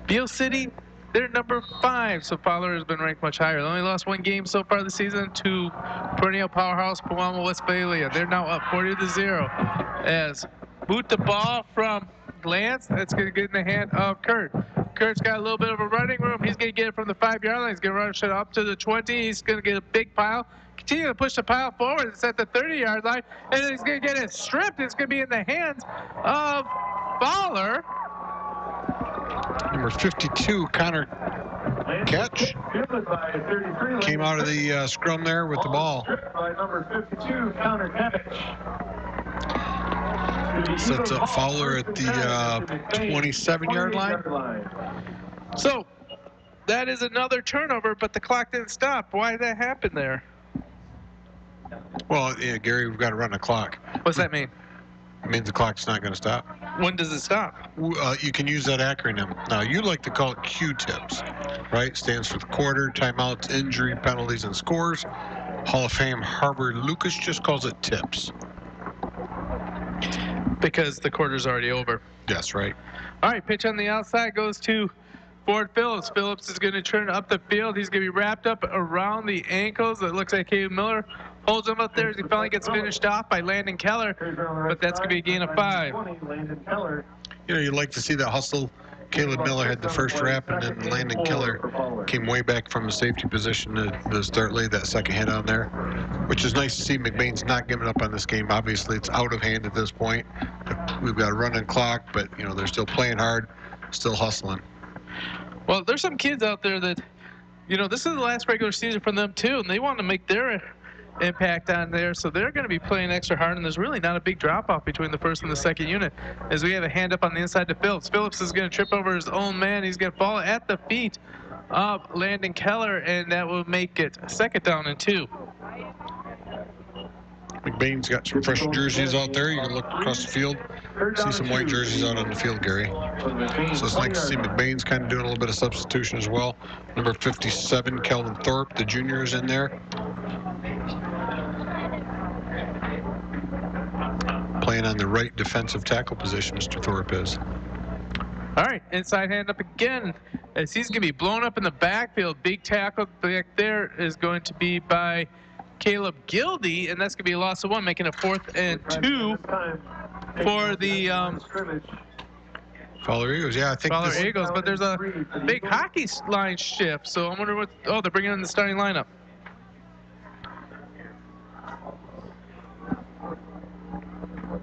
Beale City, they're number 5, so Fowler has been ranked much higher. They only lost 1 game so far this season to perennial powerhouse Pewamo Westphalia. They're now up 40-0 as boot the ball from Lance. That's going to get in the hand of Kurt. Kurt's got a little bit of a running room. He's going to get it from the 5-yard line. He's going to rush it up to the 20. He's going to get a big pile. Continue to push the pile forward. It's at the 30-yard line, and he's going to get it stripped. It's going to be in the hands of Fowler. Number 52, Connor Ketch, came out of the scrum there with the ball. Number 52, Connor Ketch. Sets up Fowler at the 27-yard line. So that is another turnover, but the clock didn't stop. Why did that happen there? Well, yeah, Gary, we've got to run the clock. What's that mean? It means the clock's not going to stop. When does it stop? You can use that acronym. Now, you like to call it Q-tips, right? Stands for the quarter, timeouts, injury, penalties, and scores. Hall of Fame Harbor Lucas just calls it tips. Because the quarter's already over. Yes, right. All right, pitch on the outside goes to Ford Phillips. Phillips is going to turn up the field. He's going to be wrapped up around the ankles. It looks like Caleb Miller holds him up there as he finally gets finished off by Landon Keller, but that's going to be a gain of 5. You know, you'd like to see that hustle Caleb Miller had the first rap, and then Landon Keller came way back from a safety position to start lay that second hit on there, which is nice to see. McBain's not giving up on this game. Obviously, it's out of hand at this point. We've got a running clock, but, you know, they're still playing hard, still hustling. Well, there's some kids out there that, you know, this is the last regular season for them, too, and they want to make their impact on there, so they're going to be playing extra hard, and there's really not a big drop-off between the first and the second unit, as we have a hand up on the inside to Phillips. Phillips is going to trip over his own man. He's going to fall at the feet of Landon Keller, and that will make it 2nd down and 2. McBain's got some fresh jerseys out there. You can look across the field, see some white jerseys out on the field, Gary. So it's nice to see McBain's kind of doing a little bit of substitution as well. Number 57, Kelvin Thorpe, the junior, is in there. Playing on the right defensive tackle position, Mr. Thorpe is. All right, inside hand up again, as he's going to be blown up in the backfield. Big tackle back there is going to be by Caleb Gildy, and that's going to be a loss of 1, making it 4th and 2 for the Fowler Eagles. Yeah, I think Fowler Eagles, but there's a big hockey line shift, so I wonder what, oh, they're bringing in the starting lineup.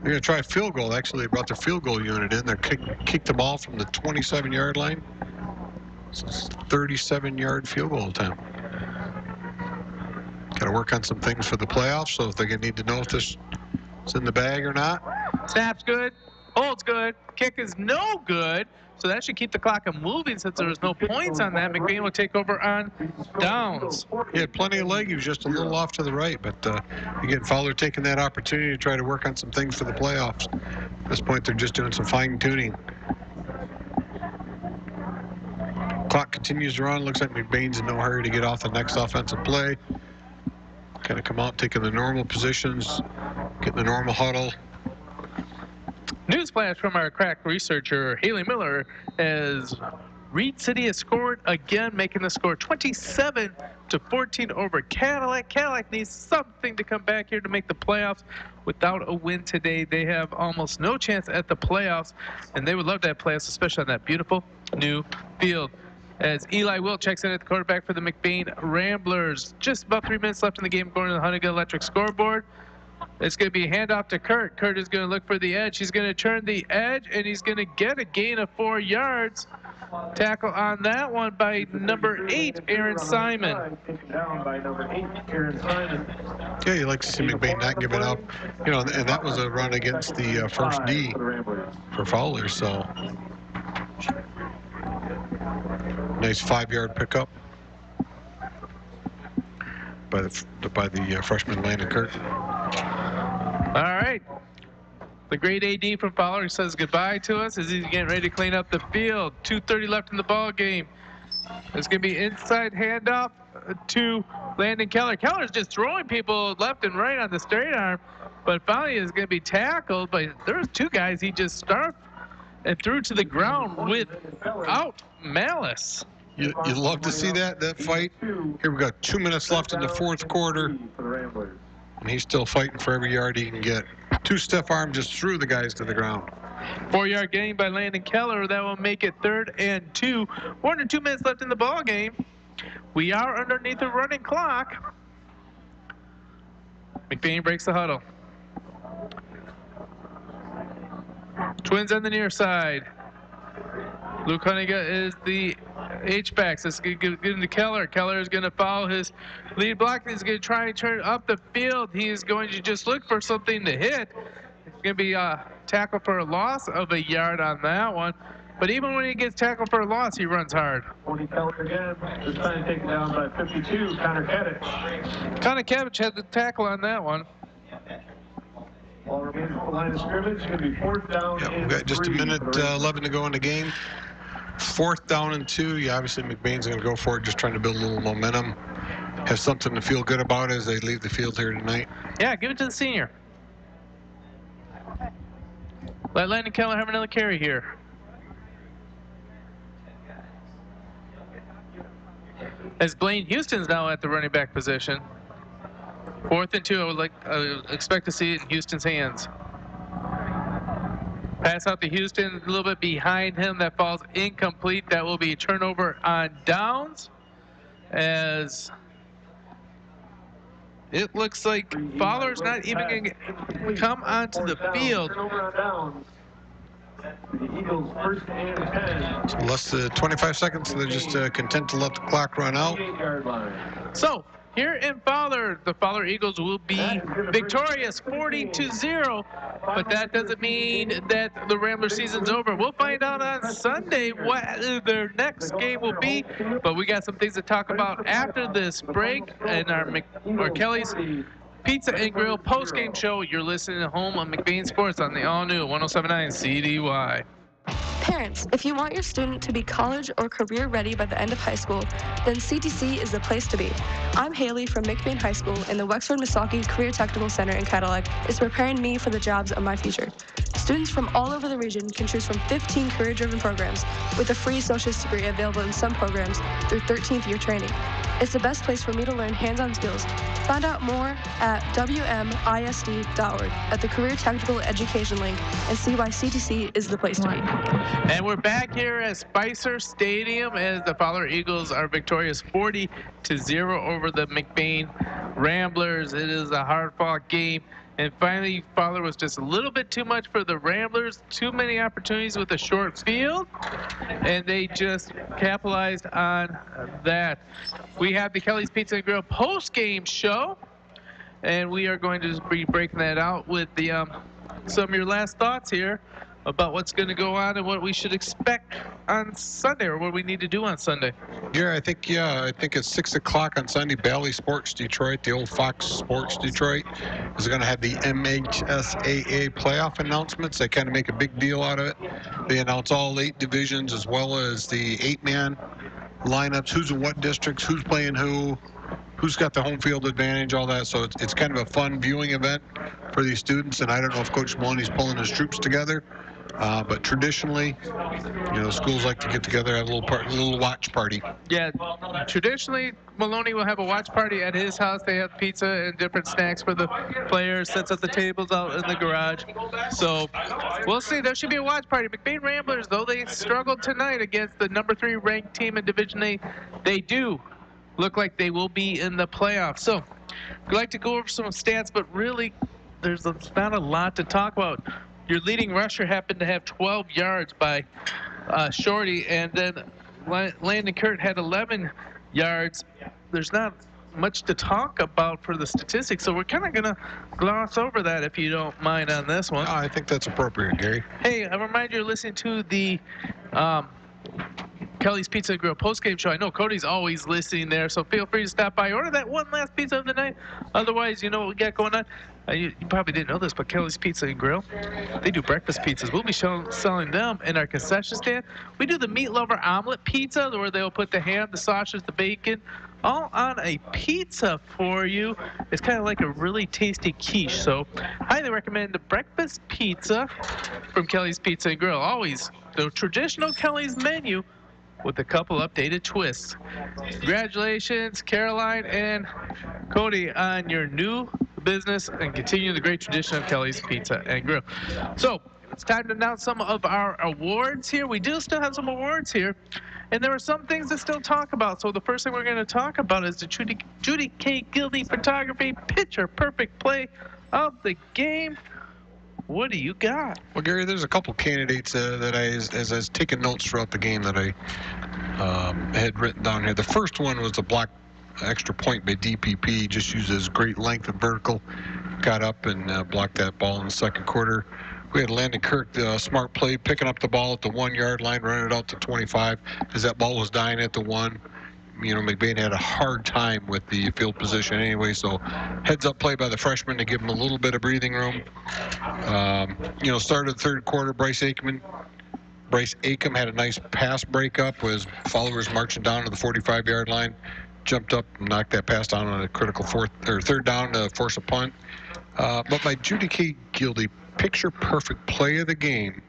They're going to try a field goal. Actually, they brought their field goal unit in. They're kicked the ball from the 27-yard line. So it's a 37-yard field goal attempt. Got to work on some things for the playoffs, so if they're going to need to know if this is in the bag or not. Snap's good. Hold's good. Kick is no good. So that should keep the clock moving since there's no points on that. McBain will take over on downs. He had plenty of leg. He was just a little off to the right. But, again, Fowler taking that opportunity to try to work on some things for the playoffs. At this point, they're just doing some fine-tuning. Clock continues to run. Looks like McBain's in no hurry to get off the next offensive play. Kind of come out, taking the normal positions, getting the normal huddle. Newsflash from our crack researcher, Haley Miller, as Reed City has scored again, making the score 27-14 over Cadillac. Cadillac needs something to come back here to make the playoffs. Without a win today, they have almost no chance at the playoffs, and they would love to have playoffs, especially on that beautiful new field. As Eli Wilt checks in at the quarterback for the McBain Ramblers. Just about 3 minutes left in the game, going to the Huntington Electric scoreboard. It's going to be a handoff to Kurt. Kurt is going to look for the edge. He's going to turn the edge, and he's going to get a gain of 4 yards. Tackle on that one by number 8, Aaron Simon. Down by number 8, Aaron Simon. Yeah, you like to see McBain not giving up. You know, and that was a run against the first D for Fowler, so. Nice 5-yard pickup by the freshman Landon Kurt. All right. The great AD from Fowler says goodbye to us as he's getting ready to clean up the field. 2:30 left in the ball game. It's going to be inside handoff to Landon Keller. Keller's just throwing people left and right on the straight arm, but finally is going to be tackled. But there's 2 guys he just starved and threw to the ground without malice. You love to see that fight. Here we got 2 minutes left in the 4th quarter, and he's still fighting for every yard he can get. 2 stiff arms just threw the guys to the ground. 4-yard gain by Landon Keller. That will make it 3rd and 2. 1 and 2 minutes left in the ball game. We are underneath the running clock. McBain breaks the huddle. Twins on the near side. Luke Hunniga is the H-backs. This is going to get into Keller. Keller is going to follow his lead block. He's going to try and turn up the field. He is going to just look for something to hit. It's going to be a tackle for a loss of a yard on that one. But even when he gets tackled for a loss, he runs hard. Tony Keller again. This time taken down by 52, Connor Kadich. Connor Kadich had the tackle on that one. Ball remains at the line of scrimmage. It's going to be 4th down. Yeah, we've got just a minute 11 to go in the game. 4th down and 2. Yeah, obviously McBain's going to go for it, just trying to build a little momentum. Have something to feel good about as they leave the field here tonight. Yeah, give it to the senior. Let Landon Keller have another carry here. As Blaine Houston's now at the running back position. 4th and 2. I would expect to see it in Houston's hands. Pass out to Houston, a little bit behind him. That falls incomplete. That will be a turnover on downs, as it looks like Fowler's not even going to come onto the field. The Eagles first and 10. So less than 25 seconds, so they're just content to let the clock run out. So here in Fowler, the Fowler Eagles will be victorious 40-0, but that doesn't mean that the Rambler season's over. We'll find out on Sunday what their next game will be, but we got some things to talk about after this break in our Kelly's Pizza and Grill post-game show. You're listening at home on McBain Sports on the all-new 107.9 CDY. Parents, if you want your student to be college or career ready by the end of high school, then CTC is the place to be. I'm Haley from McBain High School, and the Wexford-Missaukee Career Technical Center in Cadillac is preparing me for the jobs of my future. Students from all over the region can choose from 15 career-driven programs with a free associate's degree available in some programs through 13th year training. It's the best place for me to learn hands-on skills. Find out more at WMISD.org at the Career Technical Education link and see why CTC is the place to be. And we're back here at Spicer Stadium as the Fowler Eagles are victorious 40-0 over the McBain Ramblers. It is a hard-fought game. And finally, Fowler was just a little bit too much for the Ramblers. Too many opportunities with a short field, and they just capitalized on that. We have the Kelly's Pizza and Grill post-game show, and we are going to be breaking that out with the some of your last thoughts here about what's going to go on and what we should expect on Sunday, or what we need to do on Sunday. Yeah, I think it's 6 o'clock on Sunday. Bally Sports Detroit, the old Fox Sports Detroit, is going to have the MHSAA playoff announcements. They kind of make a big deal out of it. They announce all 8 divisions as well as the 8-man lineups, who's in what districts, who's playing who's got the home field advantage, all that. So it's kind of a fun viewing event for these students. And I don't know if Coach Maloney's pulling his troops together. But traditionally, schools like to get together, have a little watch party. Yeah, traditionally, Maloney will have a watch party at his house. They have pizza and different snacks for the players, sets up the tables out in the garage. So we'll see. There should be a watch party. McBain Ramblers, though they struggled tonight against the number 3 ranked team in Division A, they do look like they will be in the playoffs. So we'd like to go over some stats, but really there's not a lot to talk about. Your leading rusher happened to have 12 yards by Shorty, and then Landon Kurt had 11 yards. There's not much to talk about for the statistics, so we're kind of going to gloss over that if you don't mind on this one. No, I think that's appropriate, Gary. Hey, I remind you, you're listening to the Kelly's Pizza and Grill post-game show. I know Cody's always listening there, so feel free to stop by. Order that one last pizza of the night. Otherwise, you know what we got going on. You probably didn't know this, but Kelly's Pizza and Grill, they do breakfast pizzas. We'll be selling them in our concession stand. We do the Meat Lover Omelet Pizza, where they'll put the ham, the sausage, the bacon, all on a pizza for you. It's kind of like a really tasty quiche. So highly recommend the breakfast pizza from Kelly's Pizza and Grill. Always the traditional Kelly's menu with a couple updated twists. Congratulations, Caroline and Cody, on your new business, and continue the great tradition of Kelly's Pizza and Grill. So it's time to announce some of our awards here. We do still have some awards here, and there are some things to still talk about. So the first thing we're going to talk about is the Judy K. Gildy Photography Picture Perfect Play of the Game. What do you got? Well, Gary, there's a couple candidates that as I was taking notes throughout the game that I had written down here. The first one was the block extra point by DPP. Just used his great length and vertical. Got up and blocked that ball in the second quarter. We had Landon Kirk, smart play, picking up the ball at the 1-yard line, running it out to 25 as that ball was dying at the 1. McBain had a hard time with the field position anyway, so heads up play by the freshman to give him a little bit of breathing room. Started the third quarter, Bryce Aikman had a nice pass breakup as followers marching down to the 45-yard line, jumped up and knocked that pass down on a critical third down to force a punt. But my Judy K. Gildy picture perfect play of the game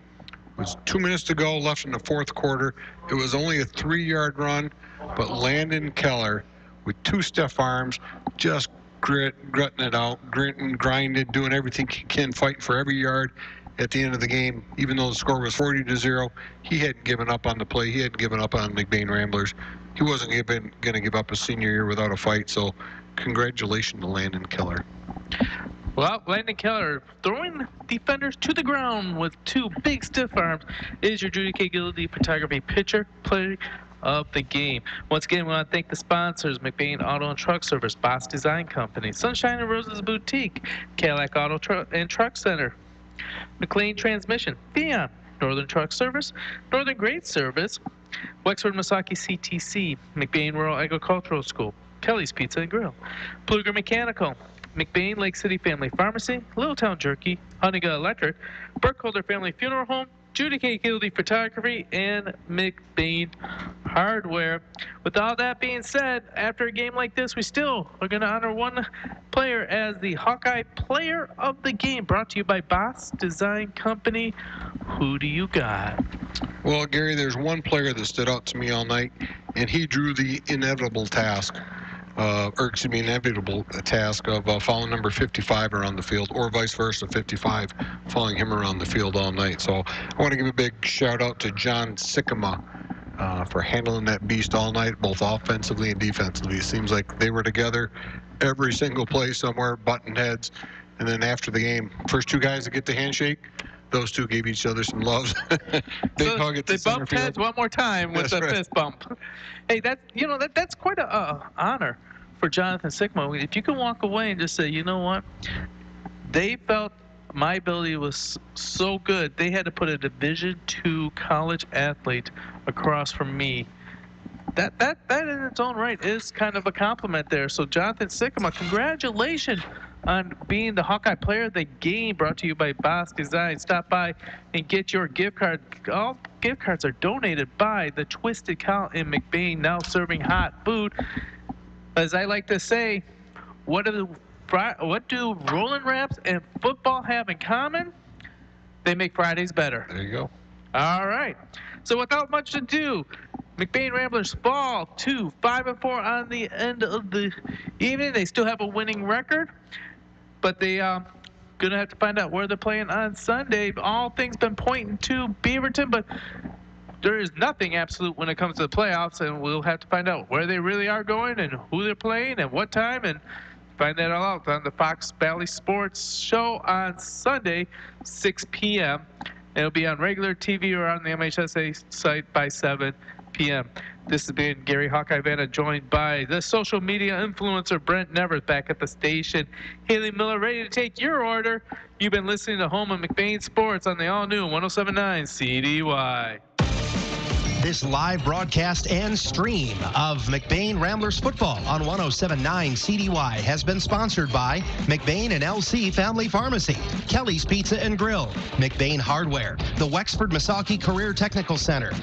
was 2 minutes to go left in the fourth quarter. It was only a 3-yard run, but Landon Keller with 2 stiff arms, just gritting it out, grinding, doing everything he can, fighting for every yard. at the end of the game, even though the score was 40-0, he hadn't given up on the play. He hadn't given up on McBain Ramblers. He wasn't going to give up his senior year without a fight. So congratulations to Landon Keller. Well, Landon Keller throwing defenders to the ground with two big stiff arms is your Judy K. Gillidy Photography Pitcher Play of the Game. Once again, we want to thank the sponsors: McBain Auto and Truck Service, Boss Design Company, Sunshine and Roses Boutique, Cadillac Auto and Truck Center, McLean Transmission, Fiat, Northern Truck Service, Northern Grade Service, Wexford Misaki CTC, McBain Rural Agricultural School, Kelly's Pizza and Grill, Pluger Mechanical, McBain Lake City Family Pharmacy, Littletown Jerky, Huntington Electric, Burkholder Family Funeral Home, Judy K. Gillidy Photography, and McBain Hardware. With all that being said, after a game like this, we still are going to honor one player as the Hawkeye Player of the Game, brought to you by Boss Design Company. Who do you got? Well, Gary, there's one player that stood out to me all night, and he drew the inevitable task. Inevitable task of following number 55 around the field, or vice versa, 55 following him around the field all night. So I want to give a big shout out to John Sycamore for handling that beast all night, both offensively and defensively. It seems like they were together every single play somewhere, button heads. And then after the game, first two guys to get the handshake, those two gave each other some loves. Big hug at the They bumped heads one more time with the fist bump. Hey, that's quite a honor for Jonathan Sycamore. If you can walk away and just say, you know what, they felt my ability was so good, they had to put a Division II college athlete across from me. That in its own right is kind of a compliment there. So Jonathan Sycamore, congratulations on being the Hawkeye Player of the Game, brought to you by Boss Design. Stop by and get your gift card. All gift cards are donated by the Twisted Cow in McBain, now serving hot food. As I like to say, what do Rolling Wraps and football have in common? They make Fridays better. There you go. All right. So without much ado, McBain Ramblers fall to 5-4 on the end of the evening. They still have a winning record, but they gonna have to find out where they're playing on Sunday. All things been pointing to Beaverton, but there is nothing absolute when it comes to the playoffs, and we'll have to find out where they really are going and who they're playing and what time, and find that all out on the Fox Valley Sports Show on Sunday, 6 p.m. It'll be on regular TV or on the MHSA site by 7 p.m. This has been Gary Hawkeye Vanna, joined by the social media influencer Brent Nevers back at the station. Haley Miller ready to take your order. You've been listening to Home of McBain Sports on the all-new 107.9 CDY. This live broadcast and stream of McBain Ramblers football on 107.9 CDY has been sponsored by McBain and LC Family Pharmacy, Kelly's Pizza and Grill, McBain Hardware, the Wexford Misaki Career Technical Center,